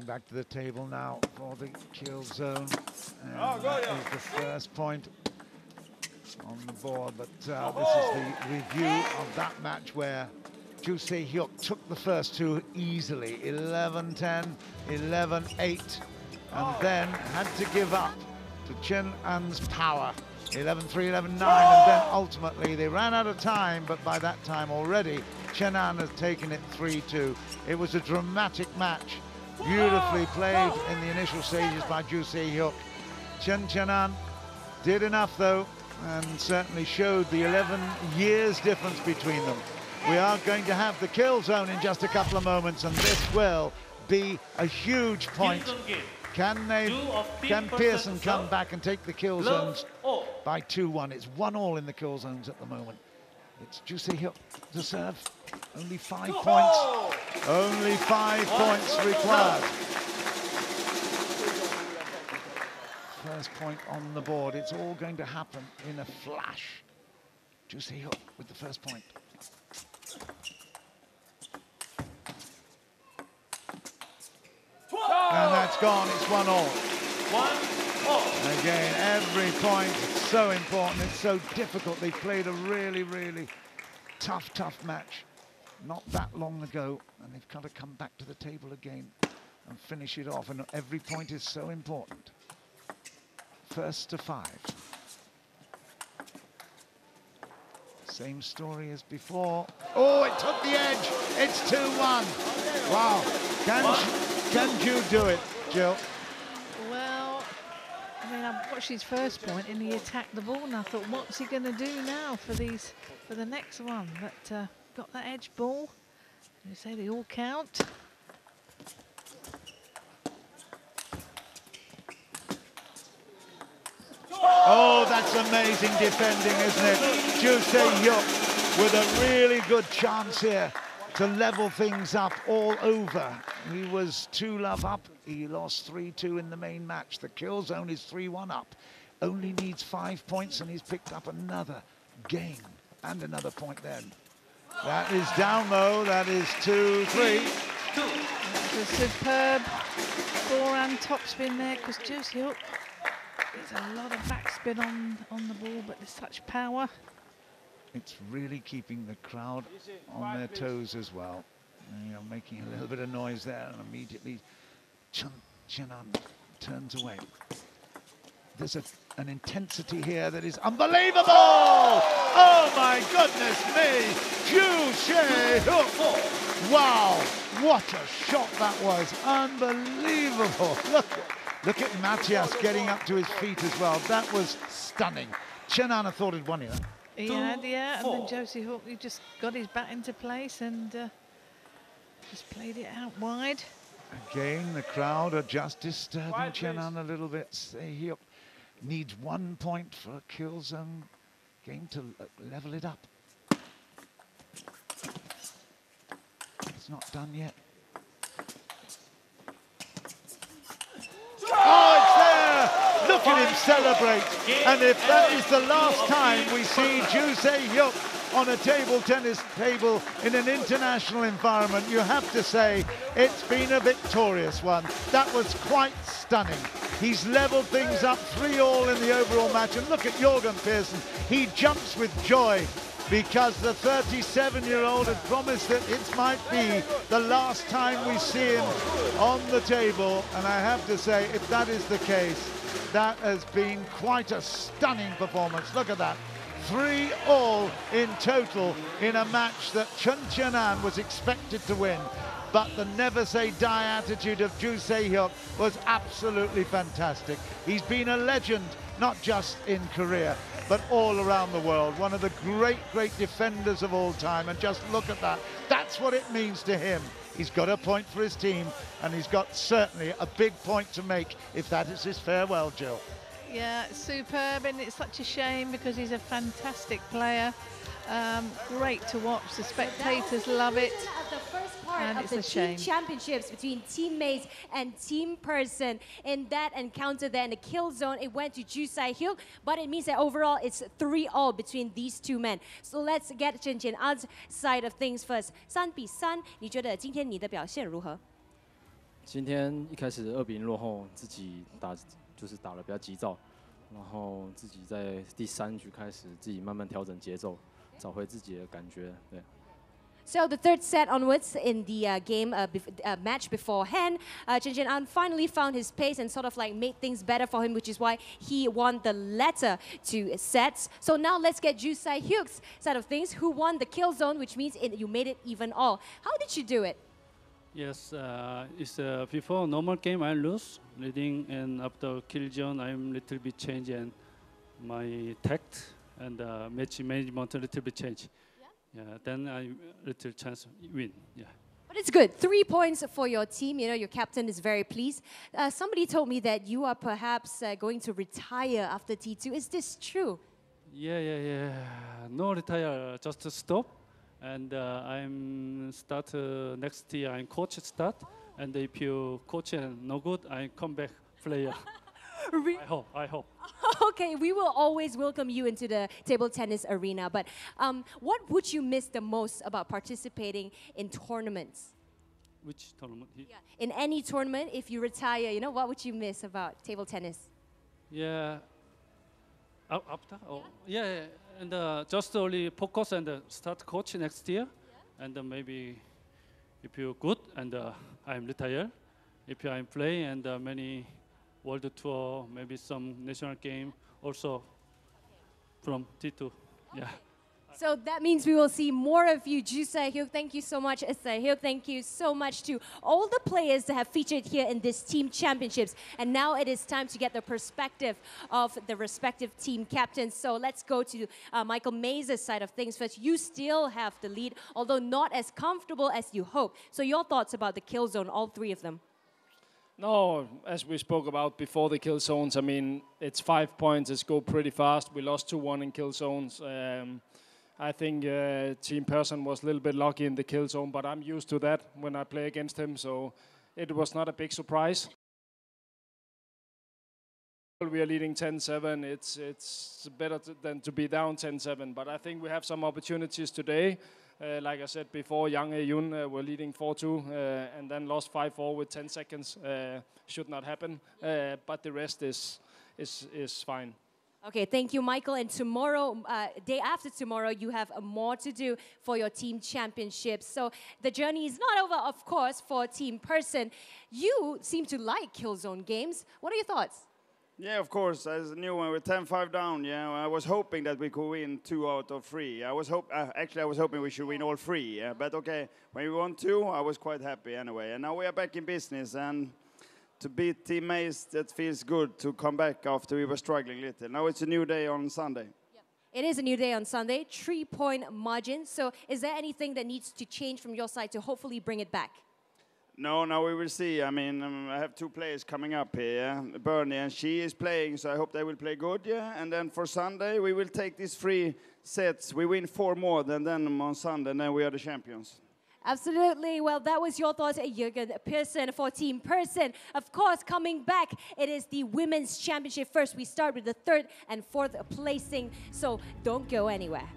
Back to the table now for the kill zone. And that is the first point on the board. But this is the review of that match where Saehyuk took the first two easily. 11-10, 11-8, and then had to give up to Chien-An's power. 11-3, 11-9, and then ultimately they ran out of time, but by that time already Chien-An has taken it 3-2. It was a dramatic match. Beautifully played in the initial stages by Saehyuk. Chien-An did enough though, and certainly showed the 11 years difference between them. We are going to have the kill zone in just a couple of moments, and this will be a huge point. Can Pearson come back and take the kill zones by 2-1? It's 1-1 in the kill zones at the moment. It's Saehyuk to serve. Only 5 points. Only 5 points required. First point on the board. It's all going to happen in a flash. Saehyuk with the first point. And that's gone. It's 1-1. 1-1. Again, every point is so important. It's so difficult. They played a really, really tough match not that long ago, and they've got to come back to the table again and finish it off. And every point is so important. First to 5. Same story as before. Oh, it took the edge. It's 2-1. Wow. Can you do it, Jill? Well, I mean, I watched his first point and he attacked the ball, and I thought, what's he going to do now for the next one? But got that edge ball. You say they all count. Oh, that's amazing defending, isn't it? Saehyuk with a really good chance here to level things up all over. He was 2-love up. He lost 3-2 in the main match. The kill zone is 3-1 up. Only needs 5 points, and he's picked up another game and another point then. That is down low. That is 2-3. That's a superb forehand topspin there, because Saehyuk, there's a lot of backspin on the ball, but there's such power. It's really keeping the crowd on their toes as well. You know, making a little bit of noise there, and immediately Chien-An turns away. There's an intensity here that is unbelievable! Oh my goodness me! Saehyuk! Wow, what a shot that was! Unbelievable! Look at Matthias getting up to his feet as well. That was stunning. Chien-An thought he'd won it. He had, yeah, and then Saehyuk, he just got his bat into place and just played it out wide. Again, the crowd are just disturbing Chien-An a little bit. Saehyuk needs 1 point for a kill zone game to level it up. It's not done yet. Oh, it's there! Look at him celebrate. And if that is the last time we see Saehyuk on a table tennis table in an international environment, you have to say it's been a victorious one. That was quite stunning. He's leveled things up 3-all in the overall match. And look at Y.Persson. He jumps with joy because the 37-year-old had promised that it might be the last time we see him on the table. And I have to say, if that is the case, that has been quite a stunning performance. Look at that. 3-all in total in a match that Chien-An was expected to win. But the never-say-die attitude of Saehyuk was absolutely fantastic. He's been a legend, not just in Korea, but all around the world. One of the great, great defenders of all time. And just look at that. That's what it means to him. He's got a point for his team, and he's got certainly a big point to make if that is his farewell, Jill. Yeah, superb, and it's such a shame because he's a fantastic player. Great to watch. The spectators love it. The first part And of it's the a team shame. championships between Team M.Maze and Team Persson. In that encounter there in the kill zone, it went to Saehyuk, but it means that overall it's 3-all between these two men. So let's get Chien-An's side of things first. 3-3，你觉得今天你的表现如何？今天一开始2-0落后，自己就是打得比较急躁，然后自己在第3局开始自己慢慢调整节奏，找回自己的感觉。对。So the third set onwards in the match beforehand, Chien-An finally found his pace and sort of like made things better for him, which is why he won the latter 2 sets. So now let's get Saehyuk's side of things, who won the kill zone, which means you made it even all. How did you do it? Yes, it's before normal game I lose leading, and after kill zone I'm little bit change and my tact and match management a little bit change. Yeah, then I little chance win. Yeah. But it's good. 3 points for your team. You know, your captain is very pleased. Somebody told me that you are perhaps going to retire after T2. Is this true? Yeah. No retire, just stop. And I'm start next year. I'm coach start. And if you coach and no good, I come back player. I hope. Okay, we will always welcome you into the table tennis arena. But what would you miss the most about participating in tournaments? Which tournament? Yeah. In any tournament, if you retire, you know, what would you miss about table tennis? Yeah. After? Oh, yeah. And just only focus and start coach next year. And maybe if you're good and I'm retired, if I'm play and many World Tour, maybe some national game, also from T2. Yeah. So that means we will see more of you, Saehyuk. Thank you so much, Saehyuk. Thank you so much to all the players that have featured here in this team championships. And now it is time to get the perspective of the respective team captains. So let's go to M.Maze's side of things first. You still have the lead, although not as comfortable as you hope. So your thoughts about the kill zone, all 3 of them? No, as we spoke about before the kill zones, I mean, it's 5 points. It's go pretty fast. We lost 2-1 in kill zones. I think Team Persson was a little bit lucky in the kill zone, but I'm used to that when I play against him, so it was not a big surprise. We are leading 10-7. It's better than to be down 10-7, but I think we have some opportunities today. Like I said before, Haeun were leading 4-2 and then lost 5-4 with 10 seconds. Should not happen, but the rest is fine. Okay, thank you, Michael. And tomorrow, day after tomorrow, you have more to do for your team championships. So the journey is not over, of course, for Team Persson. You seem to like kill zone games. What are your thoughts? Yeah, of course. As a new one, we're 10-5 down. Yeah, I was hoping that we could win 2 out of 3. I was hoping we should win all 3. Yeah, but okay, when we won 2, I was quite happy anyway. And now we are back in business, and to beat Team M.Maze, that feels good to come back after we were struggling a little. Now it's a new day on Sunday. It is a new day on Sunday, 3-point margin. So is there anything that needs to change from your side to hopefully bring it back? No, now we will see. I mean, I have 2 players coming up here. Yeah? Bernie and she is playing, so I hope they will play good. Yeah, and then for Sunday, we will take these 3 sets. We win 4 more than them on Sunday, and then we are the champions. Absolutely. Well, that was your thoughts, Y.Persson for Team Person. Of course, coming back, it is the Women's Championship. First, we start with the 3rd and 4th placing, so don't go anywhere.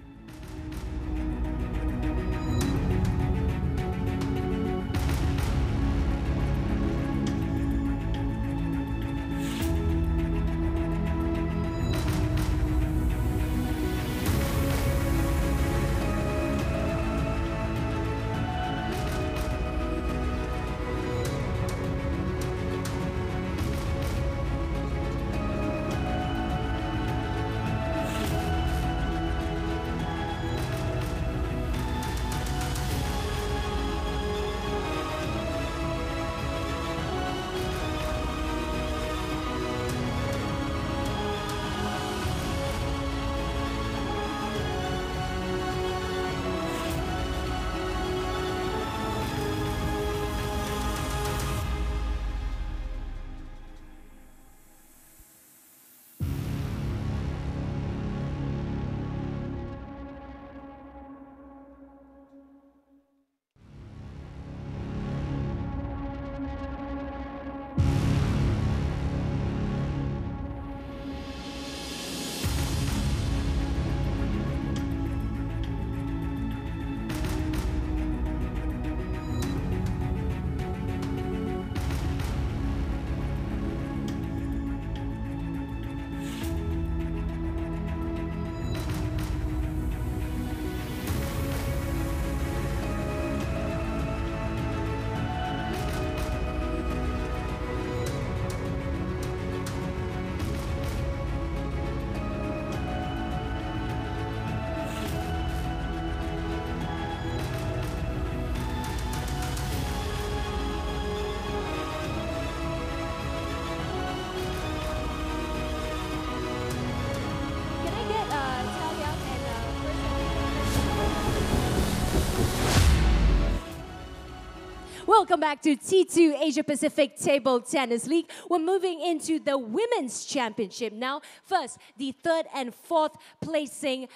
Welcome back to T2 Asia Pacific Table Tennis League. We're moving into the Women's Championship now. First, the 3rd and 4th placing,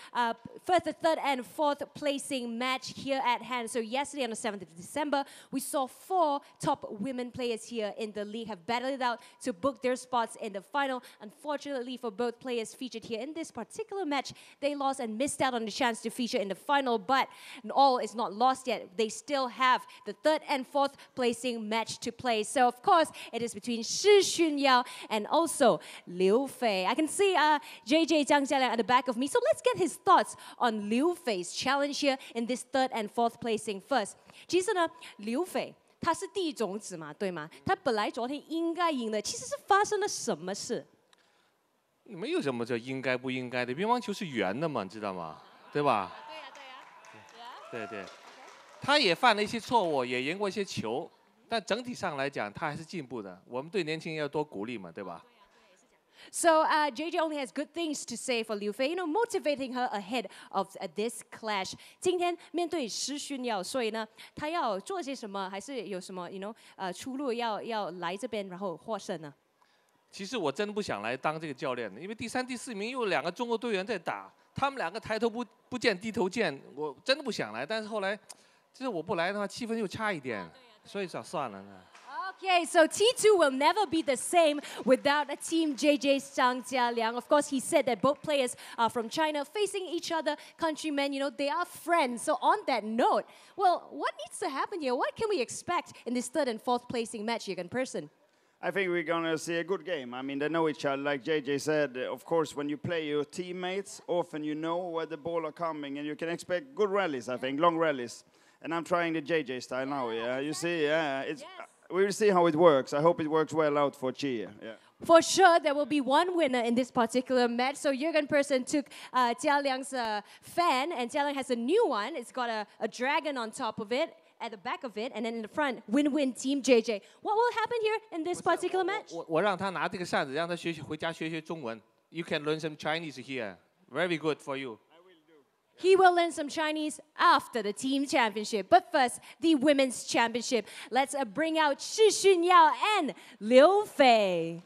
match here at hand. So yesterday on the 7th of December, we saw 4 top women players here in the league have battled it out to book their spots in the final. Unfortunately for both players featured here in this particular match, they lost and missed out on the chance to feature in the final, but all is not lost yet. They still have the 3rd and 4th placing match to play. So of course, it is between Shu Xunyao and also Liu Fei. I can see JJ Jialiang at the back of me. So let's get his thoughts on Liu Fei's challenge here in this 3rd and 4th placing first. 其实呢，Liu Fei 他是第一种子嘛，对吗？他本来昨天应该赢的，其实是发生了什么事？没有什么叫应该不应该的，乒乓球是圆的嘛，你知道吗？对吧？对对。他也犯了一些错误，也赢过一些球，但整体上来讲，他还是进步的。我们对年轻人要多鼓励嘛，对吧？ So JJ only has good things to say for Liu Fei, motivating her ahead of this clash. 今天面对施勋耀，所以呢，他要做些什么，还是有什么出路要来这边然后获胜呢？其实我真不想来当这个教练的，因为第3、第4名又有2个中国队员在打，他们2个抬头不见低头见，我真的不想来。但是后来。 就是我不来的话，气氛又差一点，所以算了呢。 Okay, so T2 will never be the same without a team JJ Jialiang. Of course, he said that both players are from China, facing each other, countrymen, they are friends. So on that note, well, what needs to happen here? What can we expect in this 3rd and 4th placing match here in person? I think we're going to see a good game. I mean, they know each other, like JJ said. Of course, when you play your teammates, often you know where the ball are coming, and you can expect good rallies, I think, long rallies. And I'm trying the JJ style now, yeah. You see, we will see how it works. I hope it works well out for Chie. Yeah. For sure, there will be one winner in this particular match. So Jorgen took Jialiang's fan, and Jialiang has a new one. It's got a dragon on top of it, at the back of it, and then in the front, win-win team JJ. What will happen here in this particular match? 我让他拿这个扇子，让他回家学学中文。You can learn some Chinese here. Very good for you. He will learn some Chinese after the team championship. But first, the women's championship. Let's bring out Shu Xunyao and Liu Fei.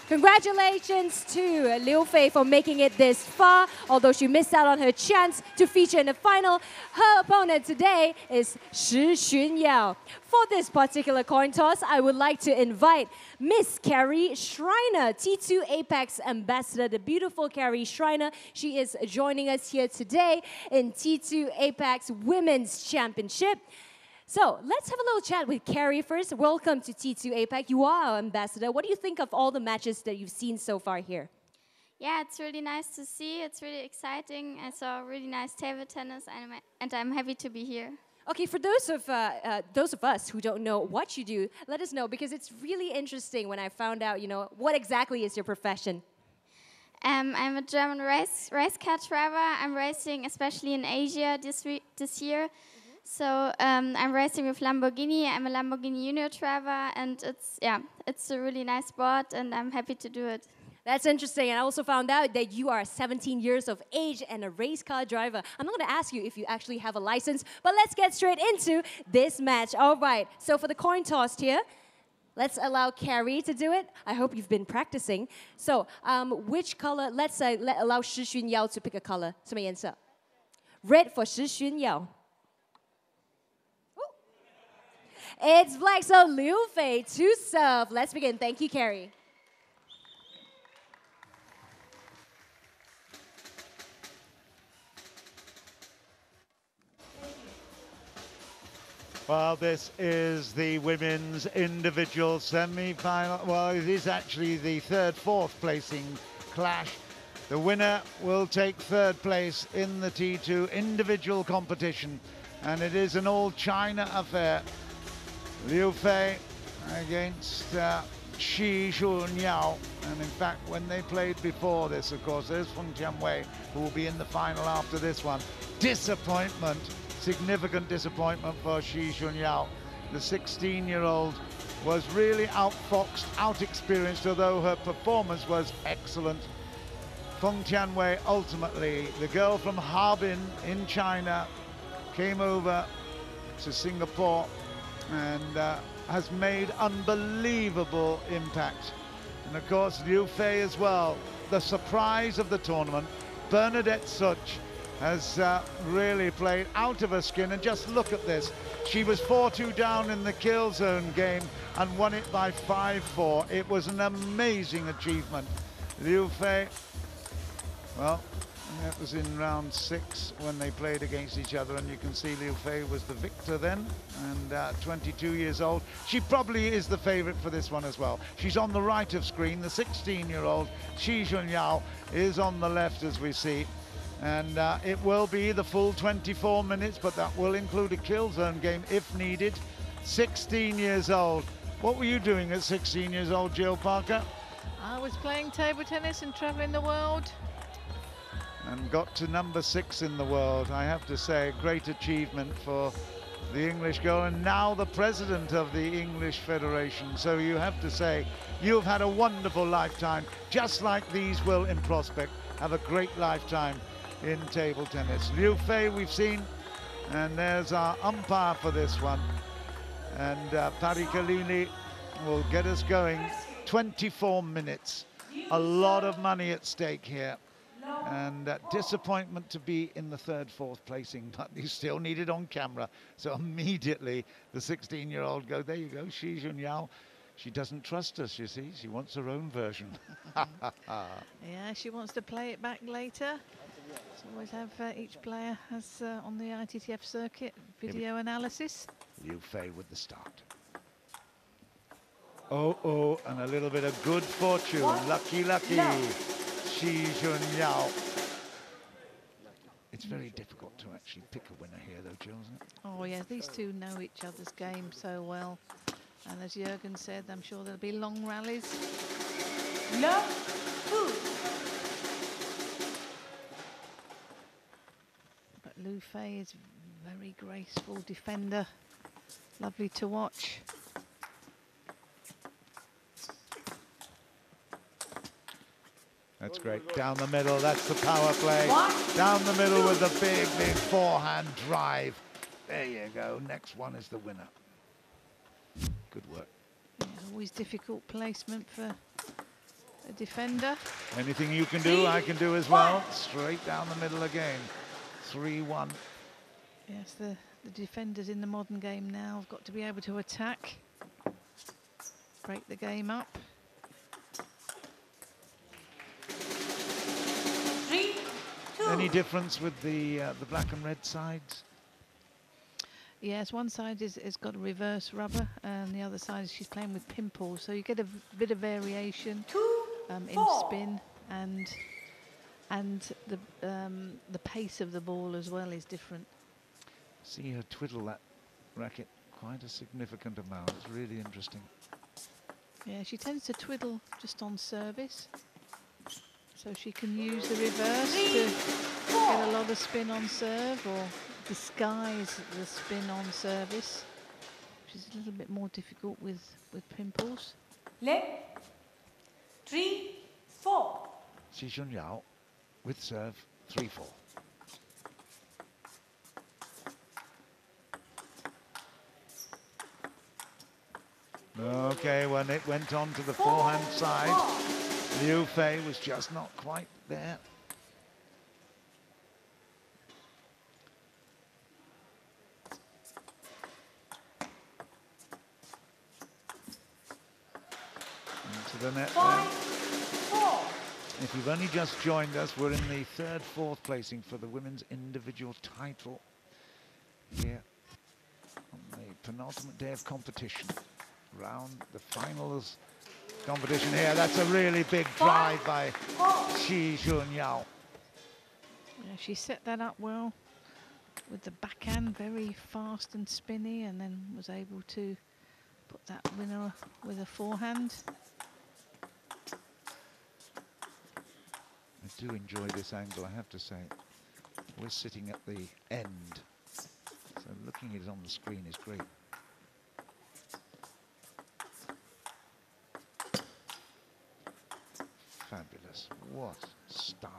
Congratulations to Liu Fei for making it this far. Although she missed out on her chance to feature in the final, her opponent today is Shu Xunyao. For this particular coin toss, I would like to invite Miss Carrie Schreiner, T2 APAC's ambassador, the beautiful Carrie Schreiner. She is joining us here today in T2 APAC's Women's Championship. So let's have a little chat with Carrie first. Welcome to T2 APAC. You are our ambassador. What do you think of all the matches that you've seen so far here? Yeah, it's really nice to see. It's really exciting. I saw really nice table tennis, and I'm happy to be here. Okay, for those of us who don't know what you do, let us know, because it's really interesting when I found out, you know, what exactly is your profession? I'm a German race car driver. I'm racing especially in Asia this year. So I'm racing with Lamborghini. I'm a Lamborghini Junior driver, and it's a really nice sport, and I'm happy to do it. That's interesting. And I also found out that you are 17 years of age and a race car driver. I'm not going to ask you if you actually have a license, but let's get straight into this match. All right, so for the coin toss here, let's allow Carrie to do it. I hope you've been practicing. So which color, let's allow Shu Xunyao to pick a color. 什么颜色? Red for Shu Xunyao. It's black, so Liu Fei to serve. Let's begin. Thank you, Carrie. Well, this is the women's individual semi-final. Well, it is actually the fourth placing clash. The winner will take third place in the T2 individual competition, and it is an all-China affair. Liu Fei against Shu Xunyao. And in fact, when they played before this, of course, there's Feng Tianwei, who will be in the final after this one. Disappointment, significant disappointment for Shu Xunyao. The 16-year-old was really outfoxed, out-experienced, although her performance was excellent. Feng Tianwei, ultimately, the girl from Harbin in China, came over to Singapore and has made unbelievable impact. And of course, Liu Fei as well, the surprise of the tournament. Bernadette Szocs has really played out of her skin, and just look at this. She was 4-2 down in the kill zone game and won it by 5-4. It was an amazing achievement. Liu Fei, well, that was in round 6 when they played against each other, and you can see Liu Fei was the victor then, and 22 years old. She probably is the favorite for this one as well. She's on the right of screen. The 16-year-old Shu Xunyao is on the left, as we see, and it will be the full 24 minutes, but that will include a kill zone game if needed. 16 years old. What were you doing at 16 years old, Jill Parker? I was playing table tennis and traveling the world. And got to number 6 in the world. I have to say, a great achievement for the English girl, and now the president of the English Federation. So you have to say, you've had a wonderful lifetime, just like these will in prospect have a great lifetime in table tennis. Liu Fei we've seen, and there's our umpire for this one. And Parikalili will get us going. 24 minutes, a lot of money at stake here. And disappointment to be in the fourth placing, but he's still needed on camera. So immediately the 16-year-old go, there you go, Shu Xunyao. She doesn't trust us, you see. She wants her own version. Yeah, she wants to play it back later. So always have each player has on the ITTF circuit video analysis. Liu Fei with the start. Oh, and a little bit of good fortune. Lucky. Shu Xunyao. It's very difficult to actually pick a winner here, though, Jill, isn't it? Oh, yeah, these two know each other's game so well. And as Jorgen said, I'm sure there'll be long rallies. No. But Liu Fei is a very graceful defender. Lovely to watch. That's great. Down the middle, that's the power play. Down the middle with the big forehand drive. There you go. Next one is the winner. Good work. Yeah, always difficult placement for a defender. Anything you can do, I can do as well. Straight down the middle again. 3-1. Yes, the defenders in the modern game now have got to be able to attack, break the game up. 3-2. Any difference with the black and red sides? Yes, one side is got a reverse rubber, and the other side she's playing with pimples, so you get a bit of variation in spin, and the pace of the ball as well is different. See her twiddle that racket quite a significant amount. It's really interesting. Yeah, she tends to twiddle just on service, so she can use the reverse to get a lot of spin on serve or disguise the spin on service, which is a little bit more difficult with pimples. Le 3-4. Shu Xunyao with serve 3-4. Okay, when it went on to the forehand side, Liu Fei was just not quite there. Into the net there. If you've only just joined us, we're in the third, fourth placing for the women's individual title here on the penultimate day of competition. Round the finals competition here. That's a really big drive by Shu Xunyao. Yeah, she set that up well with the backhand, very fast and spinny, and then was able to put that winner with a forehand. I do enjoy this angle, I have to say. We're sitting at the end, so looking at it on the screen is great. Fabulous. What style.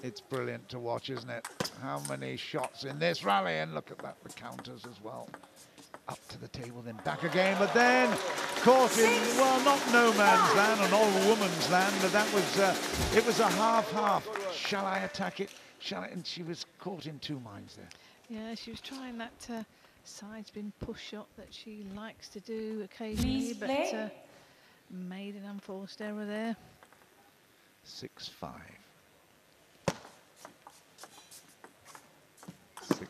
It's brilliant to watch, isn't it? How many shots in this rally, and look at that, the counters as well. Up to the table, then back again, but then caught in, well, not no man's land or all woman's land, but that was, it was a half-half. Shall I attack it? Shall I? And she was caught in two minds there. Yeah, she was trying that side spin push shot that she likes to do occasionally, but made an unforced error there. 6-5. 6-5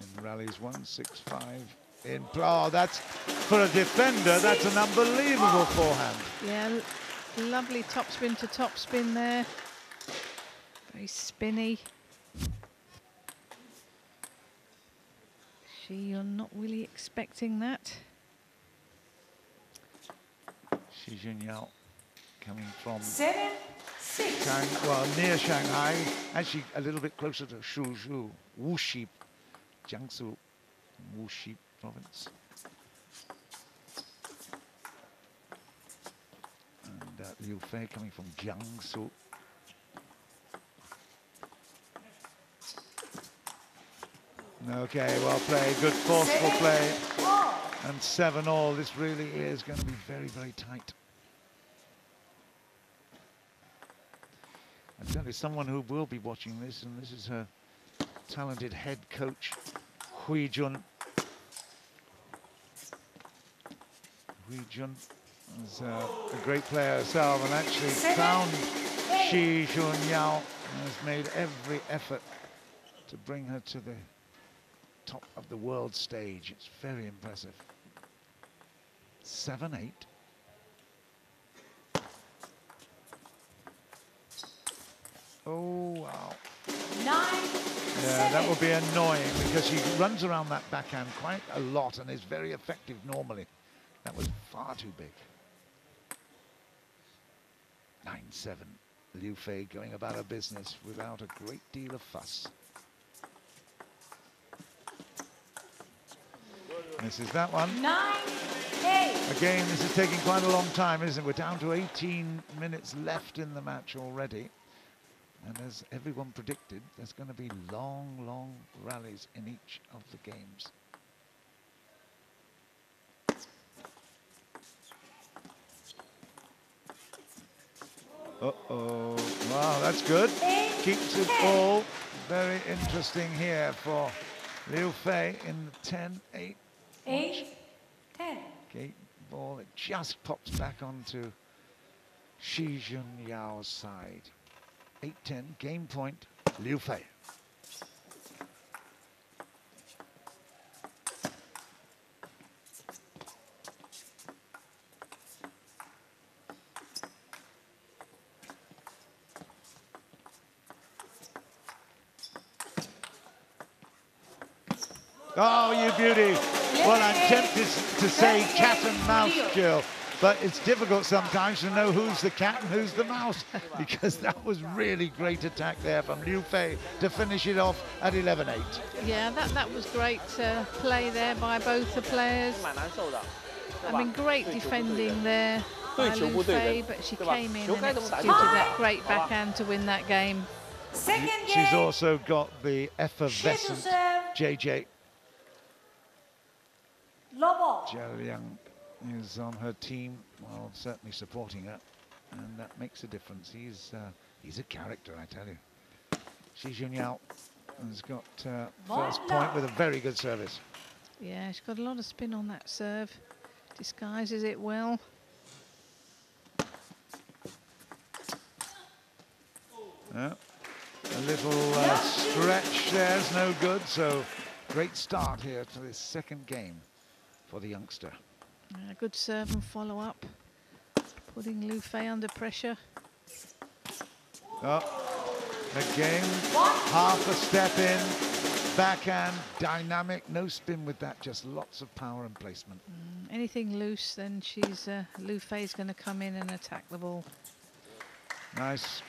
in rallies 1, 6-5 in. Oh, that's for a defender. That's an unbelievable forehand. Yeah, lovely top spin to top spin there. Very spinny. You're not really expecting that. Shu Xunyao coming from 7-6. well, near Shanghai, actually a little bit closer to Suzhou, Wuxi, Jiangsu, Wuxi province. And Liu Fei coming from Jiangsu. Okay, well played, good forceful play. And 7-all, this really is going to be very, very tight. I tell you, someone who will be watching this, and this is her talented head coach, Hui Jun. Hui Jun is a great player herself, and actually found Shu Xunyao and has made every effort to bring her to the top of the world stage. It's very impressive. 7-8. Oh, wow. 9-7. Yeah, that will be annoying because she runs around that backhand quite a lot and is very effective normally. That was far too big. 9-7. Liu Fei going about her business without a great deal of fuss. Misses that one. 9-8. Again, this is taking quite a long time, isn't it? We're down to 18 minutes left in the match already. And as everyone predicted, there's going to be long, long rallies in each of the games. Uh-oh. Wow, that's good. Keeps it all very interesting here for Liu Fei in the 10-8. 8-10. Gate ball, it just pops back onto Shu Xunyao's side. 8-10, game point, Liu Fei. Oh, you beauty. Well, I'm tempted to say cat and mouse, Jill, but it's difficult sometimes to know who's the cat and who's the mouse, because that was really great attack there from Liu Fei to finish it off at 11-8. Yeah, that was great play there by both the players. I mean, great defending there by Liu Fei, but she came in and executed that great backhand to win that game. She's also got the effervescent JJ. Jialiang is on her team, well, certainly supporting her, and that makes a difference. He's a character, I tell you. Shu Xunyao has got first point with a very good service. Yeah, she's got a lot of spin on that serve. Disguises it well. Yeah. A little stretch there's no good, so great start here to this second game for the youngster. Good serve and follow up, putting Liu Fei under pressure. Oh, again, half a step in, backhand, dynamic, no spin with that, just lots of power and placement. Anything loose, then Liu Fei's going to come in and attack the ball. Nice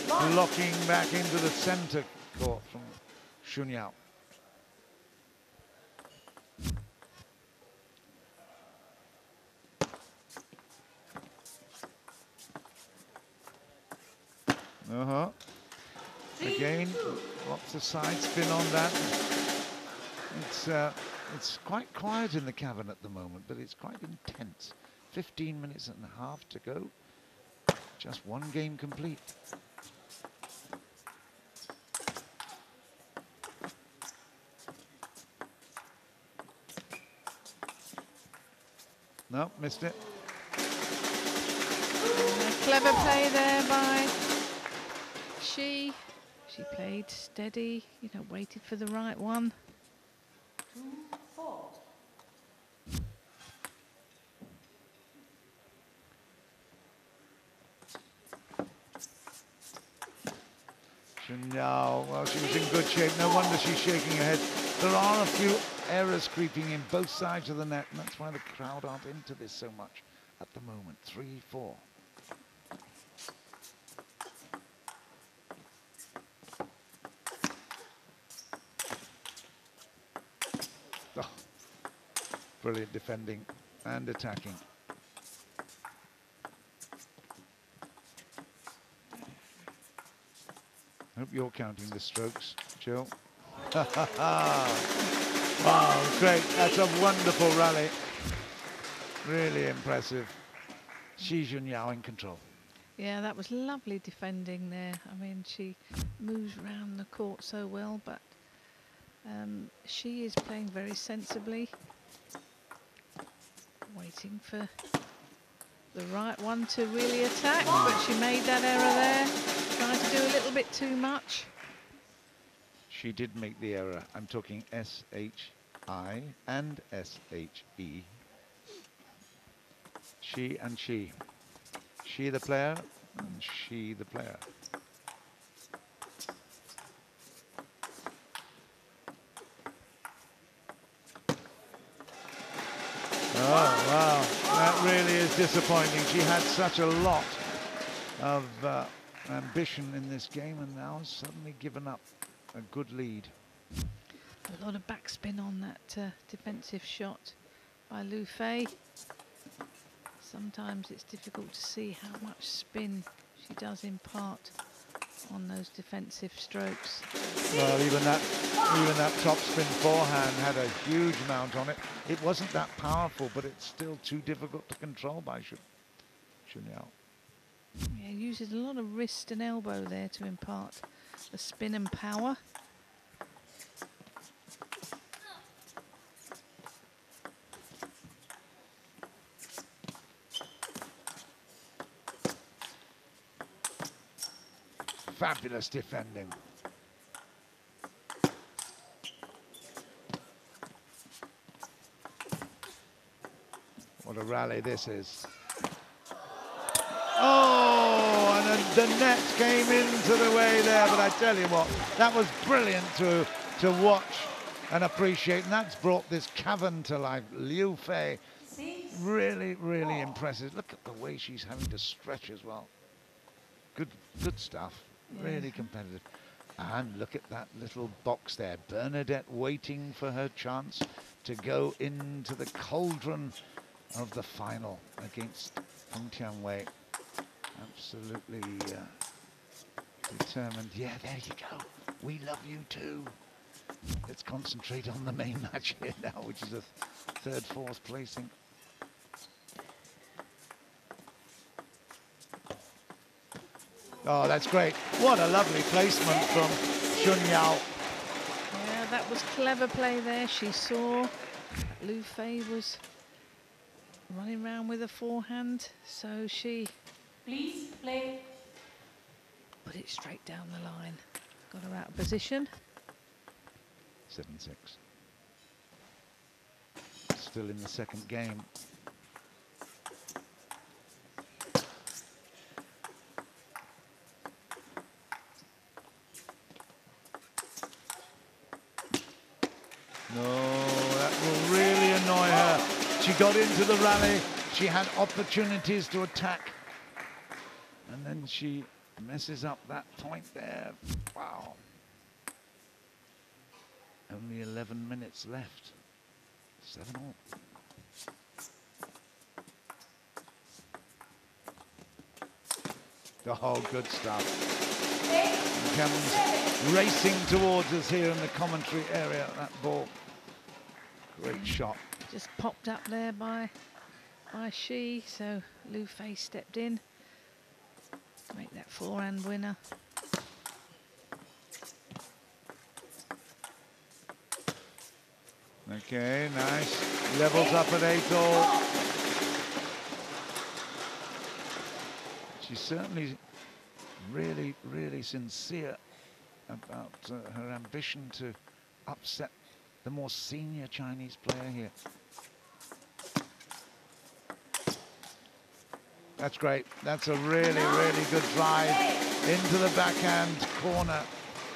blocking back into the center court from Xunyao. Again, lots of side spin on that. It's quite quiet in the cavern at the moment, but it's quite intense. 15 minutes and a half to go. Just one game complete. No, missed it. Clever play there by She played steady, you know, waited for the right one. 2-4. Xunyao, well, she was in good shape. No wonder she's shaking her head. There are a few errors creeping in both sides of the net, and that's why the crowd aren't into this so much at the moment. 3-4. Oh, brilliant defending and attacking. Hope you're counting the strokes, Jill. Wow, great. That's a wonderful rally. Really impressive. Shu Xunyao in control. Yeah, that was lovely defending there. I mean, she moves around the court so well, but she is playing very sensibly. Waiting for the right one to really attack, but she made that error there. Trying to do a little bit too much. She did make the error. I'm talking S-H-I and S-H-E. She and she. She the player and she the player. Oh, wow. That really is disappointing. She had such a lot of ambition in this game and now has suddenly given up a good lead. A lot of backspin on that defensive shot by Liu Fei. Sometimes it's difficult to see how much spin she does impart on those defensive strokes. Well, even that top spin forehand had a huge amount on it. It wasn't that powerful, but it's still too difficult to control by Xunyao. Yeah, uses a lot of wrist and elbow there to impart the spin and power. Fabulous defending. What a rally this is. Oh, and the net came into the way there, but I tell you what, that was brilliant to watch and appreciate, and that's brought this cavern to life. Liu Fei, really, really impressive. Look at the way she's having to stretch as well. Good stuff, really competitive. And look at that little box there. Bernadette waiting for her chance to go into the cauldron of the final against Feng Tianwei. Absolutely determined. Yeah, there you go. We love you too. Let's concentrate on the main match here now, which is a third, fourth placing. Oh, that's great. What a lovely placement from Xunyao. Yeah, that was clever play there. She saw Liu Fei was running around with a forehand, so she Please play. put it straight down the line. Got her out of position. 7-6. Still in the second game. No, that will really annoy her. She got into the rally. She had opportunities to attack. And then she messes up that point there. Wow. Only 11 minutes left. 7-all. Oh, good stuff. Comes racing towards us here in the commentary area, that ball. Great shot. Just popped up there by Shi, so Liu Fei stepped in. Make that forehand winner. Okay, nice. Levels up at 8-all. She's certainly really, really sincere about her ambition to upset the more senior Chinese player here. That's great. That's a really, really good drive into the backhand corner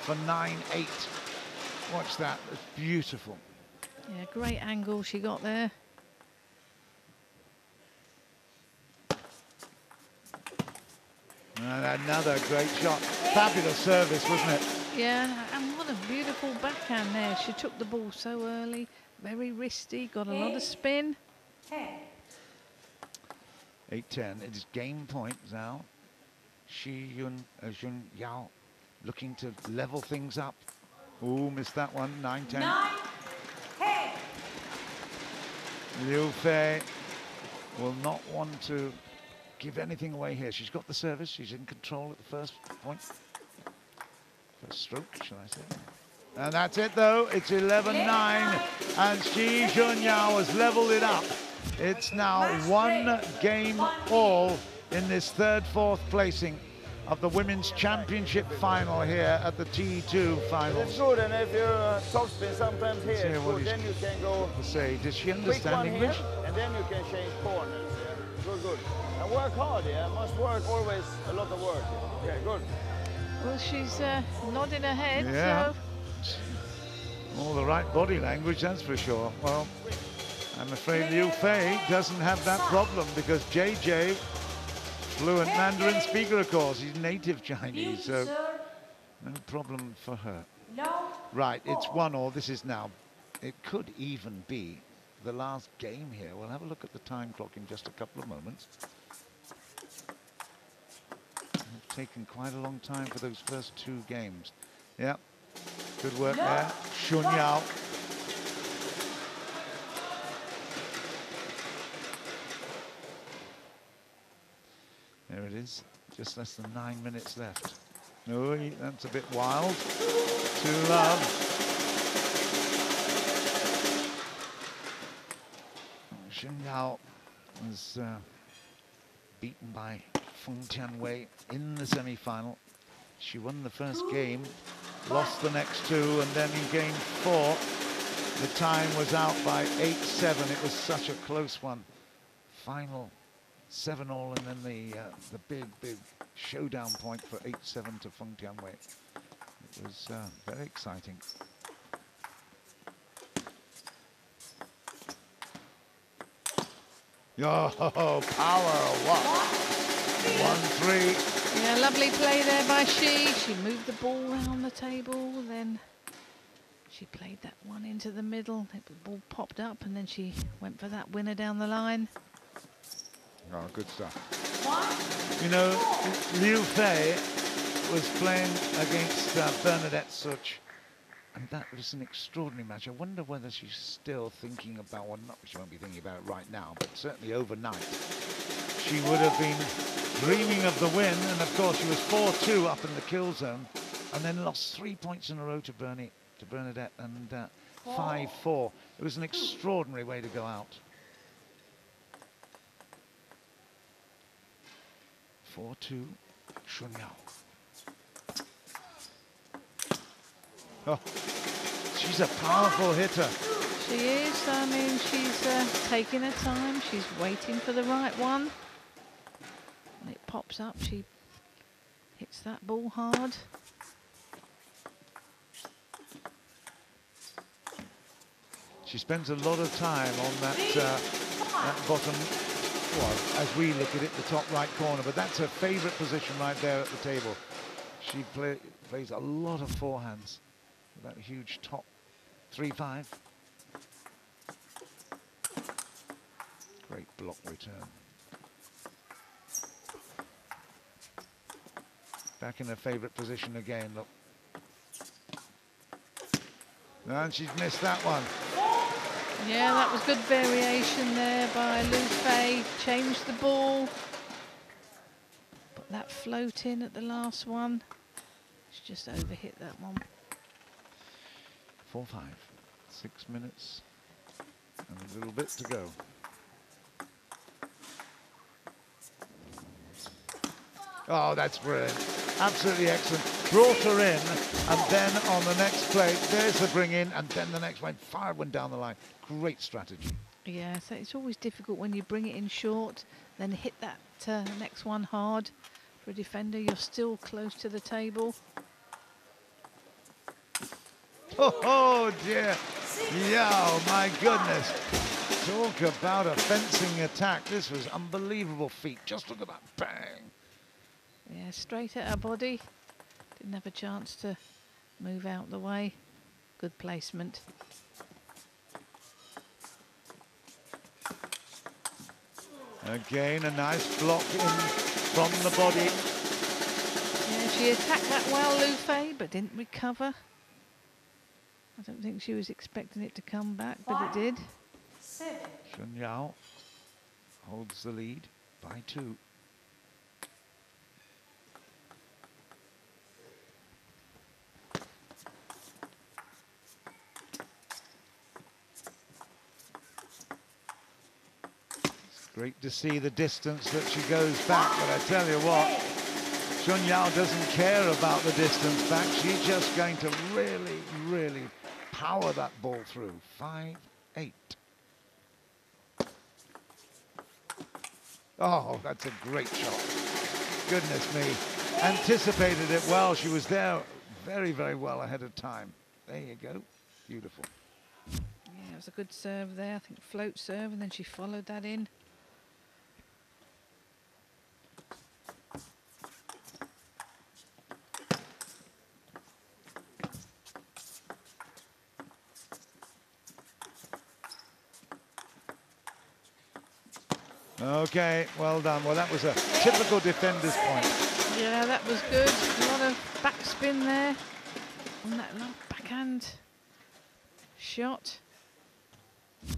for 9-8. Watch that. It's beautiful. Yeah, great angle she got there. And another great shot. Fabulous service, wasn't it? Yeah, and what a beautiful backhand there. She took the ball so early, very wristy, got a lot of spin. 8-10. It is game point now. Xunyao looking to level things up. Ooh, missed that one. 9-10. 9-10. Liu Fei will not want to give anything away here. She's got the service. She's in control at the first point. First stroke, shall I say. And that's it, though. It's 11-9. And Shu Xunyao has leveled it up. It's now 1 game all in this third, fourth placing of the Women's Championship final here at the T2 finals. It's good, and if you're topspin sometimes here, it's good, then you can go. Say, does she understand English? Here, and then you can change corners. Yeah. Good. And work hard, yeah. Must work always, a lot of work. Yeah, good. Well, she's nodding her head, Yeah. so. All the right body language, that's for sure. Well, I'm afraid Liu Fei doesn't have that problem because JJ, fluent Mandarin speaker, of course, he's native Chinese, so no problem for her. Right, it's 1-all. This is now, it could even be the last game here. We'll have a look at the time clock in just a couple of moments. It's taken quite a long time for those first 2 games. Yeah, good work there. Xunyao. There it is. Just less than 9 minutes left. No, that's a bit wild. Too love. Xunyao was beaten by Feng Tianwei in the semi-final. She won the first game, lost the next two, and then in game 4, the time was out by 8-7. It was such a close one. Final 7-all, and then the big showdown point for 8-7 to Feng Tianwei. It was very exciting. Oh, power, what? 1-3. Yeah, lovely play there by She. She moved the ball around the table, then she played that one into the middle. The ball popped up, and then she went for that winner down the line. Oh, good stuff. You know, Liu Fei was playing against Bernadette Szocs, and that was an extraordinary match. I wonder whether she's still thinking about, well, not she won't be thinking about it right now, but certainly overnight, she would have been dreaming of the win. And of course, she was 4-2 up in the kill zone, and then lost 3 points in a row to Bernadette, and 5-4. It was an extraordinary way to go out. 4-2, Xunyao. Oh, she's a powerful hitter. She is. I mean, she's taking her time. She's waiting for the right one. And it pops up. She hits that ball hard. She spends a lot of time on that bottom, well, as we look at it, the top right corner, but that's her favorite position right there at the table. She plays a lot of forehands with that huge top 3-5. Great block return. Back in her favorite position again, look. And she's missed that one. Yeah, that was good variation there by Liu Fei. Changed the ball. Put that float in at the last one. She just overhit that one. 4-5. 6 minutes and a little bit to go. Oh, that's brilliant. Absolutely excellent. Brought her in, and then on the next play, there's the bring in, and then the next one, fired one down the line. Great strategy. Yeah, so it's always difficult when you bring it in short, then hit that next one hard. For a defender, you're still close to the table. Oh dear. Yeah, oh my goodness. Talk about a fencing attack. This was unbelievable feat. Just look at that bang. Yeah, straight at her body. Didn't have a chance to move out the way. Good placement. Again, a nice block in from the body. Yeah, she attacked that well, Liu Fei, but didn't recover. I don't think she was expecting it to come back, but it did. Xunyao holds the lead by 2. Great to see the distance that she goes back, but I tell you what, Xunyao doesn't care about the distance back. She's just going to really, really power that ball through. 5-8. Oh, that's a great shot. Goodness me. Anticipated it well. She was there very, very well ahead of time. There you go. Beautiful. Yeah, it was a good serve there. I think float serve, and then she followed that in. Okay, well done. Well, that was a typical defender's point. Yeah, that was good. A lot of backspin there on that backhand shot.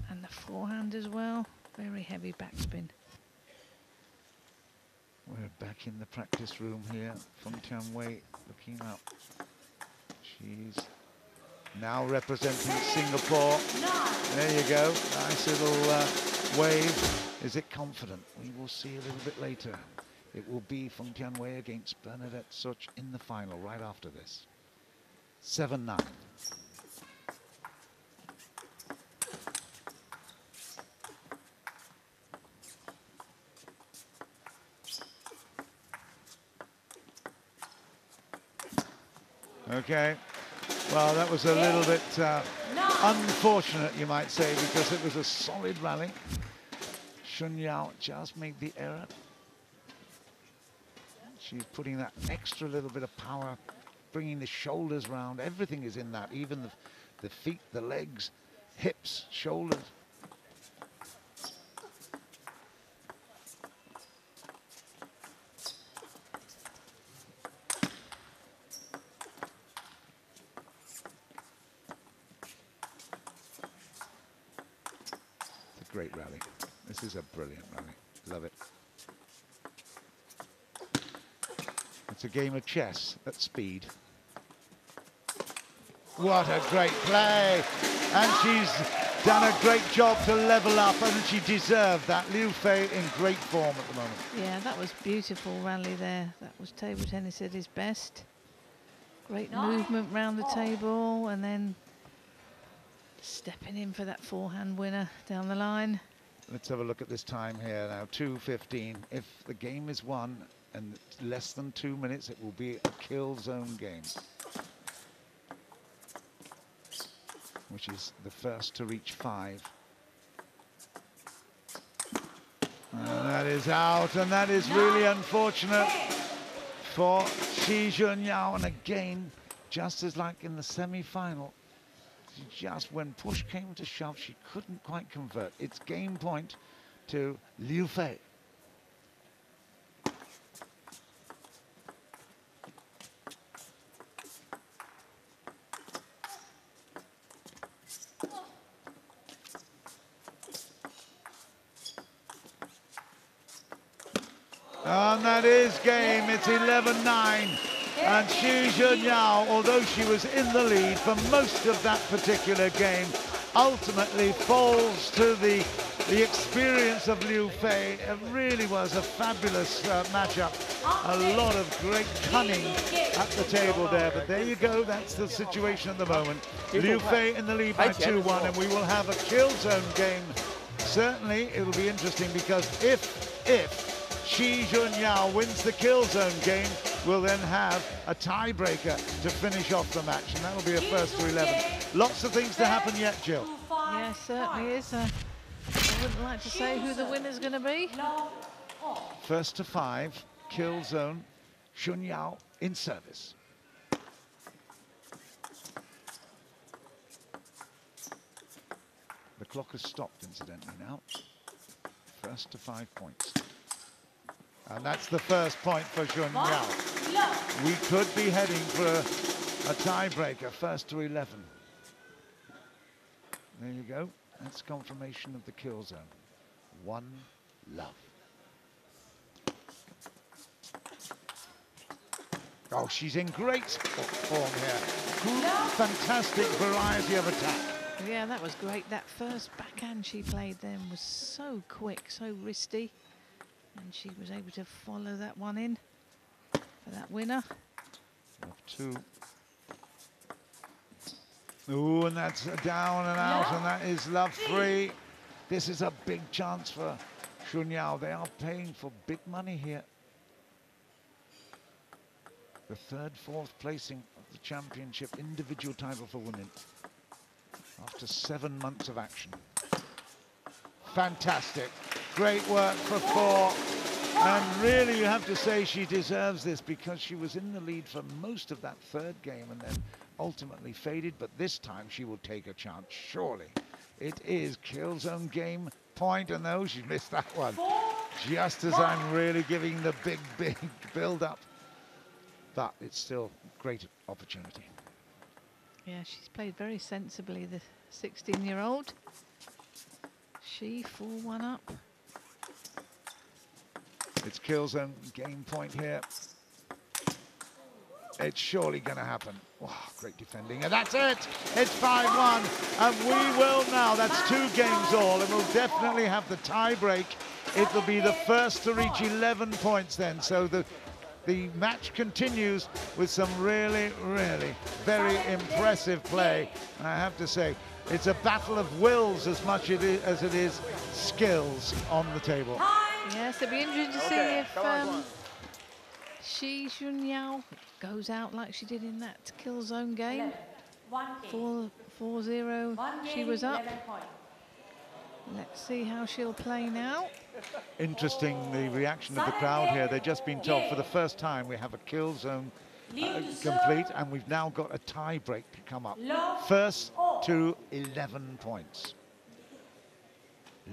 And the forehand as well. Very heavy backspin. We're back in the practice room here. Feng Tianwei looking up. She's now representing Singapore. There you go. Nice little wave. Is it confident? We will see a little bit later. It will be Feng Tianwei against Bernadette Szocs in the final right after this. 7-9. Okay, well, that was a little bit unfortunate, you might say, because it was a solid rally. Xunyao just made the error. She's putting that extra little bit of power, bringing the shoulders round. Everything is in that, even the feet, the legs, hips, shoulders. Great rally. This is a brilliant rally. Love it. It's a game of chess at speed. What a great play! And she's done a great job to level up, and she deserved that. Liu Fei in great form at the moment. Yeah, that was beautiful rally there. That was table tennis at its best. Great movement round the table, and then stepping in for that forehand winner down the line. Let's have a look at this time here now, 2:15. If the game is won and it's less than 2 minutes, it will be a kill zone game, which is the first to reach 5. And that is out, and that is really unfortunate for Shu Xunyao. And again, just as like in the semi-final, just when push came to shove, she couldn't quite convert. It's game point to Liu Fei. And that is game. It's 11-9. And Shu Xunyao, although she was in the lead for most of that particular game, ultimately falls to the experience of Liu Fei. It really was a fabulous matchup. A lot of great cunning at the table there. But there you go. That's the situation at the moment. Liu Fei in the lead by 2-1, and we will have a kill zone game. Certainly, it will be interesting, because if Shu Xunyao wins the kill zone game, we'll then have a tiebreaker to finish off the match, and that'll be a first to 11. Lots of things to happen yet, Jill. Yeah, certainly is. I wouldn't like to say who the winner's going to be. First to 5, kill zone, Xunyao in service. The clock has stopped, incidentally, now. First to 5 points. And that's the first point for Xunyao. We could be heading for a tiebreaker, first to 11. There you go. That's confirmation of the kill zone. 1 love. Oh, she's in great form here. Fantastic variety of attack. Yeah, that was great. That first backhand she played then was so quick, so wristy. And she was able to follow that one in for that winner. Love 2. Ooh, and that's down and out, and that is love 3. This is a big chance for Xunyao. They are paying for big money here. The 3rd, 4th placing of the championship individual title for women after 7 months of action. Fantastic. Great work for 4. And really, you have to say she deserves this, because she was in the lead for most of that 3rd game and then ultimately faded. But this time she will take a chance, surely. It is kill zone game point, and no, she missed that one. Just as I'm really giving the big build-up. But it's still a great opportunity. Yeah, she's played very sensibly, the 16-year-old. She 4-1 up. It's Killzone game point here. It's surely going to happen. Wow, great defending. And that's it. It's 5-1. And we will now, that's 2 games all, and we'll definitely have the tie break. It will be the first to reach 11 points then. So the match continues with some really, really very impressive play. And I have to say, it's a battle of wills as much as it is skills on the table. Yes, it'll be interesting to see if Shu Xunyao goes out like she did in that kill zone game. 4-0, she was up. Let's see how she'll play now. Interesting, the reaction of the crowd here. They've just been told for the first time we have a kill zone complete, and we've now got a tie break to come up. First to 11 points.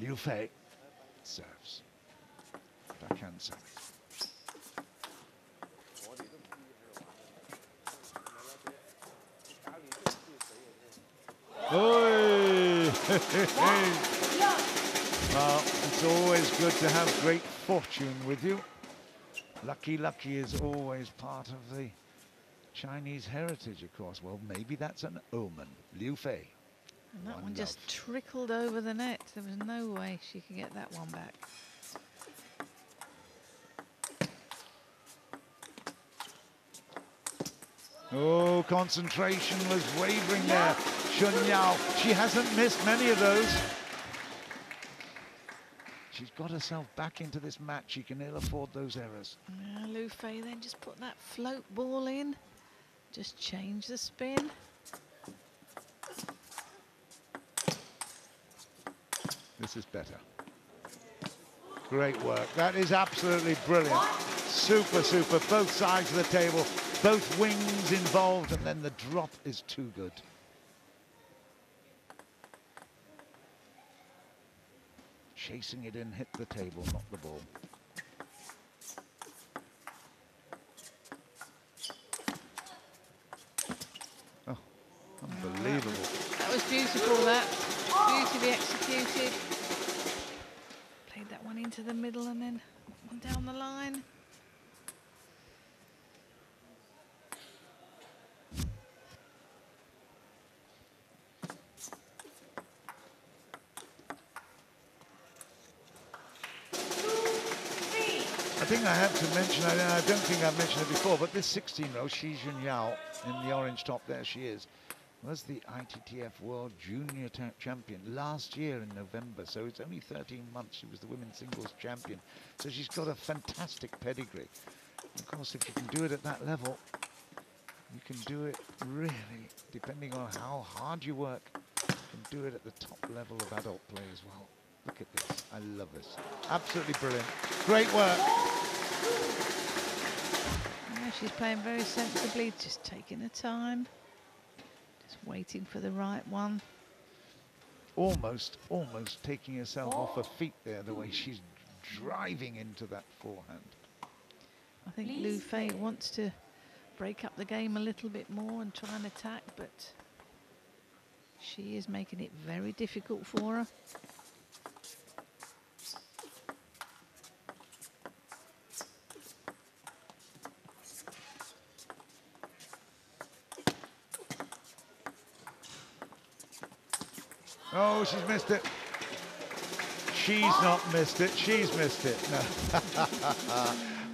Liu Fei serves. Backhand serve. Well, it's always good to have great fortune with you. Lucky is always part of the Chinese heritage, of course. Well, maybe that's an omen. Liu Fei. And that one just trickled over the net. There was no way she could get that one back. Oh, concentration was wavering there. Xunyao, she hasn't missed many of those. She's got herself back into this match. She can ill afford those errors. Yeah, Liu Fei then just put that float ball in. Just change the spin. This is better. Great work. That is absolutely brilliant. Super, super. Both sides of the table. Both wings involved, and then the drop is too good. Chasing it in, hit the table, not the ball. Oh, unbelievable. That was beautiful, that. Beautifully executed. Played that one into the middle and then one down the line. I think I have to mention, I don't think I've mentioned it before, but this 16-year-old, Shu Xunyao, in the orange top, there she is, was the ITTF World Junior Champion last year in November, so it's only 13 months. She was the women's singles champion. So she's got a fantastic pedigree. Of course, if you can do it at that level, you can do it really, depending on how hard you work, you can do it at the top level of adult play as well. Look at this. I love this. Absolutely brilliant. Great work. Yeah, she's playing very sensibly, just taking her time. Just waiting for the right one. Almost taking herself off her feet there, the way she's driving into that forehand. I think Liu Fei wants to break up the game a little bit more and try and attack, but she is making it very difficult for her. Oh, she's missed it. She's not missed it. She's missed it. No.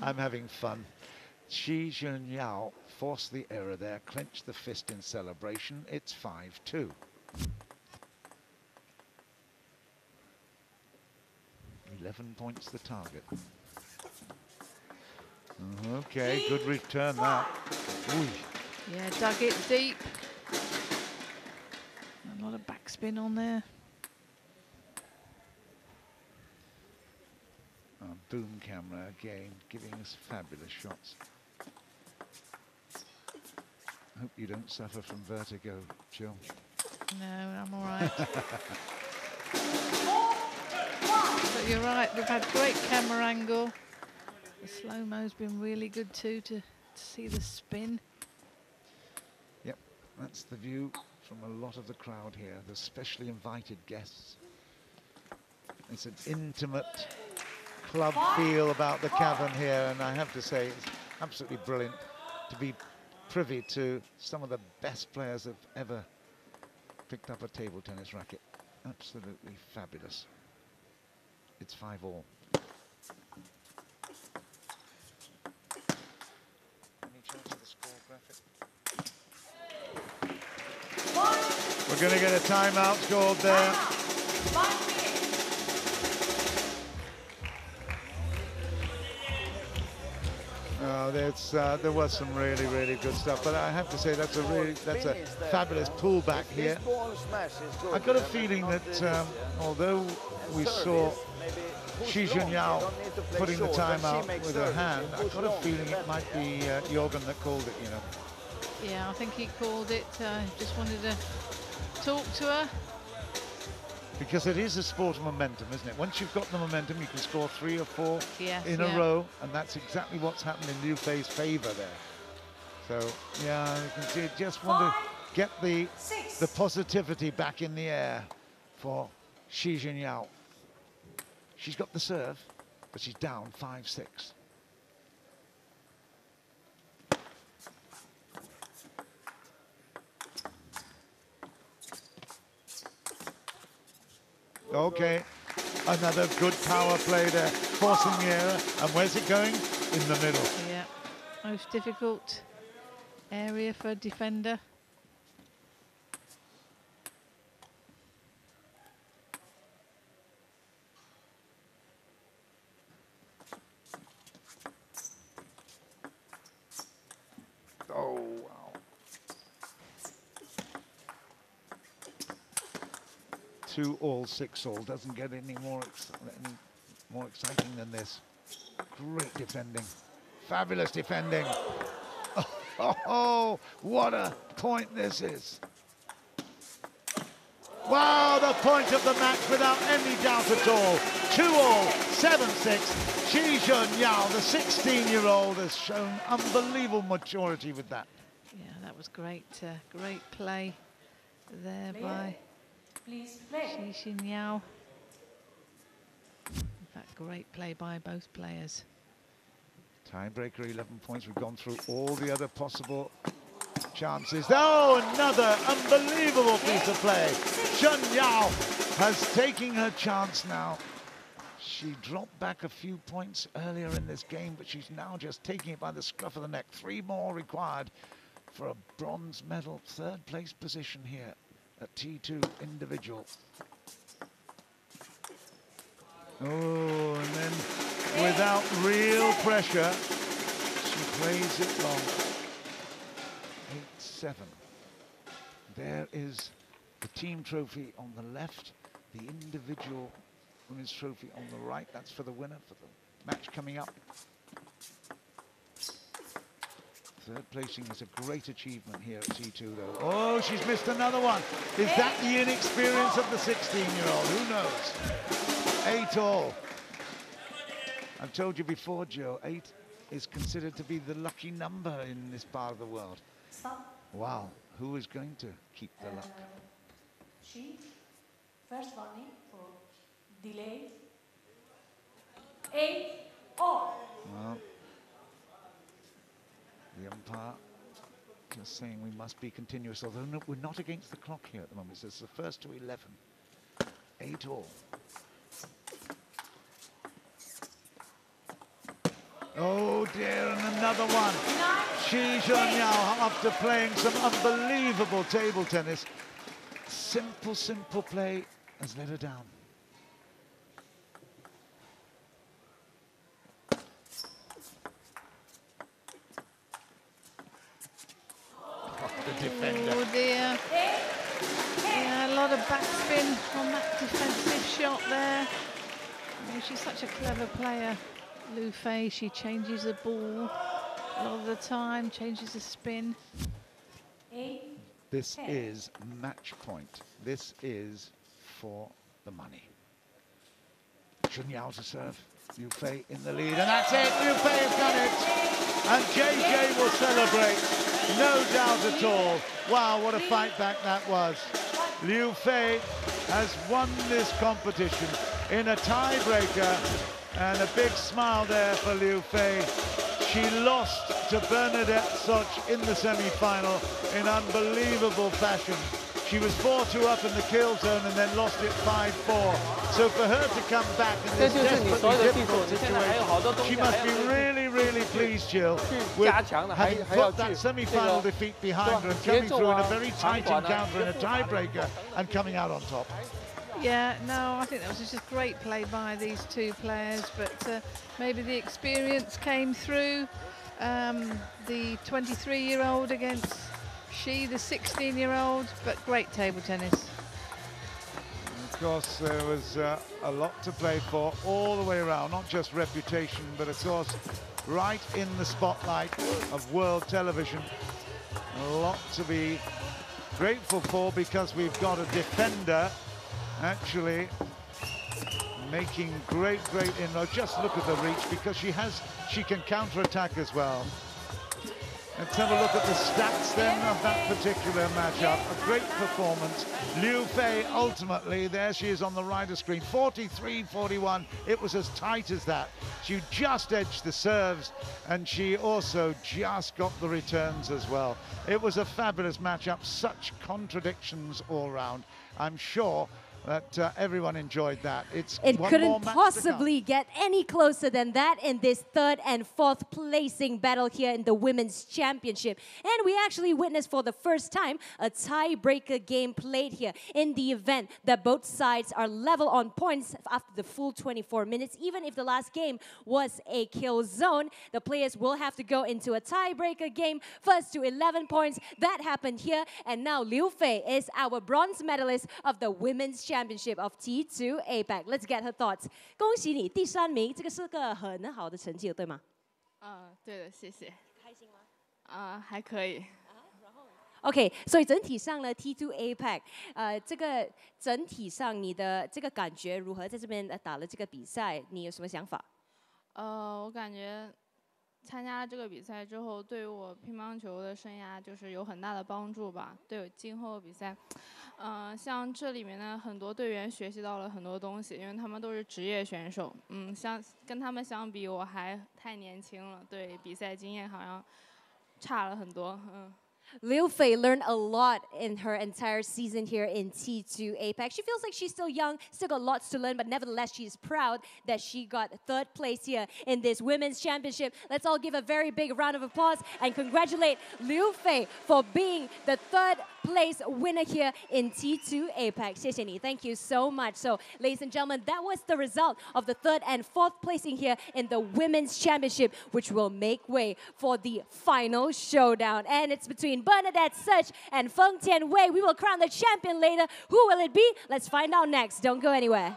I'm having fun. Shu Xunyao forced the error there, clenched the fist in celebration. It's 5-2. $11 points the target. Okay, good return that. Ooh. Yeah, dug it deep. A lot of backspin on there. Boom camera again, giving us fabulous shots. Hope you don't suffer from vertigo, Jill. No, I'm all right. But you're right, we've had great camera angle. The slow-mo's been really good too, to see the spin. Yep, that's the view from a lot of the crowd here, the specially invited guests. It's an intimate club feel about the cavern here, and I have to say it's absolutely brilliant to be privy to some of the best players that have ever picked up a table tennis racket. Absolutely fabulous. It's 5-all. Any chance of the score graphic? We're going to get a timeout scored there. Oh, there was some really, really good stuff, but I have to say that's a fabulous pullback here. I've got a feeling that although we saw Shu Xunyao putting the time out with her hand, I've got a feeling it might be Jorgen that called it, you know. Yeah, I think he called it. Just wanted to talk to her. Because it is a sport of momentum, isn't it? Once you've got the momentum, you can score 3 or 4 in a row, and that's exactly what's happened in Liu Fei's favor there. So, yeah, you can see, just want to get the positivity back in the air for Shu Xunyao. She's got the serve, but she's down 5-6. Okay, another good power play there, forcing the error. And where's it going? In the middle. Yeah, most difficult area for a defender. Oh, wow. 2-all, 6-all. Doesn't get any more exciting than this. Great defending. Fabulous defending. Oh, what a point this is. Wow, the point of the match without any doubt at all. 2-all, 7-6. Shu Xunyao, the 16-year-old, has shown unbelievable maturity with that. Yeah, that was great. Great play there by Shu Xunyao. In fact, great play by both players. Tiebreaker, 11 points. We've gone through all the other possible chances. Oh, another unbelievable piece of play. Xunyao has taken her chance now. She dropped back a few points earlier in this game, but she's now just taking it by the scruff of the neck. 3 more required for a bronze medal, 3rd place position here at T2 individual. Oh, and then without real pressure, she plays it long. 8-7. There is the team trophy on the left, the individual women's trophy on the right. That's for the winner for the match coming up. 3rd placing is a great achievement here at T2 though. Oh, she's missed another one. Is that the inexperience of the 16-year-old? Who knows? 8-all. I've told you before, Joe, 8 is considered to be the lucky number in this part of the world. Wow, who is going to keep the luck? She, first volley for delay. 8-all. Well, the umpire just saying we must be continuous, although no, we're not against the clock here at the moment. It's the first to 11. 8-all. Oh dear, and another one. Shu Xunyao, after playing some unbelievable table tennis, simple play has let her down. The defender. Oh dear. Yeah, a lot of backspin on that defensive shot there. Oh, she's such a clever player, Liu Fei. She changes the ball a lot of the time, changes the spin. This is match point. This is for the money. Xunyao to serve. Liu Fei in the lead, and that's it. Liu Fei has done it. And JJ will celebrate. No doubt at all. Wow, what a fight back that was. Liu Fei has won this competition in a tiebreaker And a big smile there for Liu Fei. She lost to Bernadette Szocs in the semi-final in unbelievable fashion. She was 4-2 up in the kill zone and then lost it 5-4. So for her to come back in this desperately difficult situation, she must be really, really pleased, Jill, with having put that semi-final defeat behind her and coming through in a very tight encounter in a tiebreaker and coming out on top. Yeah, no, I think that was just great play by these two players, but maybe the experience came through. The 23-year-old against the 16-year-old, but great table tennis. Of course, there was a lot to play for all the way around, not just reputation, but of course, right in the spotlight of world television. A lot to be grateful for because we've got a defender actually making great inroads. Just look at the reach because she can counter-attack as well. Let's have a look at the stats then of that particular matchup. A great performance. Liu Fei ultimately, there she is on the rider screen, 43-41. It was as tight as that. She just edged the serves and she also just got the returns as well. It was a fabulous matchup, such contradictions all round. I'm sure that everyone enjoyed that. It couldn't possibly get any closer than that in this third and fourth placing battle here in the Women's Championship. And we actually witnessed for the first time a tiebreaker game played here in the event that both sides are level on points after the full 24 minutes. Even if the last game was a kill zone, the players will have to go into a tiebreaker game, first to 11 points. That happened here, and now Liu Fei is our bronze medalist of the Women's Championship of T2 APAC. Let's get her thoughts. 恭喜你第3名，这个是个很好的成绩，对吗？对的，谢谢。开心吗？还可以。OK， 所以整体上呢 ，T2 APAC， 这个整体上你的这个感觉如何？在这边打了这个比赛，你有什么想法？我感觉参加了这个比赛之后，对于我乒乓球的生涯就是有很大的帮助吧。对我今后比赛。像这里面的很多队员学习到了很多东西，因为他们都是职业选手。跟他们相比，我还太年轻了，对比赛经验好像差了很多。Liu Fei learned a lot in her entire season here in T2 APAC. She feels like she's still young, still got lots to learn, but nevertheless, she's proud that she got 3rd place here in this Women's Championship. Let's all give a very big round of applause and congratulate Liu Fei for being the 3rd place winner here in T2 APAC. 谢谢你. Thank you so much. So, ladies and gentlemen, that was the result of the 3rd and 4th placing here in the Women's Championship, which will make way for the final showdown. And it's between Bernadette Szocs and Feng Tianwei. We will crown the champion later. Who will it be? Let's find out next. Don't go anywhere.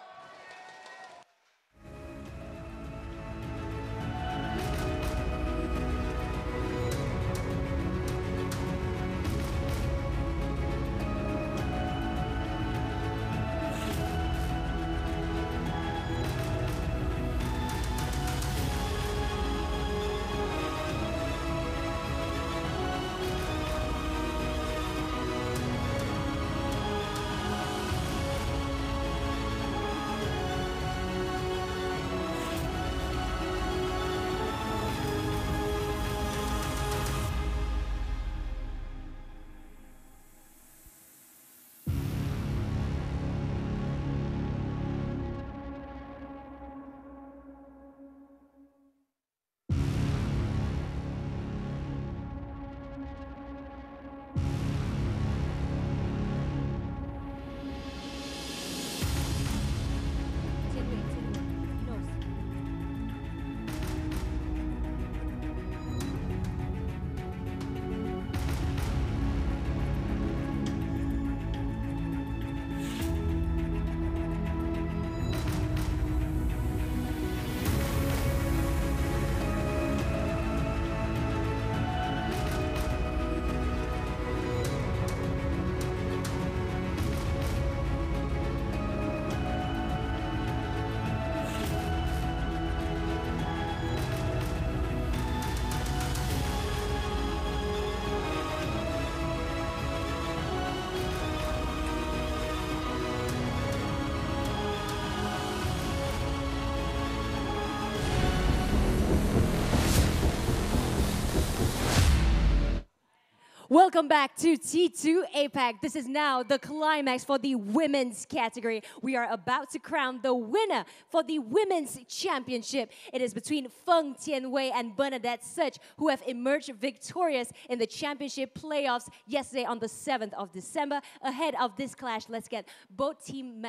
Welcome back to T2 APAC. This is now the climax for the women's category. We are about to crown the winner for the women's championship. It is between Feng Tianwei and Bernadette Szocs, who have emerged victorious in the championship playoffs yesterday on the 7th of December. Ahead of this clash, let's get both team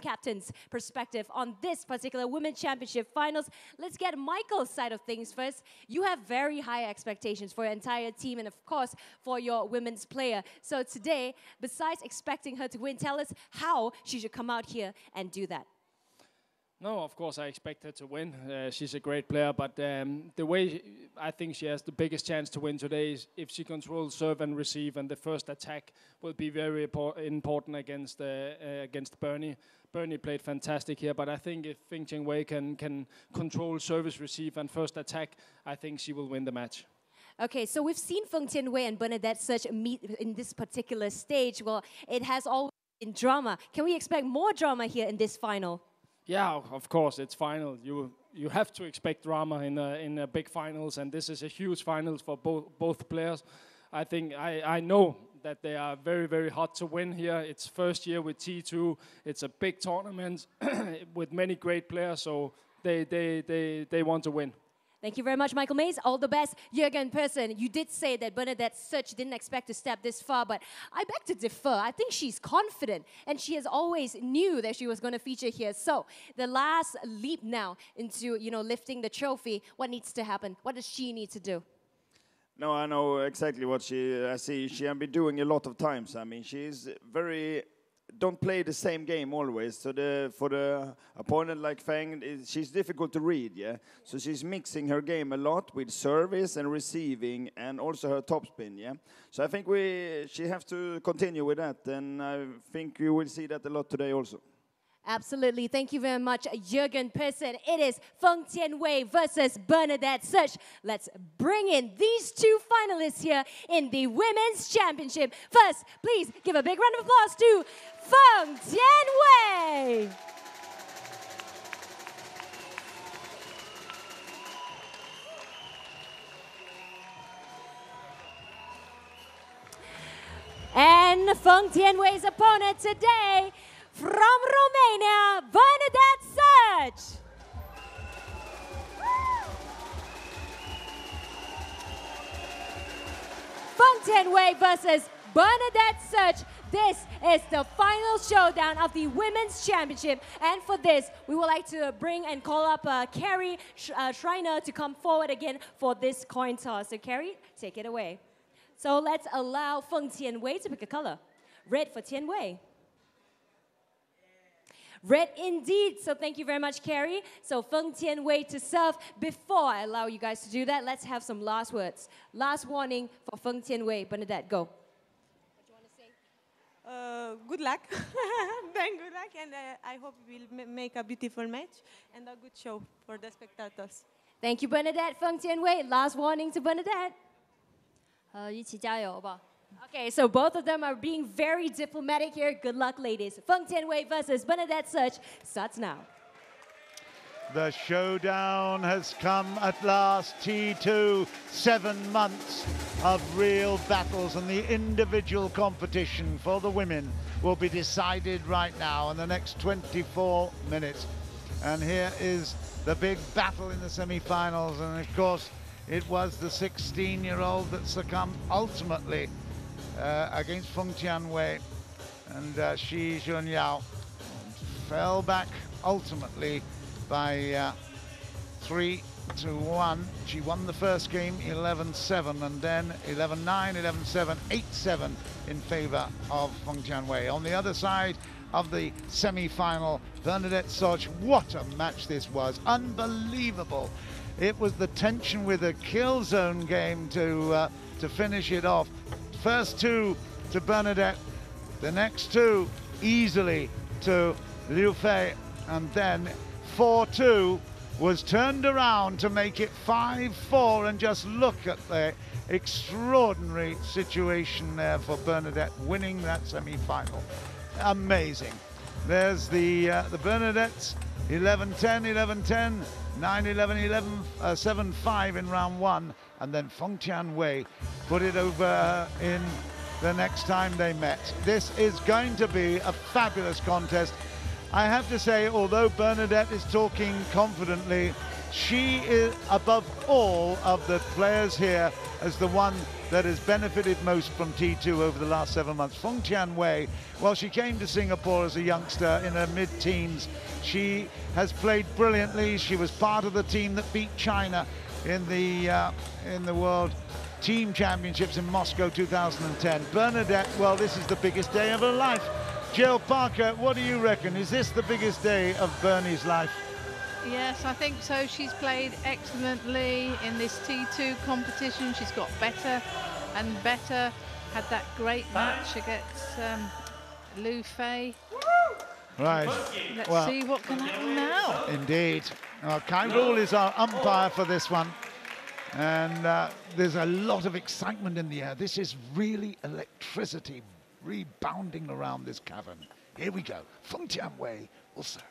captains' perspective on this particular women's championship finals. Let's get Michael's side of things first. You have very high expectations for your entire team and, of course, for your women's player. So today, besides expecting her to win, tell us how she should come out here and do that. No, of course I expect her to win. She's a great player, but the way I think she has the biggest chance to win today is if she controls serve and receive, and the first attack will be very important against Bernie. Bernie played fantastic here, but I think if Feng Tianwei can control service, receive, and first attack, I think she will win the match. Okay, so we've seen Feng Tianwei and Bernadette Szocs meet in this particular stage. Well, it has always been drama. Can we expect more drama here in this final? Yeah, of course, it's final. You have to expect drama in big finals, and this is a huge finals for both players. I think I know that they are very, very hot to win here. It's first year with T2. It's a big tournament with many great players, so they want to win. Thank you very much, Michael Maze. All the best. Jorgen Persson, you did say that Bernadette Szocs didn't expect to step this far, but I beg to differ. I think she's confident, and she has always knew that she was going to feature here. So the last leap now into, lifting the trophy, what needs to happen? What does she need to do? No, I know exactly what I see she has been doing a lot of times. I mean, she's don't play the same game always. So for the opponent like Feng, she's difficult to read, yeah? So she's mixing her game a lot with service and receiving and also her topspin, yeah? So I think she has to continue with that, and I think you will see that a lot today also. Absolutely. Thank you very much, Jorgen Persson. It is Feng Tianwei versus Bernadette Szocs. Let's bring in these two finalists here in the Women's Championship. First, please give a big round of applause to Feng Tianwei. And Feng Tianwei's opponent today, from Romania, Bernadette Szocs. Feng Tianwei versus Bernadette Szocs. This is the final showdown of the Women's Championship. And for this, we would like to bring and call up Carrie Schreiner to come forward again for this coin toss. So Carrie, take it away. So let's allow Feng Tianwei to pick a color. Red for Tianwei. Red indeed. So thank you very much, Carrie. So Feng Tianwei to serve. Before I allow you guys to do that, let's have some last words. Last warning for Feng Tianwei. Bernadette, go. What do you want to say? Good luck. Then good luck, and I hope we'll make a beautiful match and a good show for the spectators. Thank you, Bernadette. Feng Tianwei, last warning to Bernadette. 一起加油吧。 Okay, so both of them are being very diplomatic here. Good luck, ladies. Feng Tianwei versus Bernadette Szocs starts now. The showdown has come at last. T2, 7 months of real battles, and the individual competition for the women will be decided right now in the next 24 minutes. And here is the big battle in the semi-finals, and of course it was the 16-year-old that succumbed ultimately against Feng Tianwei, and Shu Xunyao fell back ultimately by 3-1. She won the first game 11-7, and then 11-9, 11-7, 8-7 in favor of Feng Tianwei. On the other side of the semi-final, Bernadette Szocs, what a match this was. Unbelievable. It was the tension with a kill zone game to finish it off. First two to Bernadette, the next two easily to Liu Fei, and then 4-2 was turned around to make it 5-4, and just look at the extraordinary situation there for Bernadette winning that semi-final. Amazing. There's the Bernadettes, 11-10, 11-10, 9-11, 7-5 in round one, and then Feng Tianwei put it over in the next time they met. This is going to be a fabulous contest. I have to say, although Bernadette is talking confidently, she is, above all of the players here, as the one that has benefited most from T2 over the last 7 months. Feng Tianwei, well, she came to Singapore as a youngster in her mid-teens. She has played brilliantly. She was part of the team that beat China in the World Team Championships in Moscow 2010. Bernadette, well, this is the biggest day of her life. Jill Parker, what do you reckon? Is this the biggest day of Bernie's life? Yes, I think so. She's played excellently in this T2 competition. She's got better and better. Had that great match against Liu Fei. Right. Let's see what can happen now. Indeed. Kai Rule is our umpire for this one. And there's a lot of excitement in the air. This is really electricity rebounding around this cavern. Here we go. Feng Tianwei will serve.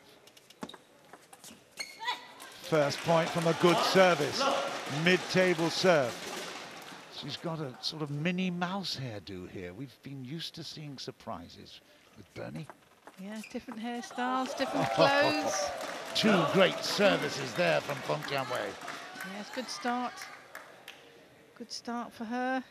First point from a good service. Mid-table serve. She's got a sort of Minnie Mouse hairdo here. We've been used to seeing surprises with Bernie. Yeah, different hairstyles, different clothes. Two great services there from Feng Tianwei. Yes, good start. Good start for her.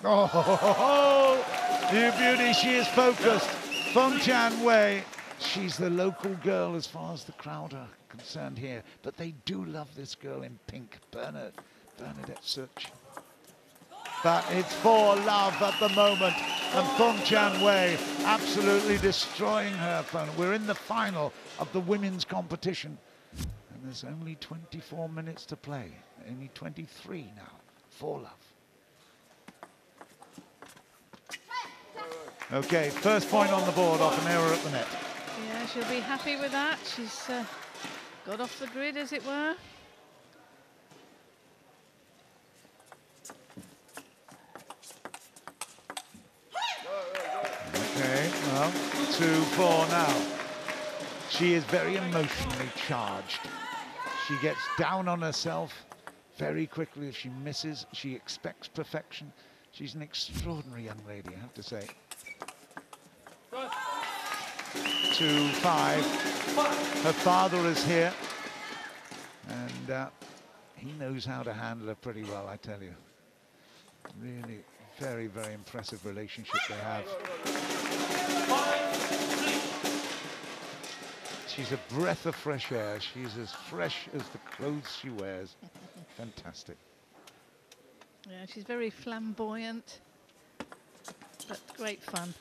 Oh, you beauty, she is focused. Feng Tianwei, she's the local girl as far as the crowd are concerned here, but they do love this girl in pink, Bernadette Szocs. But it's for love at the moment, and Feng Tianwei absolutely destroying her opponent. We're in the final of the women's competition, and there's only 24 minutes to play, only 23 now, for love. Okay, first point on the board off an error at the net. Yeah, she'll be happy with that. She's got off the grid, as it were. Okay, well, 2-4 now. She is very emotionally charged. She gets down on herself very quickly. If she misses, she expects perfection. She's an extraordinary young lady, I have to say. 2-5. Her father is here, and he knows how to handle her pretty well, I tell you. Really very, very impressive relationship they have. She's a breath of fresh air. She's as fresh as the clothes she wears. Fantastic. Yeah, she's very flamboyant, but great fun.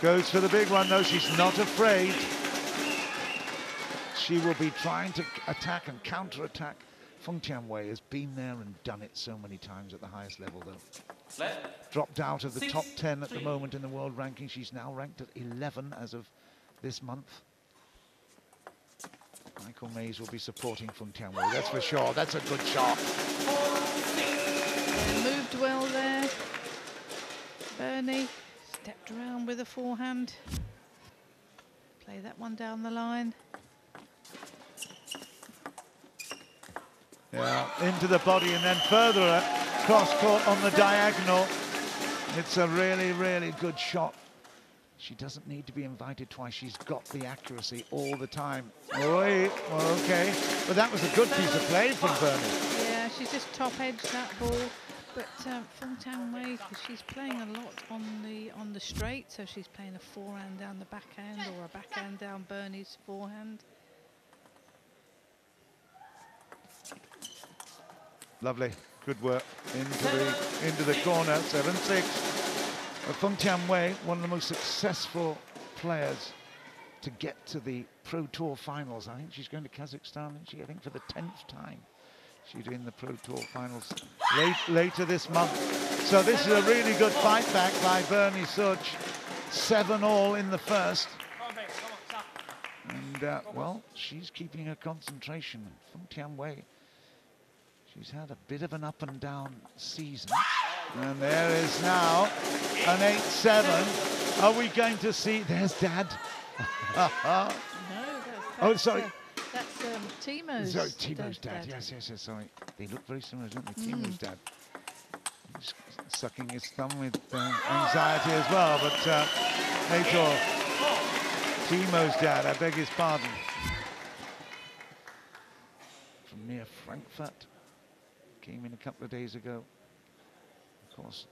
Goes for the big one, though. She's not afraid. She will be trying to attack and counter-attack. Feng Tianwei has been there and done it so many times at the highest level, though. Dropped out of the top 10 at the moment in the world ranking. She's now ranked at 11 as of this month. M.Maze will be supporting Feng Tianwei, that's for sure. That's a good shot. Yeah, moved well there. Bernie stepped around with a forehand. Play that one down the line. Yeah, into the body and then further cross-court on the diagonal. It's a really, really good shot. She doesn't need to be invited twice. She's got the accuracy all the time. Oi, well, okay. But that was a good piece of play from Bernie. Yeah, she's just top-edged that ball. But Feng Tianwei, she's playing a lot on the straight, so she's playing a forehand down the backhand or a backhand down Bernie's forehand. Lovely, good work into the corner. 7-6. Feng Tianwei, one of the most successful players to get to the Pro Tour finals. I think she's going to Kazakhstan, isn't she? I think for the 10th time. She's doing the Pro Tour finals later this month. So this is a really good fight back by Bernie Szocs. 7-all in the first. And, well, she's keeping her concentration. Feng Tianwei, she's had a bit of an up and down season. And there is now an 8-7. Are we going to see? There's Dad. No, Oh, sorry. That's Timo's. Sorry, Timo's dad. Yes, sorry. They look very similar, don't they? Timo's dad. He's sucking his thumb with anxiety as well, but hey, sure. Timo's dad, I beg his pardon. From near Frankfurt. Came in a couple of days ago. Of course,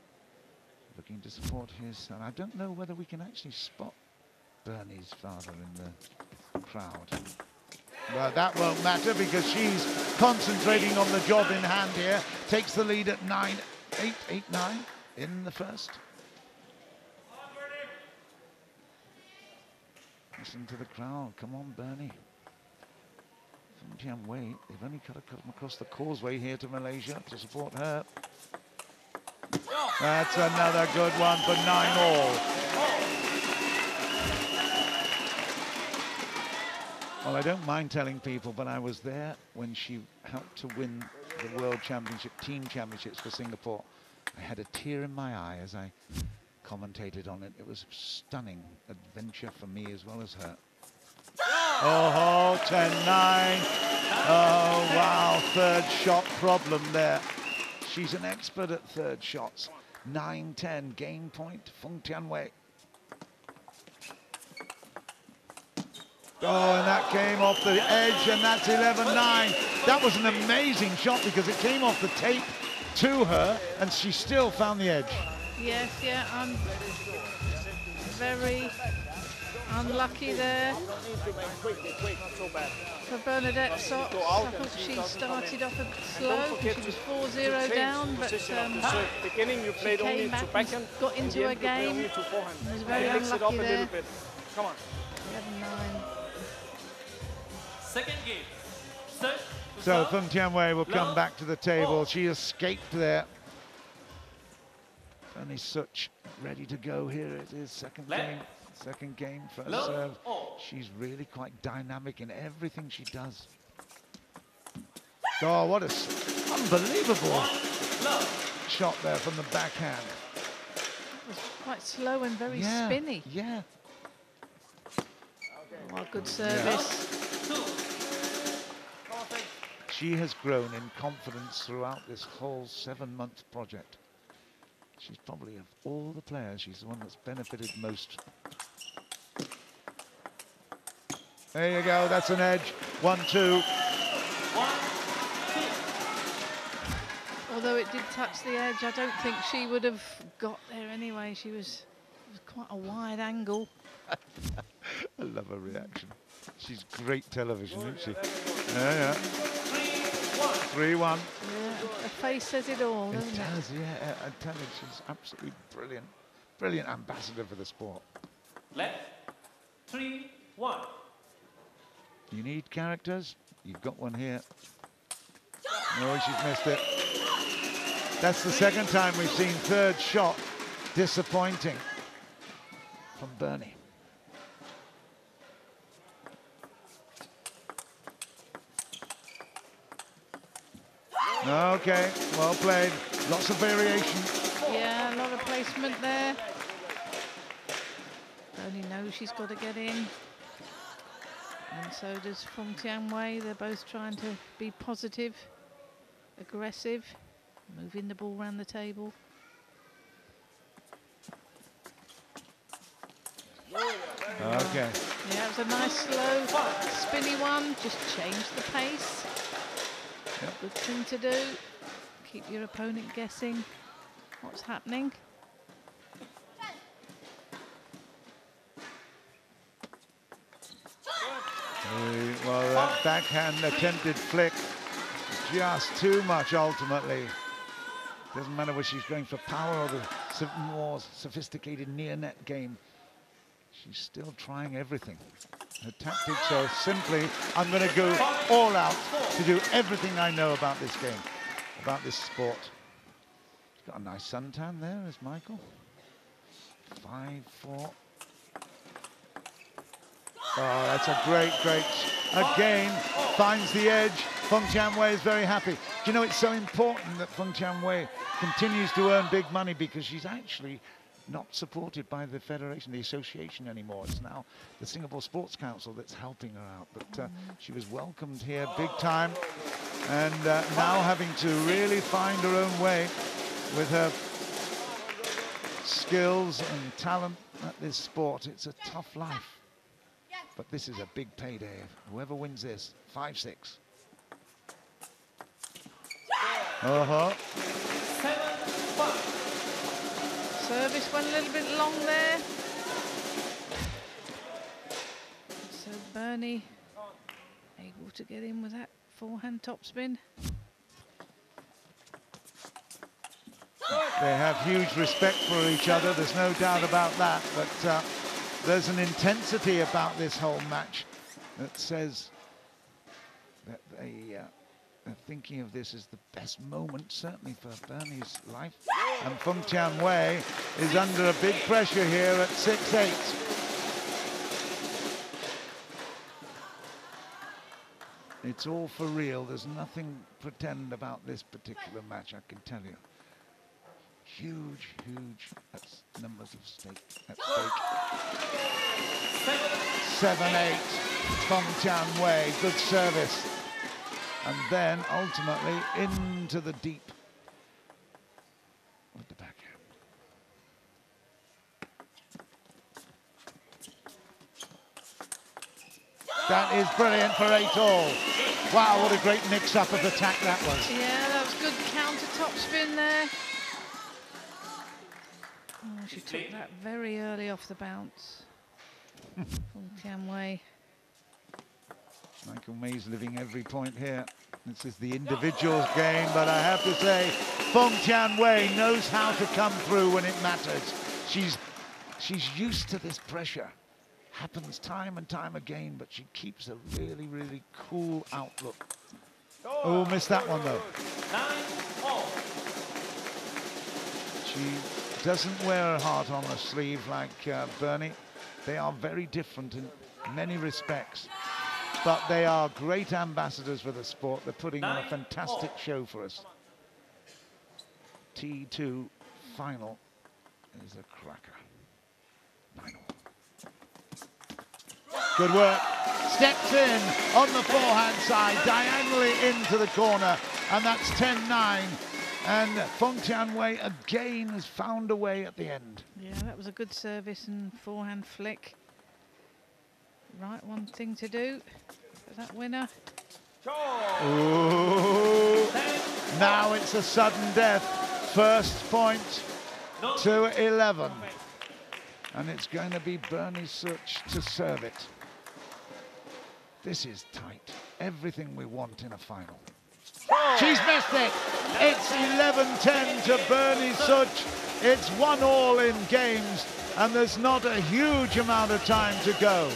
looking to support his son. I don't know whether we can actually spot Bernie's father in the crowd. Well, that won't matter because she's concentrating on the job in hand here. Takes the lead at 9-8, 8-9 in the first. Listen to the crowd. Come on, Bernie. From Tianwei, they've only got to come across the causeway here to Malaysia to support her. That's another good one for 9-all. Well, I don't mind telling people, but I was there when she helped to win the World Championship, Team Championships for Singapore. I had a tear in my eye as I commentated on it. It was a stunning adventure for me as well as her. Oh, 10-9. Oh, wow, third shot problem there. She's an expert at third shots. 9-10, game point, Feng Tianwei. Oh, and that came off the edge, and that's 11-9. That was an amazing shot because it came off the tape to her, and she still found the edge. Yes, yeah, I'm very unlucky there for Bernadette Szocs. I thought she started off a bit slow. She was 4-0 down, but she came back and got into her game. And was very unlucky there. Come on. 11-9. Second game. So Feng Tianwei will come back to the table. She escaped there. Only Szocs ready to go here. It is second game, first serve. She's really quite dynamic in everything she does. Oh, what a unbelievable shot there from the backhand. It was quite slow and very spinny. Yeah. Oh, good service. She has grown in confidence throughout this whole 7-month project. She's probably, of all the players, she's the one that's benefited most. There you go, that's an edge. 1-2. Although it did touch the edge, I don't think she would have got there anyway. It was quite a wide angle. I love her reaction. She's great television, isn't she? Yeah. 3-1. Yeah, her face says it all, doesn't it? It does, yeah. I tell you, she's absolutely brilliant. Brilliant ambassador for the sport. Left. 3-1. You need characters? You've got one here. Oh, she's missed it. That's the second time we've seen third shot disappointing from Bernie. Okay, well played. Lots of variation. Yeah, a lot of placement there. Bernie knows she's got to get in. And so does Feng Tianwei. They're both trying to be positive, aggressive, moving the ball around the table. Okay. Yeah, it was a nice, slow, spinny one. Just change the pace. Yep. Good thing to do. Keep your opponent guessing what's happening. Well, that backhand attempted flick, just too much ultimately. Doesn't matter whether she's going for power or the more sophisticated near net game. She's still trying everything. Her tactics are simply, I'm going to go all out to do everything I know about this game, about this sport. She's got a nice suntan there, is Michael. 5-4. Oh, that's a great. Again, finds the edge. Feng Tianwei is very happy. Do you know, it's so important that Feng Tianwei continues to earn big money because she's actually not supported by the federation, the association anymore. It's now the Singapore Sports Council that's helping her out. But she was welcomed here big time, and now having to really find her own way with her skills and talent at this sport. It's a tough life, but this is a big payday. Whoever wins this, 5-6. Service went a little bit long there. So Bernie able to get in with that forehand topspin. They have huge respect for each other, there's no doubt about that, but there's an intensity about this whole match that says that they're thinking of this as the best moment, certainly for Bernie's life. And Feng Tianwei is under a big pressure here at 6-8. It's all for real. There's nothing pretend about this particular match, I can tell you. Huge, huge numbers at stake. 7-8. Feng Tianwei, good service. And then ultimately into the deep with the backhand. That is brilliant for 8-all. Wow, what a great mix-up of attack that was. Yeah, that was good counter topspin there. Oh, she took that very early off the bounce from Tianwei. M.Maze living every point here. This is the individuals game, but I have to say, Feng Tianwei knows how to come through when it matters. She's used to this pressure. Happens time and time again, but she keeps a really, really cool outlook. Oh, missed that one though. She doesn't wear her heart on her sleeve like Bernie. They are very different in many respects. But they are great ambassadors for the sport. They're putting on a fantastic show for us. T2 final is a cracker. 9-all. Good work. Steps in on the forehand side, diagonally into the corner, and that's 10-9. And Feng Tianwei again has found a way at the end. Yeah, that was a good service and forehand flick. Right, one thing to do for that winner. Ooh. Now it's a sudden death. First point to 11. And it's going to be Bernie Szocs to serve it. This is tight. Everything we want in a final. She's missed it. It's 11-10 to Bernie Szocs. It's 1-all in games, and there's not a huge amount of time to go.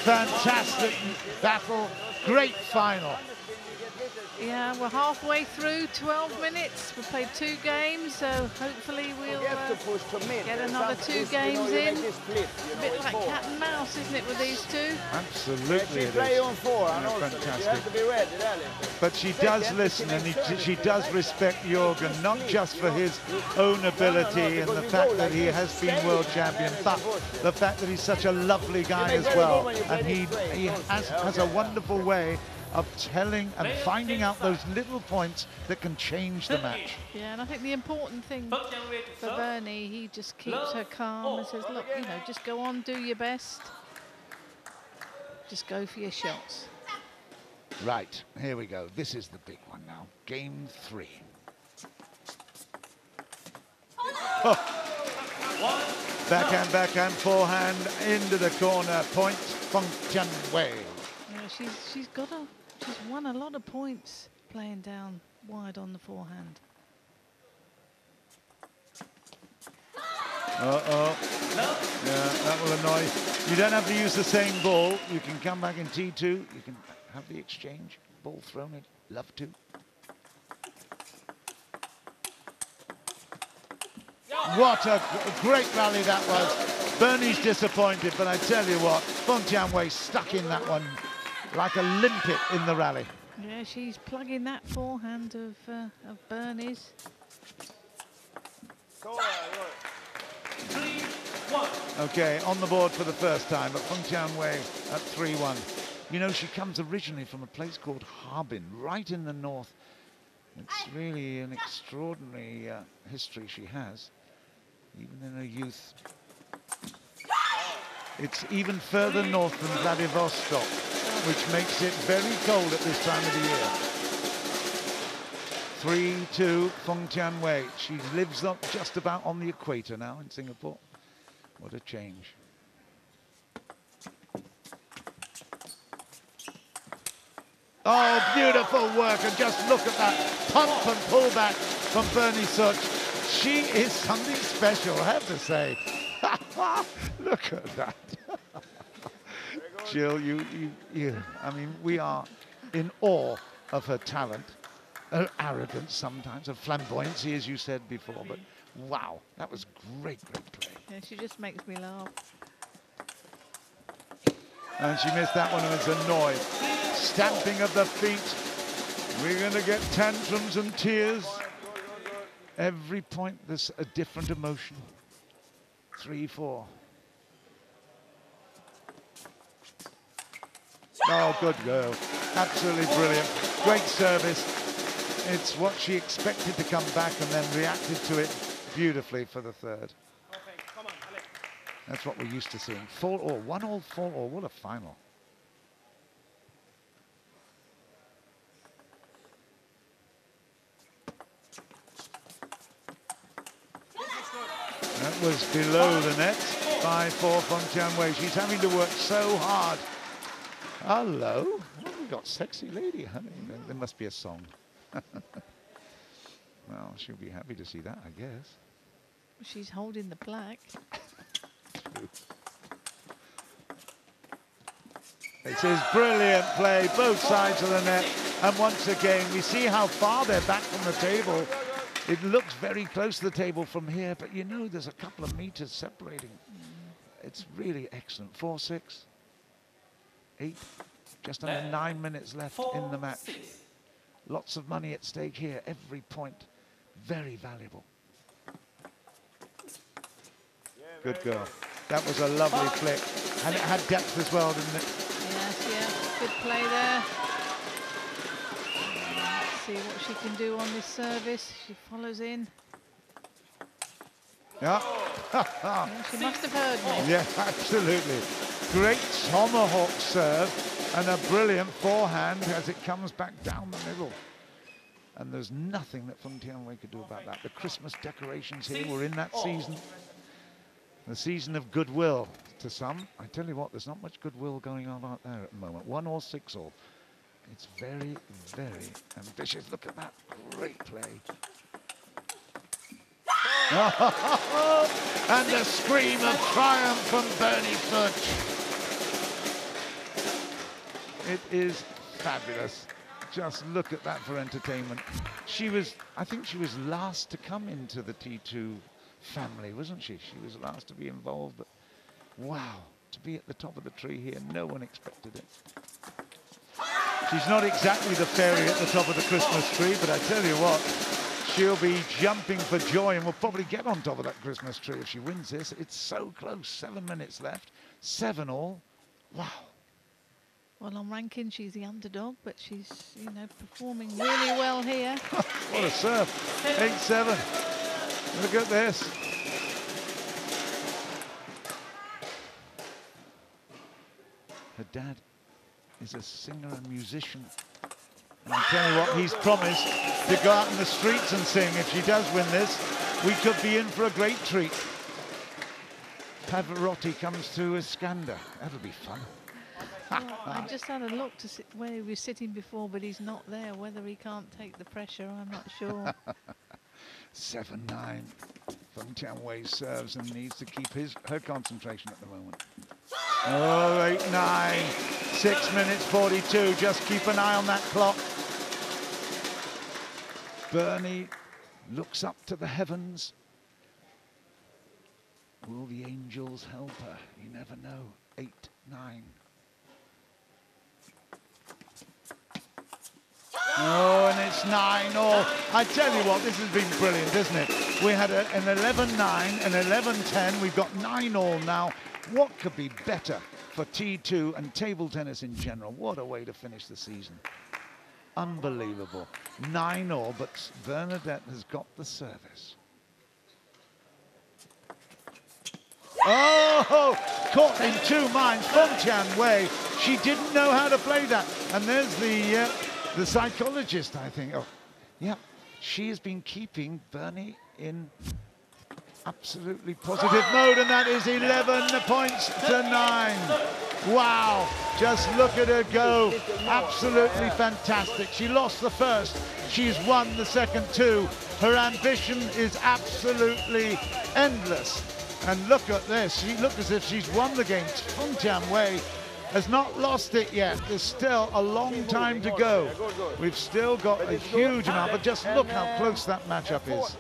Fantastic battle, great final. Yeah, we're halfway through, 12 minutes. We played 2 games, so hopefully we'll get another 2 games in. A bit like cat and mouse, isn't it, with these two? Absolutely it is. Fantastic. But she does listen, and she does respect Jorgen, not just for his own ability and the fact that he has been world champion, but the fact that he's such a lovely guy as well. And he has a wonderful way of telling and finding out those little points that can change the match. Yeah, and I think the important thing for Bernie, he just keeps her calm and says, look, you know, just go on, do your best. Just go for your shots. Right, here we go. This is the big one now. Game 3. Oh. Backhand, forehand, into the corner. Point, Feng Tianwei. Yeah, she's won a lot of points playing down wide on the forehand. Uh-oh. Yeah, that will annoy. You don't have to use the same ball. You can come back in T2. You can have the exchange. Ball thrown in. Love to. What a great rally that was. Bernie's disappointed, but I tell you what, Feng Tianwei stuck in that one like a limpet in the rally. Yeah, she's plugging that forehand of Bernie's. Okay, on the board for the first time, but Feng Tianwei at 3-1. You know, she comes originally from a place called Harbin, right in the north. It's really an extraordinary history she has, even in her youth. It's even further north than Vladivostok, which makes it very cold at this time of the year. 3-2, Feng Tianwei. She lives up just about on the equator now in Singapore. What a change. Oh, beautiful work, and just look at that pump and pullback from Bernie Szocs. She is something special, I have to say. Look at that. Jill, you, I mean, we are in awe of her talent, her arrogance sometimes, her flamboyancy, as you said before, but wow, that was great play. Yeah, she just makes me laugh. And she missed that one and was annoyed. Stamping of the feet. We're going to get tantrums and tears. Every point there's a different emotion. 3-4. Oh, good girl. Absolutely brilliant. Great service. It's what she expected to come back and then reacted to it beautifully for the third. That's what we're used to seeing. 4-all, 1-all, 4-all. What a final. That was below the net. 5-4 Feng Tianwei. She's having to work so hard. Hello. Oh, we got Sexy Lady, honey. There must be a song. Well, she'll be happy to see that, I guess. She's holding the plaque. This is brilliant play, both sides of the net. And once again, we see how far they're back from the table. It looks very close to the table from here, but you know there's a couple of meters separating. It's really excellent. 4-6. 8. Just under 9 minutes left in the match. Lots of money at stake here. Every point very valuable. Good girl. That was a lovely flick. And it had depth as well, didn't it? Yes, yeah. Good play there. Let's see what she can do on this service. She follows in. Yeah. She must have heard me. Yeah, absolutely. Great tomahawk serve and a brilliant forehand as it comes back down the middle. And there's nothing that Feng Tianwei could do about that. The Christmas decorations here were in that season. The season of goodwill to some. I tell you what, there's not much goodwill going on out there at the moment. 1-all, 6-all. It's very, very ambitious. Look at that great play. And a scream of triumph from Bernie Szocs. It is fabulous. Just look at that for entertainment. She was, I think she was last to come into the T2 family, wasn't she? She was last to be involved, but wow, to be at the top of the tree here, no one expected it. She's not exactly the fairy at the top of the Christmas tree, but I tell you what, she'll be jumping for joy and will probably get on top of that Christmas tree if she wins this. It's so close, 7 minutes left, 7-all, wow. Well, on ranking, she's the underdog, but she's, you know, performing really well here. What a serve, 8-7. Look at this. Her dad is a singer and musician. And I'll tell you what, he's promised to go out in the streets and sing. If she does win this, we could be in for a great treat. Pavarotti comes to Iskander. That'll be fun. Well, I just had a look to see where he was sitting before, but he's not there. Whether he can't take the pressure, I'm not sure. 7-9. Feng Tianwei serves and needs to keep her concentration at the moment. Oh, 8-9. 6 minutes 42. Just keep an eye on that clock. Bernie looks up to the heavens. Will the angels help her? You never know. 8-9. Oh, and it's 9-all. I tell you what, this has been brilliant, isn't it? We had an 11-9, an 11-10. We've got 9-all now. What could be better for T2 and table tennis in general? What a way to finish the season. Unbelievable. 9-all, but Bernadette has got the service. Oh, caught in two minds from Tianwei. She didn't know how to play that. And there's the psychologist, I think. Oh, yeah, she has been keeping Bernie in absolutely positive mode, and that is 11 points to 9. Wow, just look at her go. Absolutely fantastic. She lost the first. She's won the second two. Her ambition is absolutely endless. And look at this. She looked as if she's won the game. Feng Tianwei has not lost it yet. There's still a long time to go. We've still got a huge amount, but just look how close that matchup is.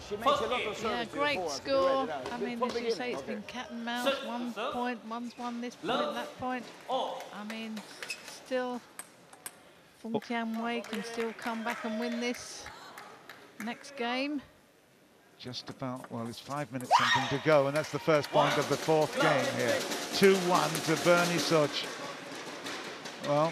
Yeah, great score. I mean, as you say, it's been cat and mouse. 1 point, one's won this point, that point. I mean, still, Feng Tianwei can still come back and win this next game. Just about, well, it's 5 minutes something to go, and that's the first point of the fourth game here. 2-1 to Bernie Szocs. Well,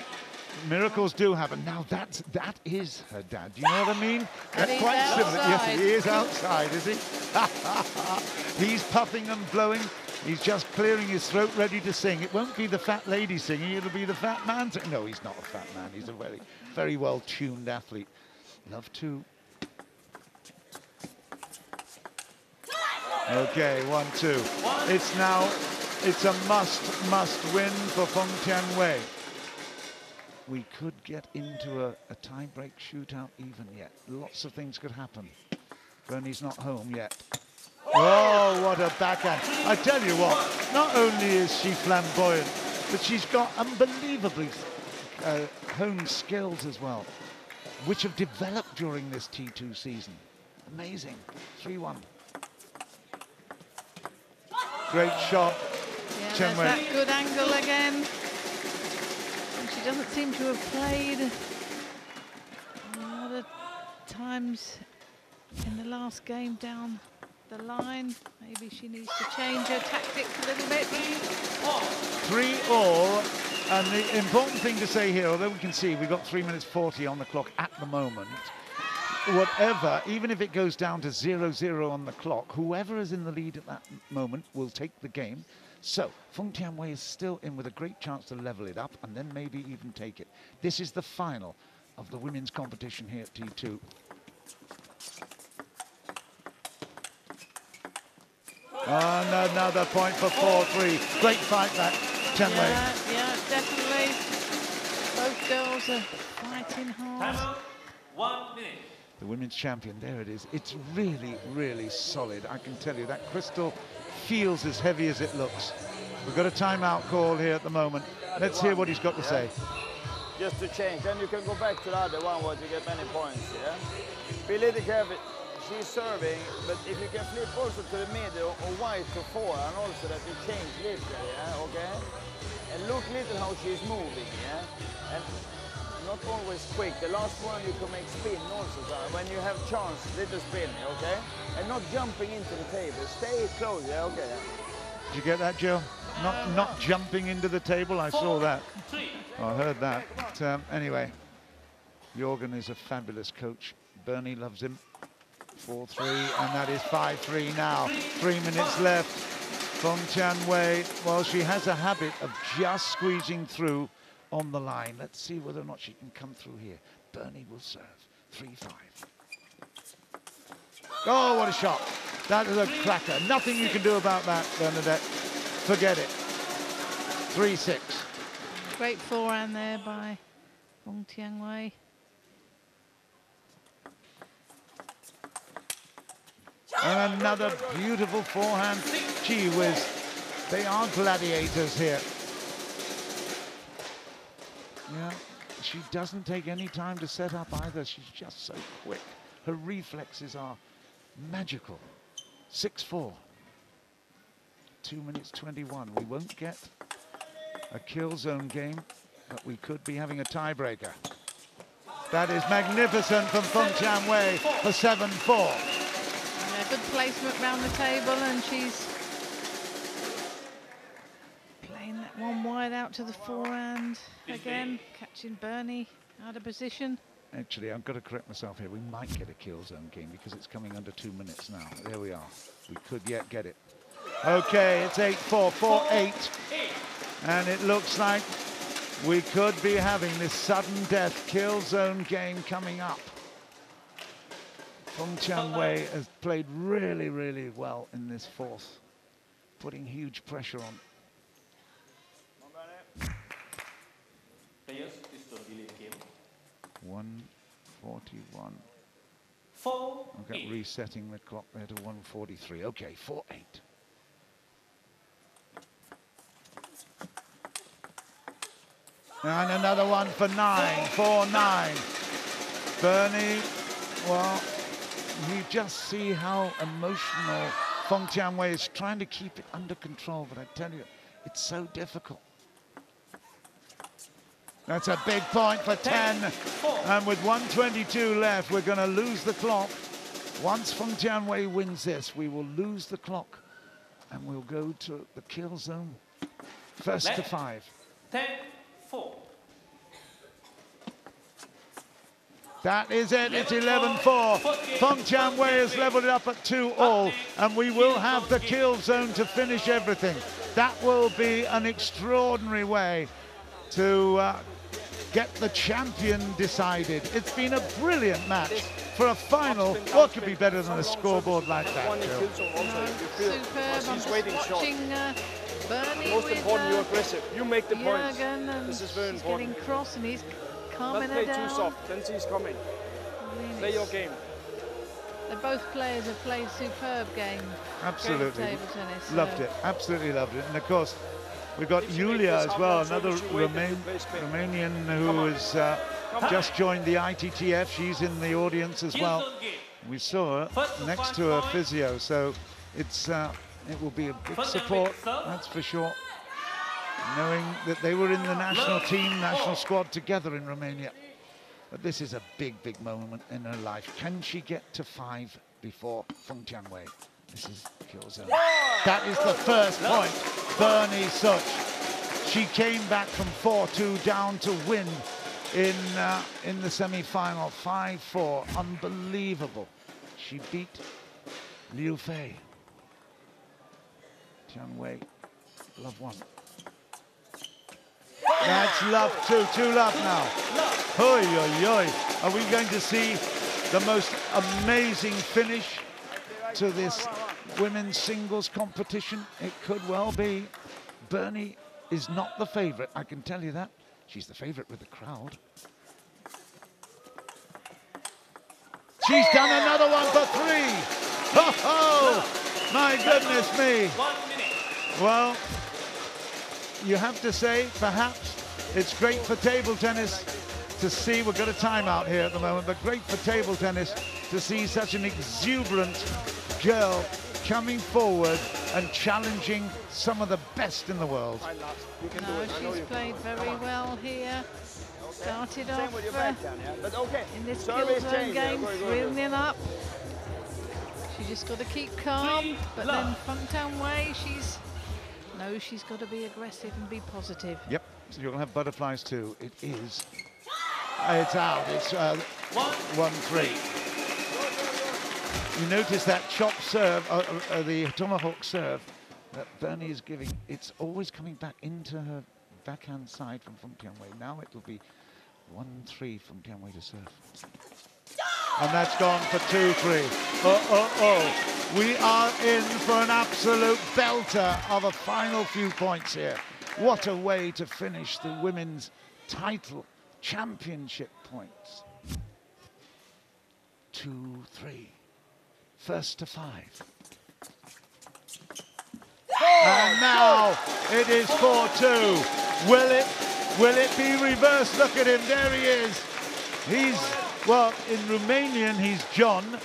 miracles do happen. Now that is her dad. Do you know what I mean? That's quite similar. Yes, he is outside, is he? He's puffing and blowing. He's just clearing his throat, ready to sing. It won't be the fat lady singing, it'll be the fat man singing. No, he's not a fat man. He's a very, very well-tuned athlete. Love to. Okay, 1-2. It's a must win for Feng Tianwei. We could get into a tie-break shootout even yet. Lots of things could happen. Bernie's not home yet. Oh, what a backhand. I tell you what, not only is she flamboyant, but she's got unbelievably honed skills as well, which have developed during this T2 season. Amazing. 3-1. Great shot. Yeah, there's that good angle again. And she doesn't seem to have played a lot of times in the last game down the line. Maybe she needs to change her tactics a little bit. 3-all, and the important thing to say here, although we can see we've got 3 minutes 40 on the clock at the moment, whatever, even if it goes down to 0-0 on the clock, whoever is in the lead at that moment will take the game. So Feng Tianwei is still in with a great chance to level it up and then maybe even take it. This is the final of the women's competition here at T2. Oh, another point for 4-3. Great fight that, Tianwei. Yeah, definitely. Both girls are fighting hard. 1 minute. The women's champion, there it is. It's really, really solid. I can tell you that crystal feels as heavy as it looks. We've got a timeout call here at the moment. Let's hear what he's got to say. Just to change, and you can go back to the other one where you get many points, yeah? Be a little careful. She's serving, but if you can flip also to the middle or wide to forehand also that you change little, yeah, okay? And look little how she's moving, yeah? And not always quick. The last one you can make spin also, so when you have chance, little spin, okay? And not jumping into the table. Stay close, yeah, okay. Did you get that, Joe? Not jumping into the table, I saw that. I heard that. But anyway, Jorgen is a fabulous coach. Bernie loves him. 4-3, and that is 5-3 now. 3 minutes left. Feng Tianwei, well, she has a habit of just squeezing through on the line. Let's see whether or not she can come through here. Bernie will serve. 3-5. Oh, what a shot. That is a cracker. Nothing you can do about that, Bernadette. Forget it. 3-6. Great forehand there by Feng Tianwei. And another beautiful forehand. Gee whiz. They are gladiators here. Yeah, she doesn't take any time to set up either. She's just so quick. Her reflexes are magical. 6-4. 2 minutes 21. We won't get a kill zone game, but we could be having a tiebreaker. That is magnificent from Feng Tianwei for 7-4. Yeah, good placement round the table, and she's playing that one wide out to the forehand again, catching Bernie out of position. Actually, I've got to correct myself here. We might get a kill zone game because it's coming under 2 minutes now. There we are. We could yet get it. Okay, it's 8-4, 4-8. And it looks like we could be having this sudden death kill zone game coming up. Feng Tianwei has played really, really well in this fourth, putting huge pressure on. 141. I've got resetting the clock there to 143. Okay, 4-8. And another one for 9, 4-9. Bernie, well, you just see how emotional Feng Tianwei is trying to keep it under control, but I tell you, it's so difficult. That's a big point for 10. And with 122 left, we're going to lose the clock. Once Feng Tianwei wins this, we will lose the clock. And we'll go to the kill zone. First to 5. 10-4. That is it. It's 11-4. Feng Tianwei has leveled it up at 2-all. And we will have the kill zone to finish everything. That will be an extraordinary way to get the champion decided. It's been a brilliant match for a final. What could be better than a scoreboard like that, Joe? Superb. I'm just watching Bernie Most with important, you're aggressive. You make the points. Jorgen, and This is very she's important. getting cross, and he's calming Not her play down. too soft. Then she's coming. Play your game. Both players have played superb game. Absolutely. Table tennis, Loved it. Absolutely loved it. And of course, we've got Yulia as well, another Romanian who has just joined the ITTF. She's in the audience as well. We saw her next to her physio, so it's it will be a big support, that's for sure. Knowing that they were in the national team, national squad together in Romania. But this is a big, big moment in her life. Can she get to 5 before Feng Tianwei? This is kill zone. That is the first point. Bernie Szocs. She came back from 4-2 down to win in the semi-final, 5-4. Unbelievable. She beat Liu Fei. Tianwei, love 1. That's love 2, 2 love now. Oi, oi, oi. Are we going to see the most amazing finish to this women's singles competition? It could well be. Bernie is not the favorite, I can tell you that. She's the favorite with the crowd. She's done another one for 3. Oh, my goodness me. Well, you have to say, perhaps it's great for table tennis to see, we've got a timeout here at the moment, but great for table tennis to see such an exuberant girl coming forward and challenging some of the best in the world. No, she's played very well here. Started off in this kill zone game, 3-0 up. She just got to keep calm, but then Feng Tianwei, she's got to be aggressive and be positive. Yep, so you're going to have butterflies too. It is. It's out. It's 1-3. You notice that chop serve, the tomahawk serve that Bernie is giving. It's always coming back into her backhand side from Feng Tianwei. Now it will be 1-3 from Tianwei to serve. And that's gone for 2-3. We are in for an absolute belter of a final few points here. What a way to finish the women's title championship points. 2-3. First to 5. And now it is 4-2. Will it be reversed? Look at him, there he is. Well, in Romanian, he's John.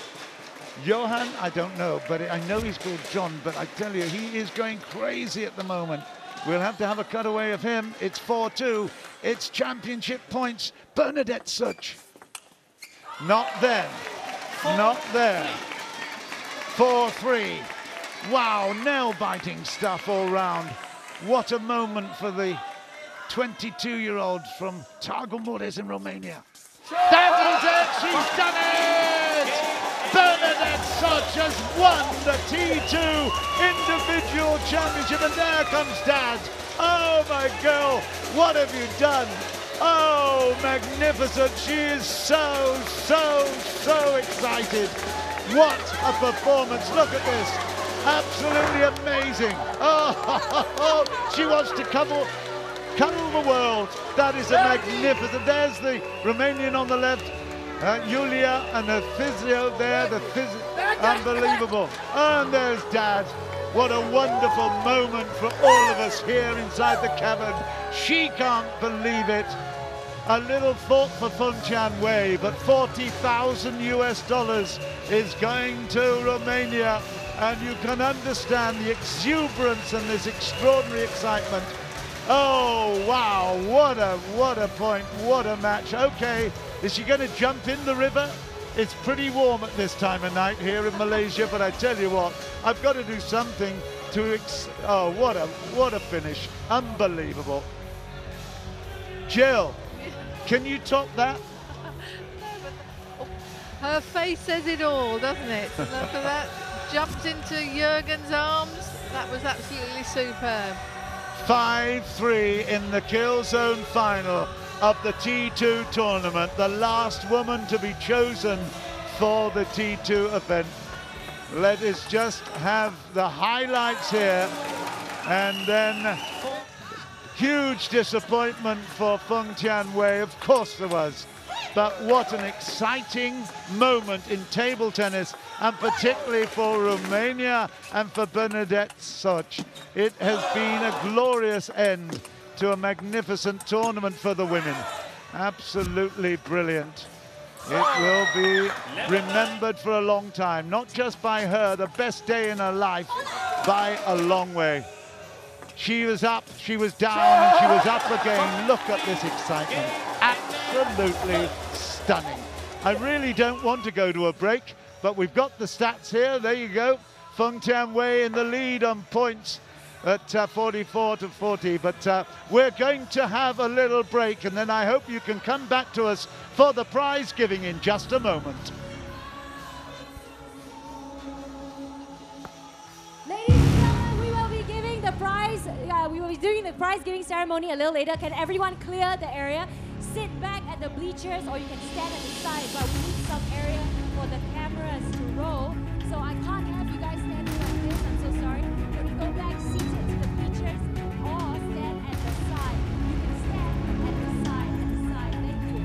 Johan, I don't know, but I know he's called John, but I tell you, he is going crazy at the moment. We'll have to have a cutaway of him. It's 4-2. It's championship points. Bernadette Szocs. Not then. Not there. 4-3. Wow, nail-biting stuff all round. What a moment for the 22-year-old from Târgu in Romania. That is it! She's done it! Bernadette Szocs has won the T2 individual championship, and there comes Dad. Oh, my girl, what have you done? Oh, magnificent. She is so excited. What a performance. Look at this. Absolutely amazing. Oh, she wants to cuddle the world. That is a magnificent. There's the Romanian on the left, Yulia, and the physio there. Unbelievable. And there's Dad. What a wonderful moment for all of us here inside the cabin. She can't believe it. A little thought for Feng Tianwei, but $40,000 is going to Romania. And you can understand the exuberance and this extraordinary excitement. Oh, wow, what a point, what a match. Okay, is she going to jump in the river? It's pretty warm at this time of night here in Malaysia, but I tell you what, I've got to do something to, oh, what a finish, unbelievable. Jill, can you top that? Her face says it all, doesn't it? Look at that. Jumped into Jorgen's arms. That was absolutely superb. 5-3 in the kill zone final of the T2 tournament. The last woman to be chosen for the T2 event. Let us just have the highlights here. And then huge disappointment for Feng Tianwei. Of course there was. But what an exciting moment in table tennis, and particularly for Romania and for Bernadette Szocs. It has been a glorious end to a magnificent tournament for the women. Absolutely brilliant. It will be remembered for a long time, not just by her, the best day in her life, by a long way. She was up, she was down, and she was up again. Look at this excitement. Absolutely stunning. I really don't want to go to a break, but we've got the stats here. There you go. Feng Tianwei in the lead on points at 44-40. But we're going to have a little break, and then I hope you can come back to us for the prize giving in just a moment. We will be doing the prize giving ceremony a little later. Can everyone clear the area? Sit back at the bleachers, or you can stand at the side, but we need some area for the cameras to roll. So I can't have you guys standing like this. I'm so sorry. Can you go back seated to the bleachers or stand at the side? You can stand at the side, Thank you.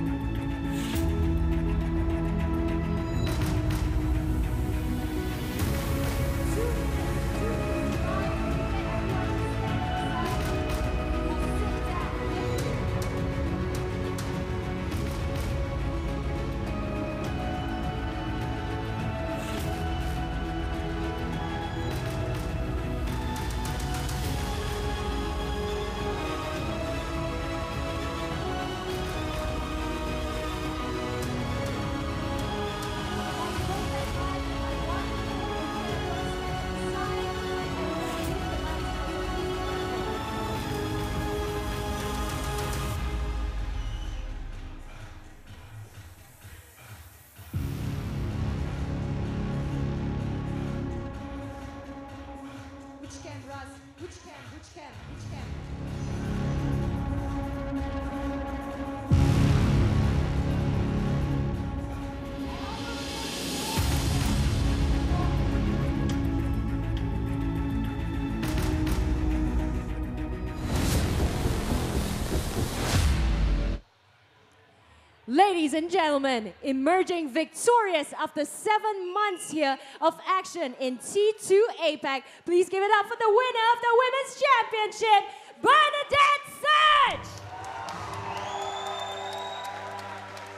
Ladies and gentlemen, emerging victorious after 7 months here of action in T2 APAC. Please give it up for the winner of the Women's Championship, Bernadette Szocs!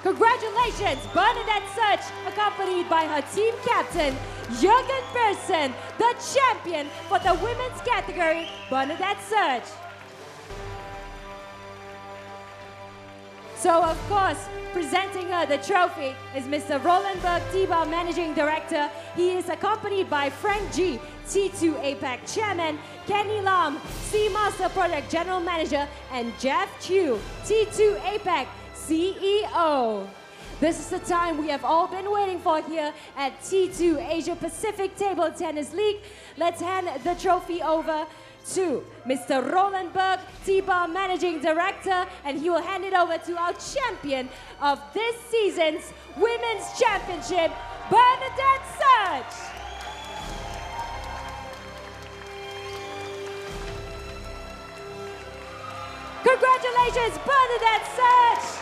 Congratulations, Bernadette Szocs, accompanied by her team captain, Y.Persson, the champion for the women's category, Bernadette Szocs. So, of course, presenting her the trophy is Mr. Roland Berg, T-Bar Managing Director. He is accompanied by Frank G, T2 APAC Chairman, Kenny Lam, Seamaster Project General Manager, and Jeff Chu, T2 APAC CEO. This is the time we have all been waiting for here at T2 Asia Pacific Table Tennis League. Let's hand the trophy over to Mr. Roland Berg, T-Bar Managing Director, and he will hand it over to our champion of this season's Women's Championship, Bernadette Szocs. Congratulations, Bernadette Szocs,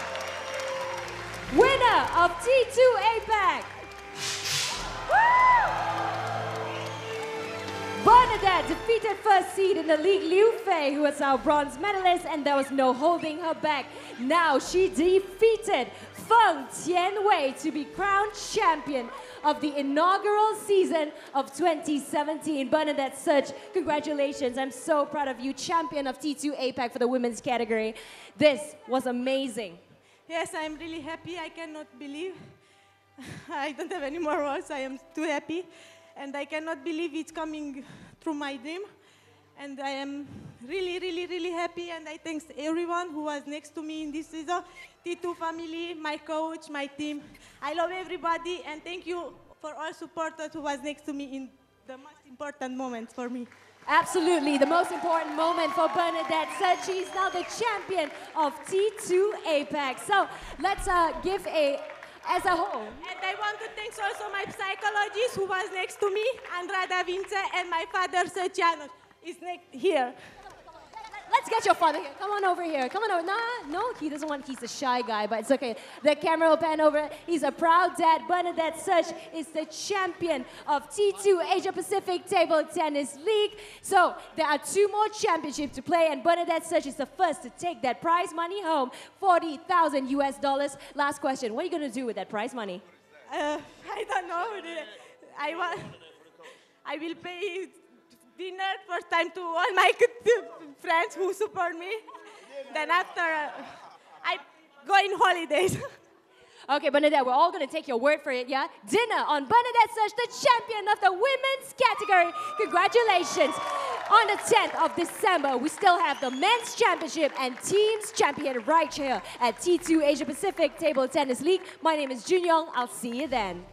winner of T2 APAC. Woo! Bernadette defeated first seed in the league Liu Fei, who was our bronze medalist, and there was no holding her back. Now she defeated Feng Tianwei to be crowned champion of the inaugural season of 2017. Bernadette Szocs, congratulations. I'm so proud of you, champion of T2 APAC for the women's category. This was amazing. Yes, I'm really happy. I cannot believe. I don't have any more words. I am too happy. And I cannot believe it's coming through my dream. And I am really, really, really happy. And I thank everyone who was next to me in this season. T2 family, my coach, my team. I love everybody. And thank you for all supporters who was next to me in the most important moment for me. Absolutely, the most important moment for Bernadette Szocs. She's now the champion of T2 APAC. So let's give as a whole. And I want to thank also my psychologist who was next to me, Andrada Vince, and my father, Chien-An, is next here. Let's get your father here. Come on over here. Come on over. No, he doesn't want, he's a shy guy, but it's okay. The camera will pan over. He's a proud dad. Bernadette Szocs is the champion of T2 Asia Pacific Table Tennis League. So there are 2 more championships to play, and Bernadette Szocs is the first to take that prize money home, $40,000 US. Last question, what are you going to do with that prize money? I don't know. I will pay dinner first time to all my friends who support me. Then after, I go in holidays. Okay, Bernadette, we're all going to take your word for it, yeah? Dinner on Bernadette Szocs, the champion of the women's category. Congratulations. On the 10th of December, we still have the men's championship and teams champion right here at T2 Asia Pacific Table Tennis League. My name is Junyong. I'll see you then.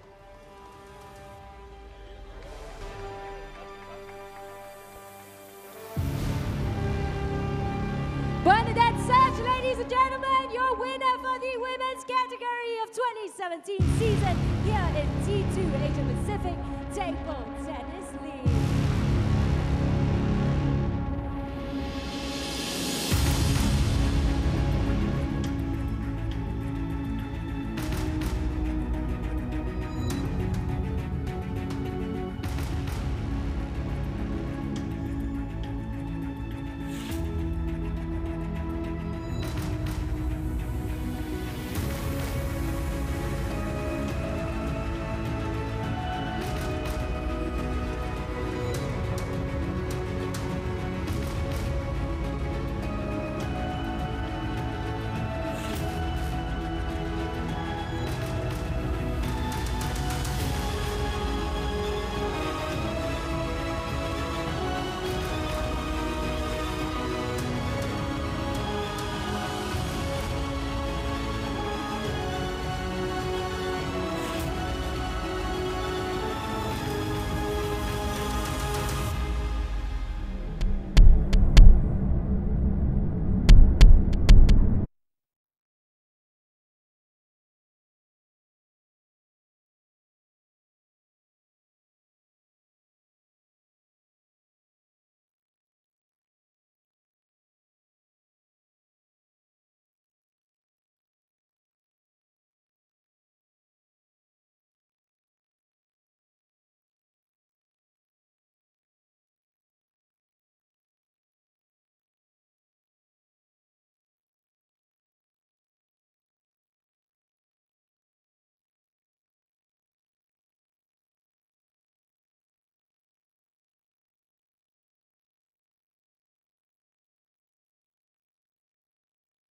Bernadette Szocs, ladies and gentlemen, your winner for the women's category of 2017 season here in T2